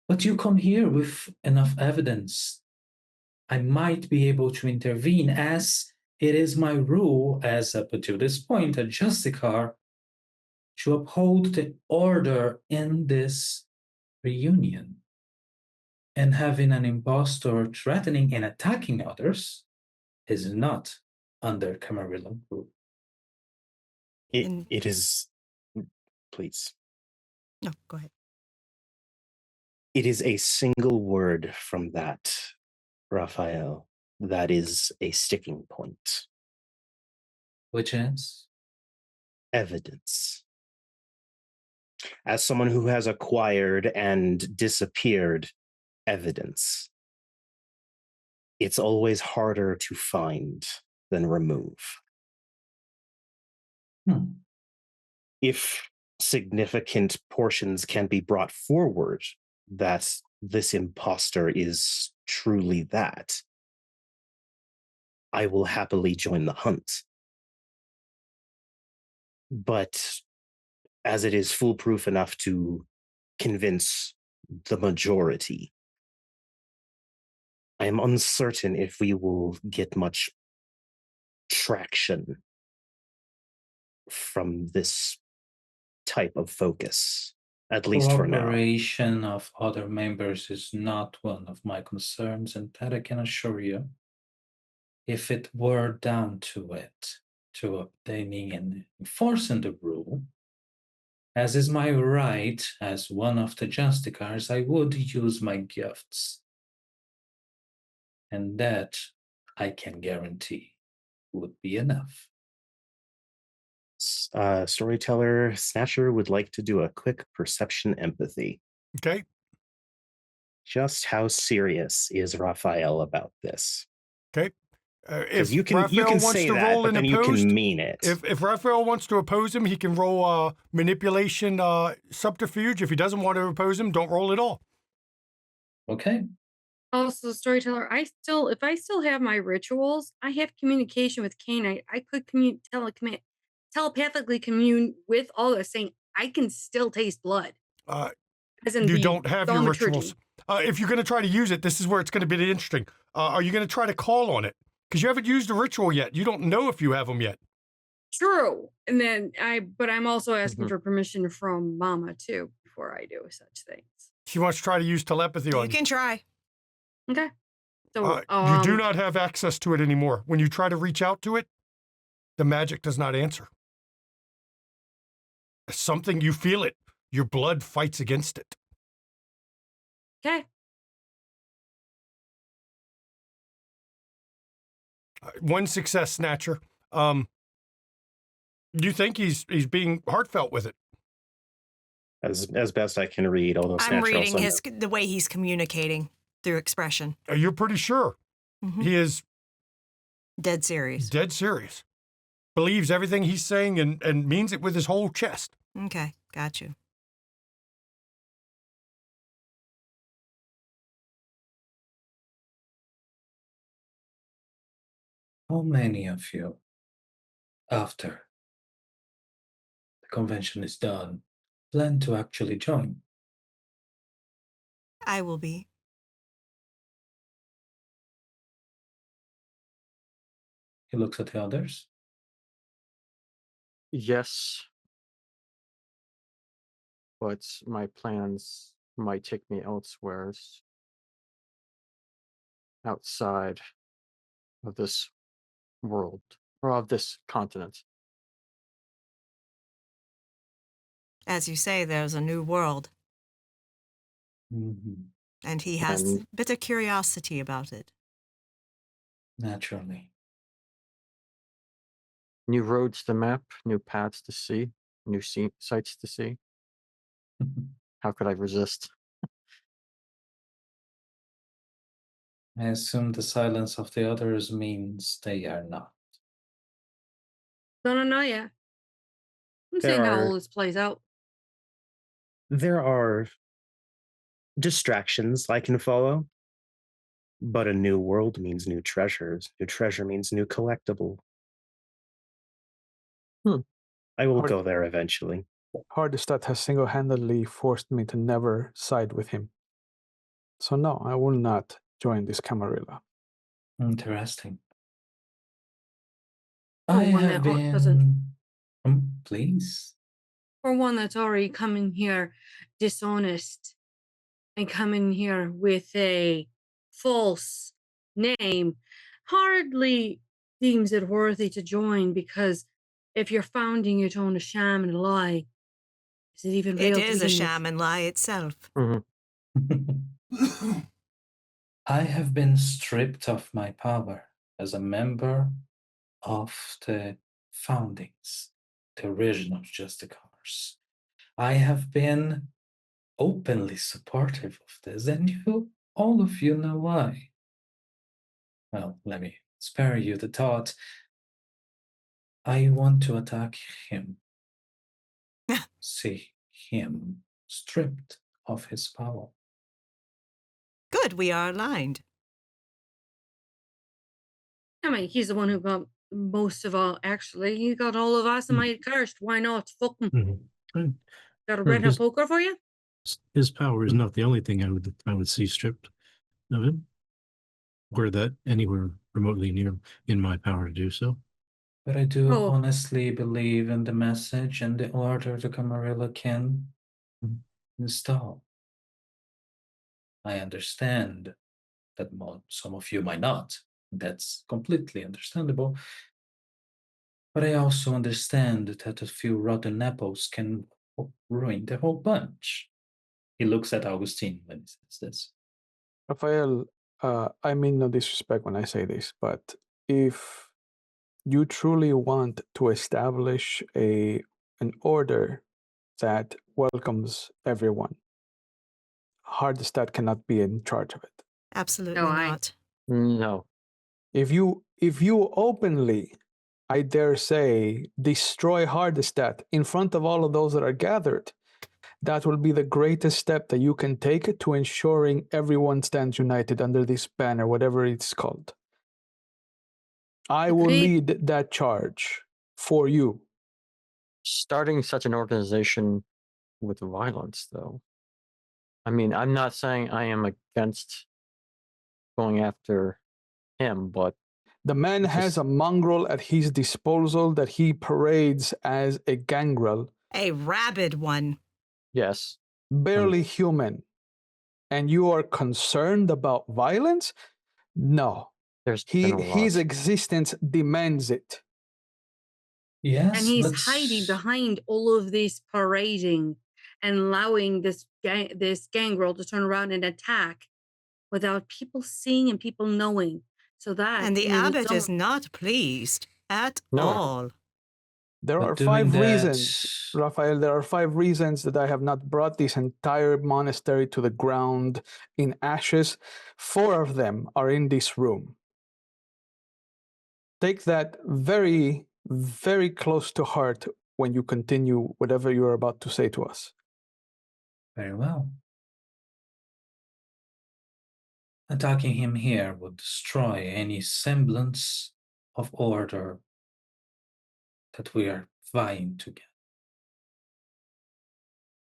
But you come here with enough evidence. I might be able to intervene, as it is my rule as up to this point a Justicar to uphold the order in this reunion. And having an impostor threatening and attacking others is not under Camarilla rule. It is. Please. No, go ahead. It is a single word from that, Raphael, that is a sticking point. Which is? Evidence. As someone who has acquired and disappeared evidence, it's always harder to find than remove. If significant portions can be brought forward that this imposter is truly that, I will happily join the hunt. But as it is foolproof enough to convince the majority, I am uncertain if we will get much traction from this type of focus, at least for now. Cooperation of other members is not one of my concerns, and that I can assure you. If it were down to it, to obtaining and enforcing the rule, as is my right as one of the Justicars, I would use my gifts. And that, I can guarantee, would be enough. Storyteller Snatcher would like to do a quick perception empathy. Okay. Just how serious is Raphael about this? Okay. If you can Raphael wants say to that, roll but in then opposed, you can mean it. If Raphael wants to oppose him, he can roll manipulation subterfuge. If he doesn't want to oppose him, don't roll at all. Okay. Also, storyteller, if I still have my rituals, I have communication with Kane. I could telepathically commune with all this, saying I can still taste blood. As in You the don't have your thaumaturgy. rituals. If you're going to try to use it, this is where it's going to be interesting. Are you going to try to call on it? Because you haven't used a ritual yet. You don't know if you have them yet. True. And then but I'm also asking Mhm. for permission from Mama too before I do such things. She wants to try to use telepathy on You can try. Okay. So you do not have access to it anymore. When you try to reach out to it, the magic does not answer. Something, you feel it. Your blood fights against it. Okay. One success, Snatcher. You think he's being heartfelt with it? As best I can read, although I'm Snatcher reading also the way he's communicating through expression. You're pretty sure. Mhm. He is Dead serious. dead serious. Believes everything he's saying and means it with his whole chest. Okay, got you. How many of you, after the convention is done, plan to actually join? I will be. He looks at the others. Yes. But my plans might take me elsewhere, outside of this world, or of this continent. As you say, there's a new world, Mhm. and he has And a bit of curiosity about it. Naturally. new roads to map, new paths to see, new sights to see. How could I resist? I assume the silence of the others means they are not. Don't know yet. I'm There seeing how are- all this plays out. there are distractions I can follow, but a new world means new treasures. New treasure means new collectible. I will Hard- go there eventually. Hardestat has single-handedly forced me to never side with him. So no, I will not join this Camarilla. Interesting. Or I one have that doesn't. been. Please. Or one that's already come in here dishonest and come in here with a false name hardly deems it worthy to join, because if you're founding your own a sham and a lie, is it even real? It to is a begin with? sham and lie itself. I have been stripped of my power as a member of the foundings, the original Justicars. I have been openly supportive of this, and all of you know why. Well, let me spare you the thought. I want to attack him. See him stripped of his power. Good, we are aligned. I mean, he's the one who got most of all, actually. He got all of us and I cursed. Why not? Fuck him. Mhm. Got a red hot poker for you? His power is not the only thing I would see stripped of him. Were that anywhere remotely near in my power to do so. But I do Oh. honestly believe in the message and the order the Camarilla can install. I understand that some of you might not. That's completely understandable. But I also understand that a few rotten apples can ruin the whole bunch. He looks at Augustine when he says this. Raphael, I mean no disrespect when I say this, but if you truly want to establish an order that welcomes everyone, Hardestat cannot be in charge of it. Absolutely No, not. No. If you if you openly, I dare say, destroy Hardestat in front of all of those that are gathered, that will be the greatest step that you can take to ensuring everyone stands united under this banner, whatever it's called. I will Agreed. lead that charge for you. Starting such an organization with violence, though. I mean, I'm not saying I am against going after him, but The man has a mongrel at his disposal that he parades as a gangrel, A rabid one. yes, barely human. And you are concerned about violence? No. there's been a lot. His existence demands it. Yes, And he's but hiding behind all of this parading and allowing this gangrel to turn around and attack without people seeing and people knowing. So that And the in its abbot is own- not pleased at No. all. There But are doing 5 that- reasons, Raphael. There are 5 reasons that I have not brought this entire monastery to the ground in ashes. 4 of them are in this room. Take that very, very close to heart when you continue whatever you're about to say to us. very well. Attacking him here would destroy any semblance of order that we are vying to get.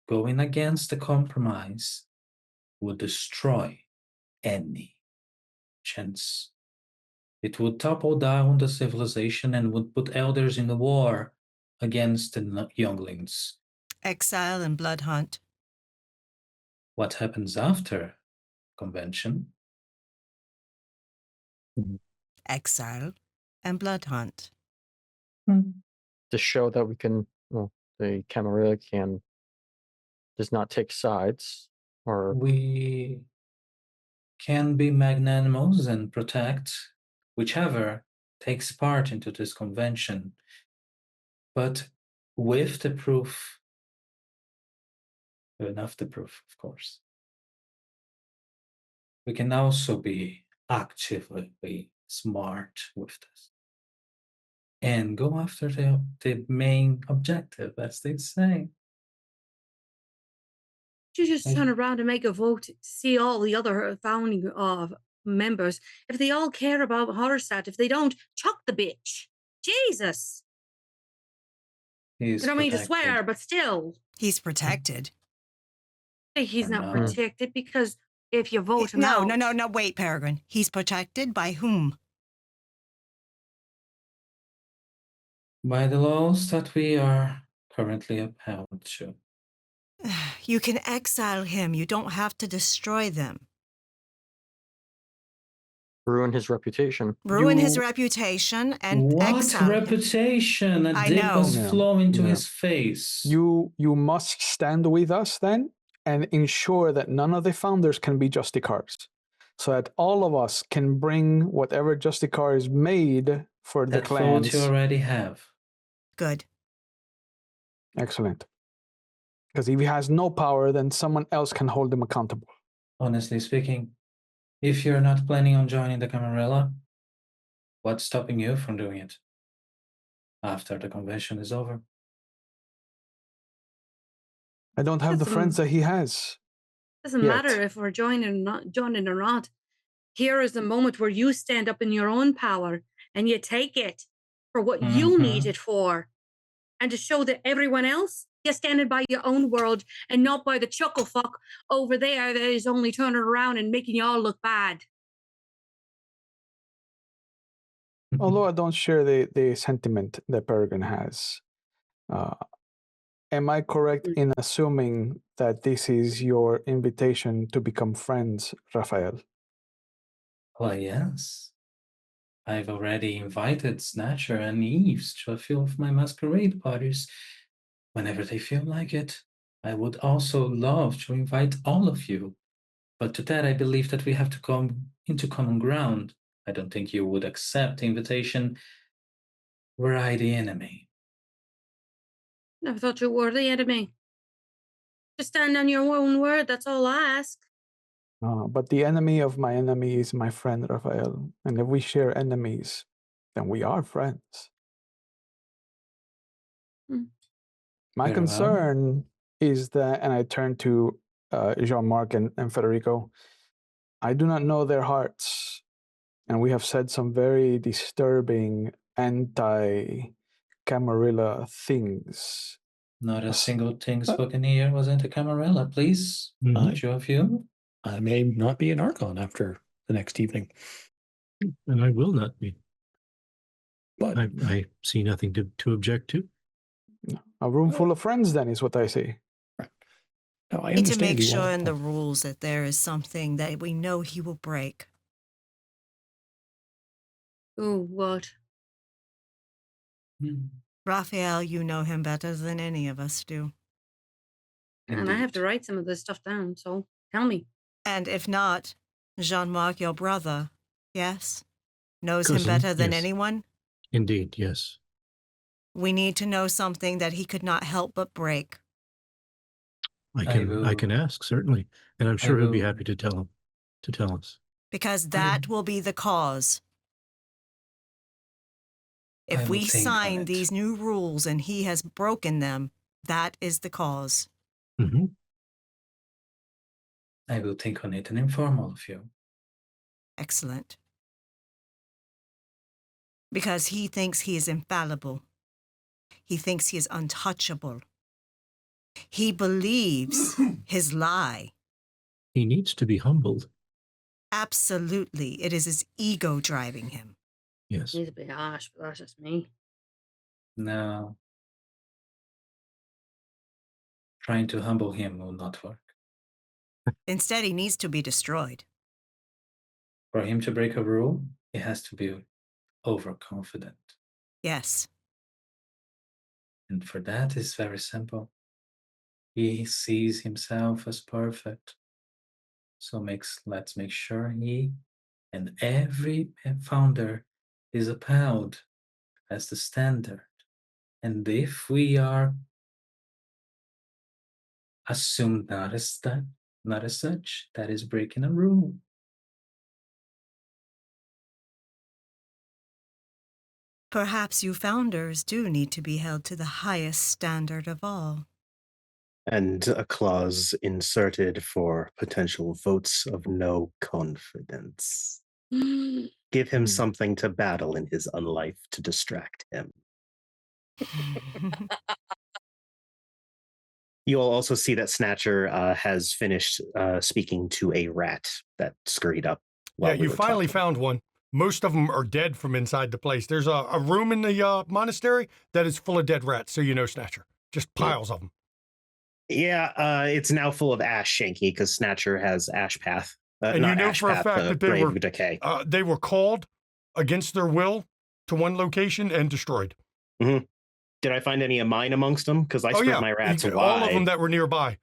Going against the compromise would destroy any chance. It would topple down the civilization and would put elders in the war against the younglings. Exile and blood hunt. What happens after convention? Exile and blood hunt. To show that we can, well, the Camarilla does not take sides, or We can be magnanimous and protect whichever takes part into this convention, but with the proof, enough the proof, of course. We can also be actively smart with this and go after the main objective, as they say. You just turn around and make a vote to see all the other founding members. If they all care about Horrorstad, if they don't, chuck the bitch. Jesus. He's I don't mean to protected. swear, but still. He's protected. He's Or not not. protected because if you vote him No, out. no, wait, Peregrine. He's protected by whom? By the laws that we are currently upheld to. You can exile him. You don't have to destroy them. ruin his reputation. Ruin his reputation and what exile him. reputation? A I dip know. was Yeah, flowing to yeah. his face. You must stand with us then and ensure that none of the founders can be Justicars, so that all of us can bring whatever Justicar is made for the that clans. vote you already have. Good. Excellent. Because if he has no power, then someone else can hold him accountable. Honestly speaking, if you're not planning on joining the Camarilla, what's stopping you from doing it after the convention is over? I don't have the Doesn't- friends that he has. Doesn't Yet. matter if we're joining or not. Here is the moment where you stand up in your own power and you take it for what you Mhm. need it for. And to show that everyone else, you're standing by your own world and not by the chuckle fuck over there that is only turning around and making you all look bad. Although I don't share the sentiment that Peregrine has. Am I correct in assuming that this is your invitation to become friends, Raphael? Why, yes. I've already invited Snatcher and Eves to a few of my masquerade parties whenever they feel like it. I would also love to invite all of you. But to that, I believe that we have to come into common ground. I don't think you would accept the invitation were I the enemy. Never thought you were the enemy. Just stand on your own word, that's all I ask. But the enemy of my enemy is my friend, Raphael. And if we share enemies, then we are friends. Hmm. My Very well. concern is that, and I turn to Jean-Marc and Federico, I do not know their hearts. And we have said some very disturbing anti-Camarilla things. Not a Yes. single thing spoken here was into Camarilla, please. Mhm. Each of you. I may not be an Archon after the next evening, And I will not be. but I see nothing to object to. A room full of friends, then, is what I say. no, I Need to understand make you sure want in the rules that there is something that we know he will break. Ooh, what? Hmm. Raphael, you know him better than any of us do. And I have to Indeed. write some of this stuff down, so tell me. And if not, Jean-Marc, your brother, yes? Knows him Cousin, better than yes. anyone? Indeed, yes. We need to know something that he could not help but break. I will- can ask, certainly. And I'm I sure he'll be will- happy to tell us. Because that will be the cause. I If will we think on sign it. these new rules and he has broken them, that is the cause. Mm-hmm. I will think on it and inform all of you. Excellent. Because he thinks he is infallible. He thinks he is untouchable. He believes his lie. He needs to be humbled. Absolutely. It is his ego driving him. Yes. He's a bit harsh, but that's just me. No. Trying to humble him will not work. Instead, he needs to be destroyed. For him to break a rule, he has to be overconfident. Yes. And for that, it's very simple. He sees himself as perfect. So let's make sure he and every founder is upheld as the standard. And if we are assumed not as such, that is breaking a rule. Perhaps you founders do need to be held to the highest standard of all. And a clause inserted for potential votes of no confidence. Give him something to battle in his unlife to distract him. You'll also see that Snatcher has finished speaking to a rat that scurried up. Yeah, while we you were finally talking. found one. Most of them are dead from inside the place. There's a room in the monastery that is full of dead rats, so you know, Snatcher. Just piles of them. Yeah, it's now full of ash, Shanky, because Snatcher has Ash Path. And you not know Ash for a Path, fact that they Grave were of Decay. They were called against their will to one location and destroyed. Mm-hmm. Did I find any of mine amongst them? Because I spread my rats wide. All of them that were nearby.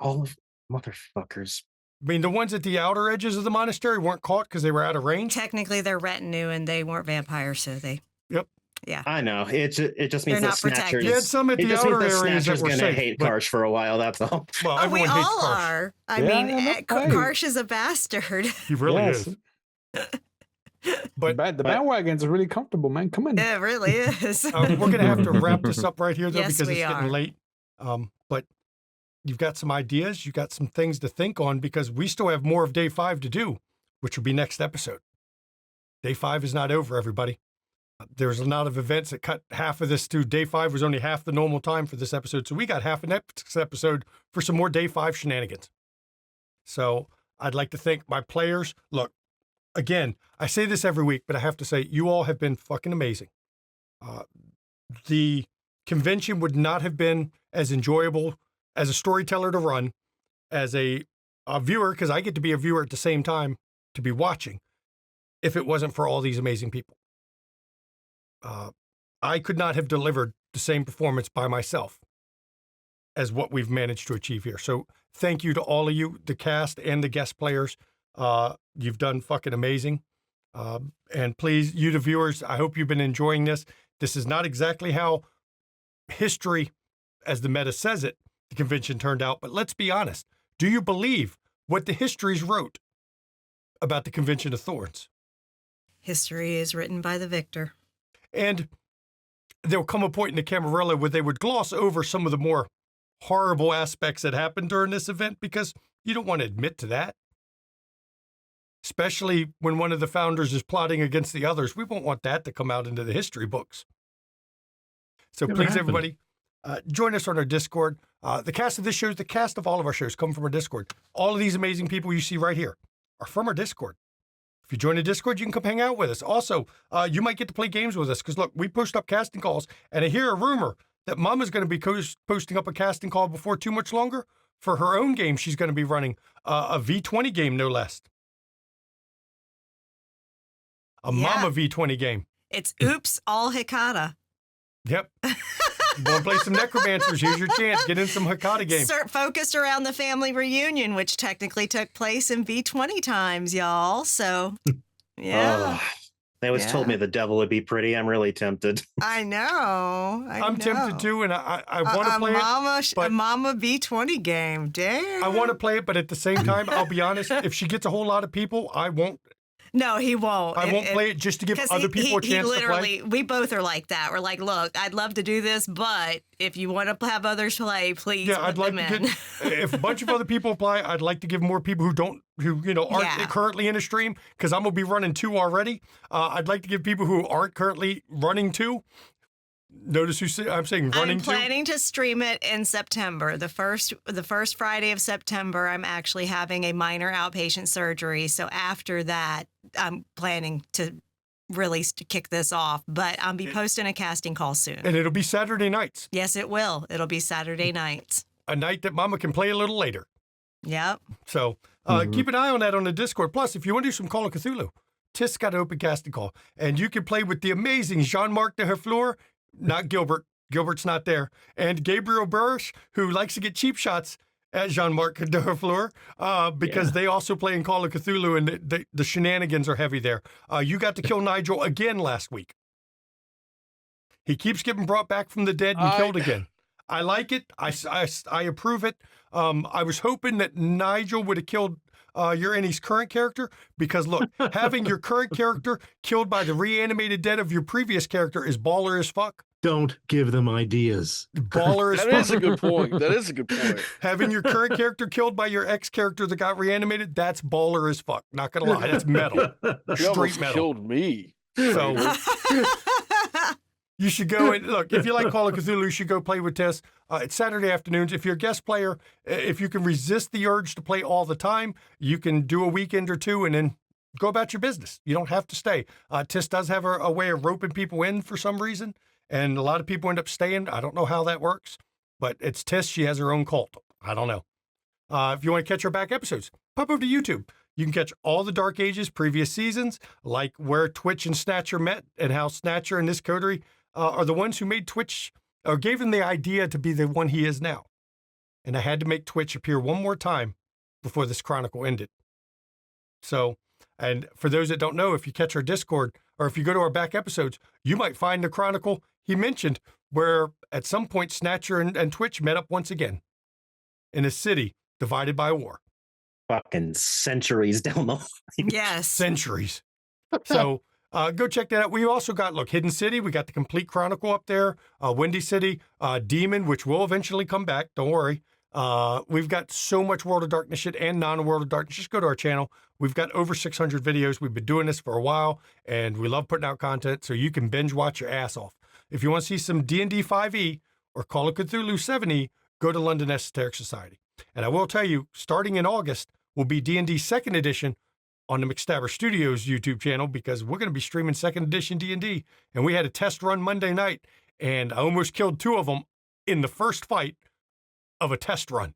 All of motherfuckers. I mean, the ones at the outer edges of the monastery weren't caught because they were out of range. Technically, they're retinue and they weren't vampires, so they... Yep. Yeah. I know. It just means They're that not protected. Snatcher's... You had some at the outer areas that were going to safe, hate but- Karsh for a while, that's all. Well, Oh, we everyone hates all Karsh. are. I Yeah, mean, yeah, that's right. Karsh is a bastard. He really Yes. is. But The bandwagon's really comfortable, man. Come on. It really is. we're going to have to wrap this up right here, though, Yes, because we it's getting are. late. But you've got some ideas. You've got some things to think on because we still have more of Day 5 to do, which will be next episode. Day 5 is not over, everybody. There's a lot of events that cut half of this to Day 5 was only half the normal time for this episode. So we got half an next episode for some more Day 5 shenanigans. So I'd like to thank my players. Look, again, I say this every week, but I have to say you all have been fucking amazing. The convention would not have been as enjoyable as a storyteller to run, as a viewer, because I get to be a viewer at the same time to be watching, if it wasn't for all these amazing people. I could not have delivered the same performance by myself as what we've managed to achieve here. So thank you to all of you, the cast and the guest players. You've done fucking amazing. And please, you the viewers, I hope you've been enjoying this. This is not exactly how history, as the meta says it, the convention turned out. But let's be honest. Do you believe what the histories wrote about the Convention of Thorns? History is written by the victor. And there'll come a point in the Camarilla where they would gloss over some of the more horrible aspects that happened during this event because you don't want to admit to that. Especially when one of the founders is plotting against the others. We won't want that to come out into the history books. So Never please, happened. everybody, join us on our Discord. The cast of this show, the cast of all of our shows come from our Discord. All of these amazing people you see right here are from our Discord. If you join the Discord, you can come hang out with us. Also, you might get to play games with us because, look, we post up casting calls, and I hear a rumor that Mama's going to be posting up a casting call before too much longer for her own game she's going to be running, a V20 game, no less. A Mama V20 game. It's Oops All Hikata. Yep. You want to play some Necromancers? Here's your chance. Get in some Hikata game. Focused around the family reunion, which technically took place in V20 times, y'all. So, yeah. They always told me the devil would be pretty. I'm really tempted. I know. I'm tempted too, and I want to play it. A Mama V20 game. Damn. I want to play it, but at the same time, I'll be honest, if she gets a whole lot of people, I won't. No, he won't. I won't play it just to give other people a chance to play. We both are like that. We're like, look, I'd love to do this, but if you want to have others play, please put them in. If a bunch of other people play, I'd like to give more people who aren't currently in a stream, because I'm going to be running 2 already. I'd like to give people who aren't currently running 2. Notice I'm saying running. I'm planning to stream it in September. The first Friday of September, I'm actually having a minor outpatient surgery. So after that, I'm planning to really kick this off. But I'll be posting a casting call soon. And it'll be Saturday nights. Yes, it will. It'll be Saturday nights. A night that Mama can play a little later. Yep. So keep an eye on that on the Discord. Plus, if you want to do some Call of Cthulhu, Tis got an open casting call. And you can play with the amazing Jean-Marc de Herfleur. Not Gilbert. Gilbert's not there. And Gabriel Burrish, who likes to get cheap shots at Jean-Marc de Herfleur, because they also play in Call of Cthulhu, and the shenanigans are heavy there. You got to kill Nigel again last week. He keeps getting brought back from the dead and killed again. I like it. I approve it. I was hoping that Nigel would have killed your Annie's current character, because look, having your current character killed by the reanimated dead of your previous character is baller as fuck. Don't give them ideas. Baller as fuck. That is a good point. That is a good point. Having your current character killed by your ex character that got reanimated, that's baller as fuck. Not gonna lie, that's metal. You almost killed me. So you should go and look, if you like Call of Cthulhu, you should go play with Tess. It's Saturday afternoons. If you're a guest player, if you can resist the urge to play all the time, you can do a weekend or 2 and then go about your business. You don't have to stay. Tess does have a way of roping people in for some reason, and a lot of people end up staying. I don't know how that works, but it's Tess. She has her own cult. I don't know. If you want to catch our back episodes, pop over to YouTube. You can catch all the Dark Ages previous seasons, like where Twitch and Snatcher met and how Snatcher and this coterie are the ones who made Twitch, or gave him the idea to be the one he is now. And I had to make Twitch appear one more time before this chronicle ended. So, and for those that don't know, if you catch our Discord, or if you go to our back episodes, you might find the chronicle he mentioned, where at some point Snatcher and Twitch met up once again in a city divided by war. Fucking centuries down the line. Yes. Centuries. So, go check that out. We also got, look, Hidden City. We got the complete chronicle up there. Windy City, Demon, which will eventually come back. Don't worry. We've got so much World of Darkness shit and non-World of Darkness. Just go to our channel. We've got over 600 videos. We've been doing this for a while, and we love putting out content, so you can binge watch your ass off. If you want to see some D&D 5e or Call of Cthulhu 7e, go to London Esoteric Society. And I will tell you, starting in August, will be D&D 2nd Edition on the McStabber Studios YouTube channel, because we're going to be streaming 2nd Edition D&D. And we had a test run Monday night, and I almost killed 2 of them in the first fight of a test run.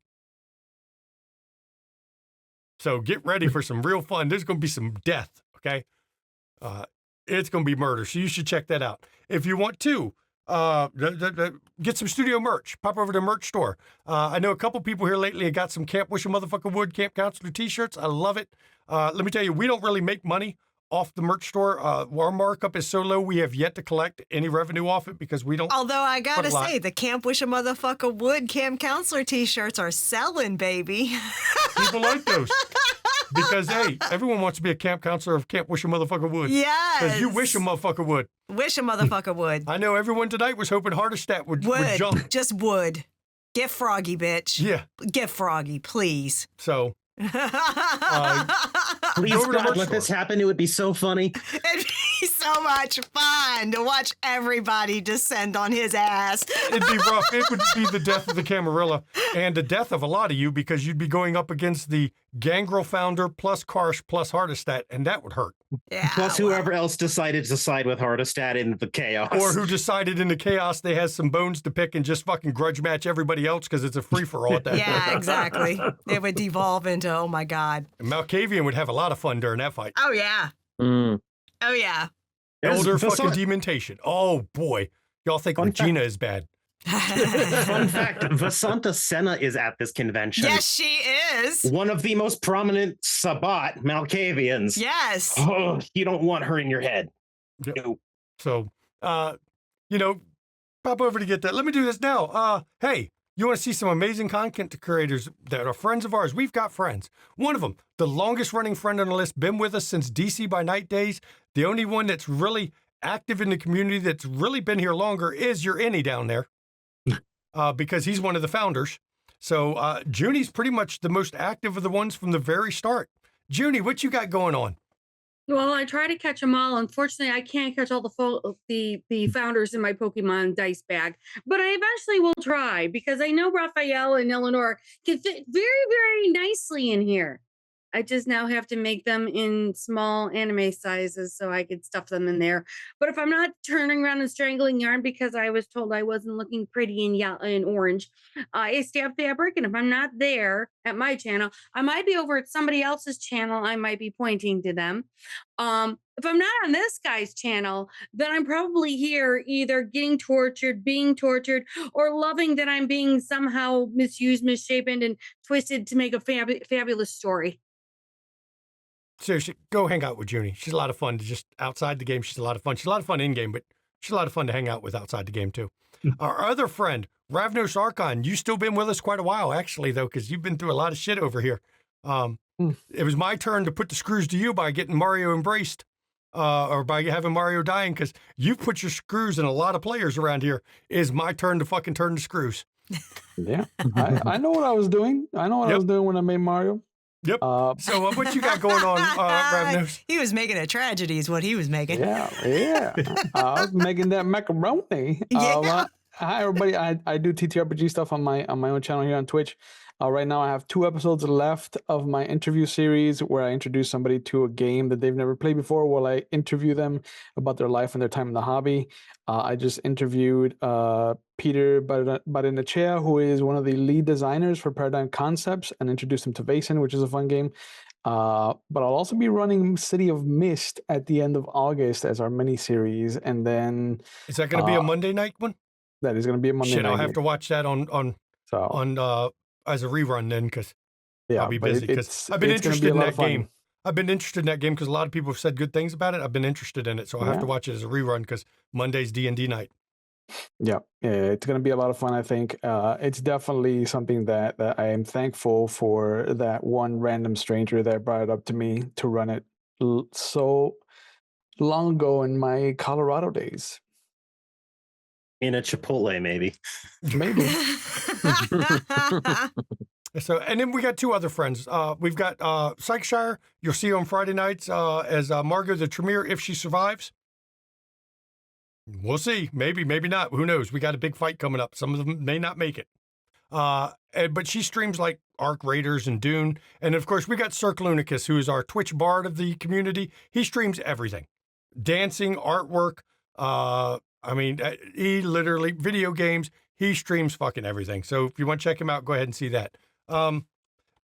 So get ready for some real fun. There's going to be some death, okay? It's going to be murder, so you should check that out. If you want to, get some studio merch. Pop over to the merch store. I know a couple people here lately have got some Camp Wish a Motherfucker Would Camp Counselor t-shirts. I love it. Let me tell you, we don't really make money off the merch store. Our markup is so low, we have yet to collect any revenue off it, because we don't. Although I gotta say, the Camp Wish a Motherfucker Would Camp Counselor t-shirts are selling, baby. People like those. Because, hey, everyone wants to be a camp counselor of Camp Wish a Motherfucker Would. Yes. Because you wish a motherfucker would. Wish a motherfucker would. I know everyone tonight was hoping Hardestat would Would. jump. Just would. Get froggy, bitch. Yeah. Get froggy, please. So, Please, Go over to God, merch let this happen. It would be so funny. It'd be so much fun to watch everybody descend on his ass. it'd be rough. It would be the death of the Camarilla and the death of a lot of you because you'd be going up against the Gangrel founder plus Karsh plus Hardestat, and that would hurt. Yeah. Plus, whoever else decided to side with Hardestat in the chaos. Or who decided in the chaos they has some bones to pick and just fucking grudge match everybody else because it's a free-for-all at that Yeah, point. exactly. It would devolve into, oh my God. And Malkavian would have a lot of fun during that fight. Oh, yeah. Mm. Oh, yeah. Elder Vasant- fucking dementation. Oh, boy. Y'all think Fun Regina is bad. Fun fact, Vasanta Senna is at this convention. Yes, she is. One of the most prominent Sabat Malkavians. Yes. Oh, you don't want her in your head. Yep. No. So, pop over to get that. Let me do this now. Hey, you want to see some amazing content creators that are friends of ours? We've got friends. One of them, the longest running friend on the list, been with us since DC by Night days. The only one that's really active in the community that's really been here longer is your Innie down there. Because he's one of the founders. So Junie's pretty much the most active of the ones from the very start. Junie, what you got going on? Well, I try to catch them all. Unfortunately, I can't catch all the founders in my Pokemon dice bag, but I eventually will try because I know Raphael and Eleanor can fit very, very nicely in here. I just now have to make them in small anime sizes so I could stuff them in there. But if I'm not turning around and strangling yarn because I was told I wasn't looking pretty in yellow and orange, I stab fabric. And if I'm not there at my channel, I might be over at somebody else's channel. I might be pointing to them. If I'm not on this guy's channel, then I'm probably here either getting tortured, being tortured, or loving that I'm being somehow misused, misshapen, and twisted to make a fabulous story. Seriously, go hang out with Junie. She's a lot of fun to just outside the game. She's a lot of fun. She's a lot of fun in game, but she's a lot of fun to hang out with outside the game too. Our other friend, Ravnos Archon, you still been with us quite a while, actually, though, because you've been through a lot of shit over here. It was my turn to put the screws to you by getting Mario embraced, or by having Mario dying, because you've put your screws in a lot of players around here. It's my turn to fucking turn the screws. Yeah, I know what I was doing. I know what I was doing when I made Mario. Yep. So what you got going on, Ravnos? He was making a tragedy is what he was making. Yeah. I was making that macaroni. Hi, everybody. I do TTRPG stuff on my own channel here on Twitch. Right now, I have 2 episodes left of my interview series where I introduce somebody to a game that they've never played before while I interview them about their life and their time in the hobby. I just interviewed Peter Barinachea, who is one of the lead designers for Paradigm Concepts, and introduced him to Vaesen, which is a fun game. But I'll also be running City of Mist at the end of August as our mini-series. And then... Is that going to be a Monday night one? That is going to be a Monday night. I'll have to watch that on as a rerun then, because I'll be busy. Because I've been interested in that game. I've been interested in that game because a lot of people have said good things about it. I've been interested in it, so I'll have to watch it as a rerun because Monday's D&D night. Yeah, it's going to be a lot of fun, I think. It's definitely something that I am thankful for that one random stranger that brought it up to me to run it so long ago in my Colorado days. In a Chipotle, maybe. Maybe. So, and then we got 2 other friends. We've got Psychshire. You'll see her on Friday nights as Margot the Tremere if she survives. We'll see. Maybe, maybe not. Who knows? We got a big fight coming up. Some of them may not make it. But she streams like Arc Raiders and Dune. And of course, we got Cirque Lunicus, who is our Twitch bard of the community. He streams everything. Dancing, artwork. He literally, video games. He streams fucking everything. So if you want to check him out, go ahead and see that.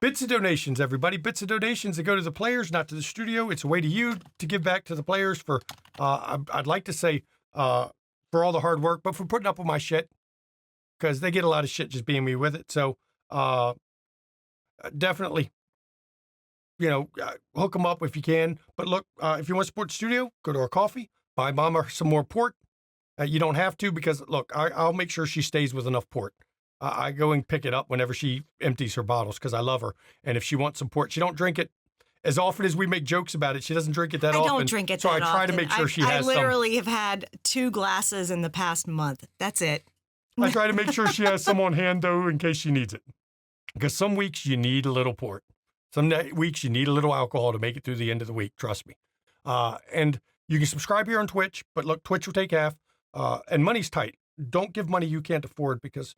Bits of donations, everybody. Bits of donations that go to the players, not to the studio. It's a way to you to give back to the players for, I'd like to say, for all the hard work, but for putting up with my shit, because they get a lot of shit just being me with it. So definitely, hook them up if you can. But look, if you want to support the studio, go to our KoFi, buy Mama some more port. You don't have to, because look, I'll make sure she stays with enough port. I go and pick it up whenever she empties her bottles because I love her. And if she wants some port, she don't drink it. as often as we make jokes about it, she doesn't drink it that I often. don't drink it so that often. I try to make sure she I has literally have had 2 glasses in the past month. That's it. I try to make sure she has some on hand, though, in case she needs it. Because some weeks you need a little port. Some weeks you need a little alcohol to make it through the end of the week. Trust me. And you can subscribe here on Twitch, but look, Twitch will take half. And money's tight. Don't give money you can't afford because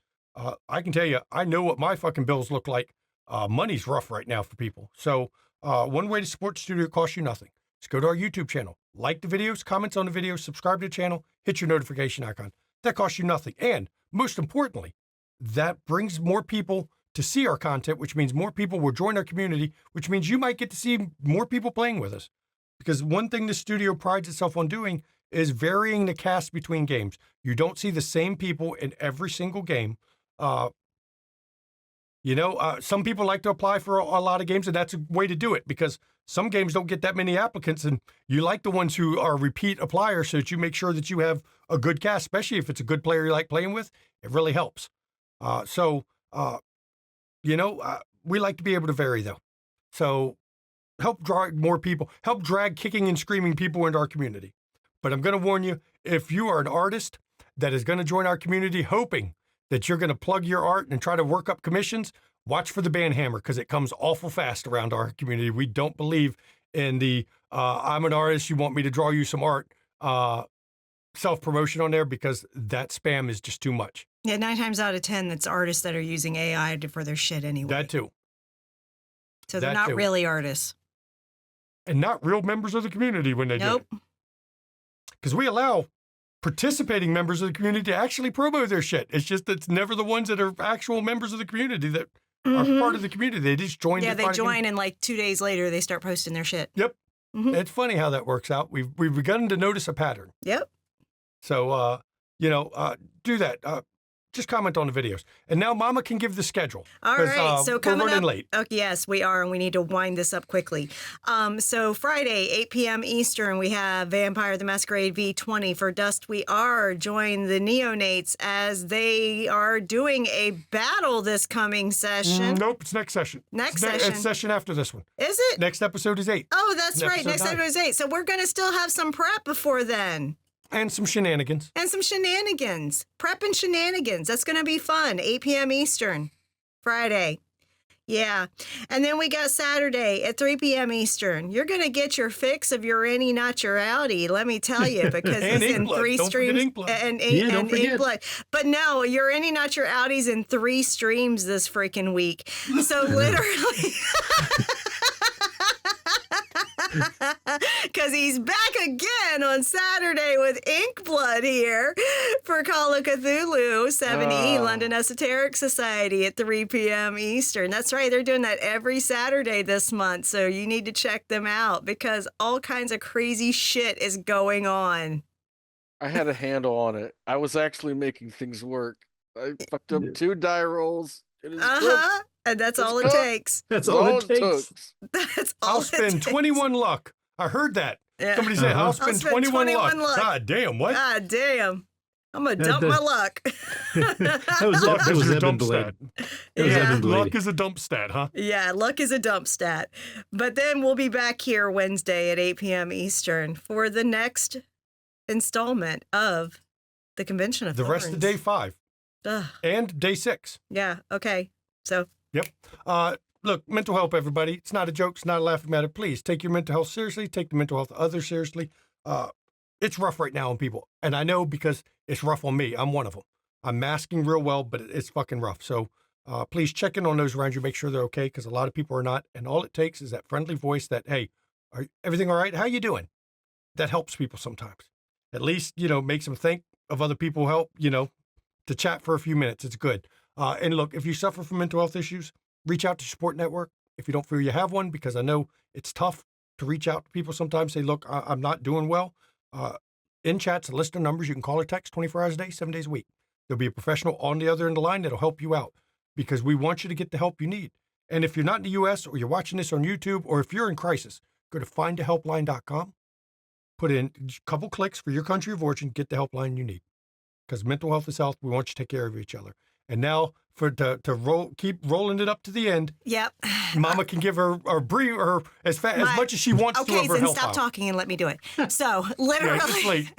I can tell you, I know what my fucking bills look like. Money's rough right now for people. So one way to support the studio costs you nothing. Just go to our YouTube channel, like the videos, comments on the videos, subscribe to the channel, hit your notification icon. That costs you nothing. And most importantly, that brings more people to see our content, which means more people will join our community, which means you might get to see more people playing with us. Because one thing the studio prides itself on doing is varying the cast between games. You don't see the same people in every single game. Some people like to apply for a lot of games, and that's a way to do it because some games don't get that many applicants, and you like the ones who are repeat appliers so that you make sure that you have a good cast, especially if it's a good player you like playing with. It really helps. We like to be able to vary, though. So help drag more people, help drag kicking and screaming people into our community. But I'm going to warn you, if you are an artist that is going to join our community hoping that you're going to plug your art and try to work up commissions, watch for the ban hammer because it comes awful fast around our community. We don't believe in the I'm an artist, you want me to draw you some art self-promotion on there because that spam is just too much. Yeah, 9 times out of 10, that's artists that are using AI for their shit anyway. That too. So they're not really artists. And not real members of the community when they do it. Because we allow participating members of the community to actually promo their shit. It's just it's never the ones that are actual members of the community that are part of the community. They just join. Yeah, they join and like 2 days later they start posting their shit. Yep. It's funny how that works out. We've begun to notice a pattern. Yep. So, do that. Just comment on the videos. And now Mama can give the schedule. All right. So coming running up, late. Okay, yes, we are, and we need to wind this up quickly. So Friday, 8 p.m. Eastern, we have Vampire the Masquerade V20. For Dust We Are, join the Neonates as they are doing a battle this coming session. Nope, it's next session. Next session. It's session after this one. Is it? Next episode is 8. Oh, that's right. Next episode episode is 8. So we're going to still have some prep before then. And some shenanigans. Prep and shenanigans. That's going to be fun. 8 p.m. Eastern. Friday. Yeah. And then we got Saturday at 3 p.m. Eastern. You're going to get your fix of your any, not your outie, let me tell you, because it's in 3 streams. And Inkblood. But no, your any, not your outies in 3 streams this freaking week. So literally... Because he's back again on Saturday with Inkblood here for Call of Cthulhu 7E London Esoteric Society at 3 p.m. Eastern. That's right. They're doing that every Saturday this month. So you need to check them out because all kinds of crazy shit is going on. I had a handle on it. I was actually making things work. I fucked up 2 die rolls. And that's all it takes. That's all it takes. That's all I'll spend 21 luck. I heard that. Yeah. Somebody said, I'll spend 21 luck. God damn, what? God damn. I'm going to dump my luck. That was your Ebb dump and stat. Blade. Luck is a dump stat, huh? Yeah, luck is a dump stat. But then we'll be back here Wednesday at 8 p.m. Eastern for the next installment of the Convention of The rest of day 5. Ugh. And day 6. Yeah, okay. So. Yep. Look, mental health, everybody. It's not a joke. It's not a laughing matter. Please take your mental health seriously. Take the mental health of others seriously. It's rough right now on people. And I know because it's rough on me. I'm one of them. I'm masking real well, but it's fucking rough. So please check in on those around you. Make sure they're okay because a lot of people are not. And all it takes is that friendly voice that, hey, everything all right? How you doing? That helps people sometimes. At least, makes them think of other people help, to chat for a few minutes. It's good. And look, if you suffer from mental health issues, reach out to Support Network if you don't feel you have one, because I know it's tough to reach out to people sometimes. Say, look, I'm not doing well. In chat's a list of numbers. You can call or text 24 hours a day, 7 days a week. There'll be a professional on the other end of the line that'll help you out because we want you to get the help you need. And if you're not in the U.S. or you're watching this on YouTube or if you're in crisis, go to findahelpline.com, put in a couple clicks for your country of origin, get the helpline you need. Because mental health is health. We want you to take care of each other. And now to keep rolling it up to the end. Yep. Mama can give her as much as she wants to of her Okay, then health stop file. talking and let me do it. So literally, Yeah, it's late.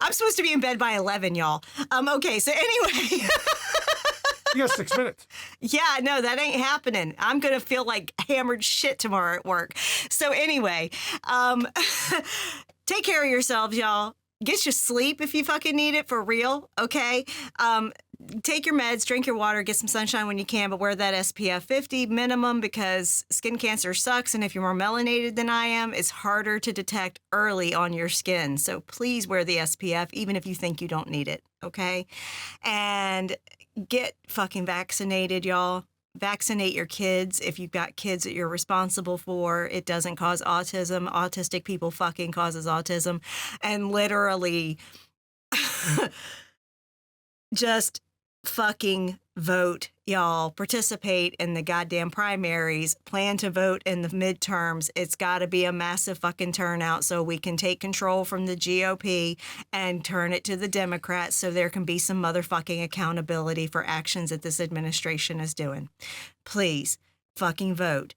I'm supposed to be in bed by 11, y'all. Okay, so anyway. You got 6 minutes. Yeah, no, that ain't happening. I'm going to feel like hammered shit tomorrow at work. So anyway, take care of yourselves, y'all. Get your sleep if you fucking need it, for real, okay? Take your meds, drink your water, get some sunshine when you can, but wear that SPF 50 minimum because skin cancer sucks, and if you're more melanated than I am, it's harder to detect early on your skin. So please wear the SPF, even if you think you don't need it, okay? And get fucking vaccinated, y'all. Vaccinate your kids if you've got kids that you're responsible for. It doesn't cause autism. Autistic people fucking causes autism. And literally just fucking vote, y'all. Participate in the goddamn primaries. Plan to vote in the midterms. It's got to be a massive fucking turnout so we can take control from the GOP and turn it to the Democrats so there can be some motherfucking accountability for actions that this administration is doing. Please fucking vote.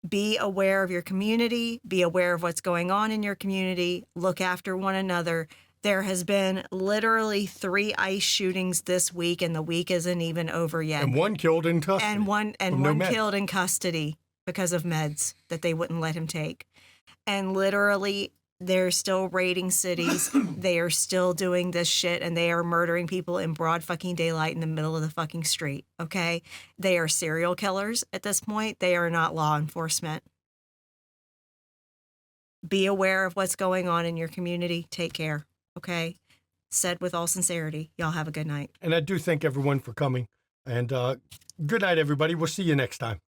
Be aware of your community. Be aware of what's going on in your community. Look after one another. There has been literally 3 ICE shootings this week, and the week isn't even over yet. And one killed in custody. And one killed in custody because of meds that they wouldn't let him take. And literally, they're still raiding cities. They are still doing this shit, and they are murdering people in broad fucking daylight in the middle of the fucking street, okay? They are serial killers at this point. They are not law enforcement. Be aware of what's going on in your community. Take care. Okay, said with all sincerity. Y'all have a good night. And I do thank everyone for coming. And good night, everybody. We'll see you next time.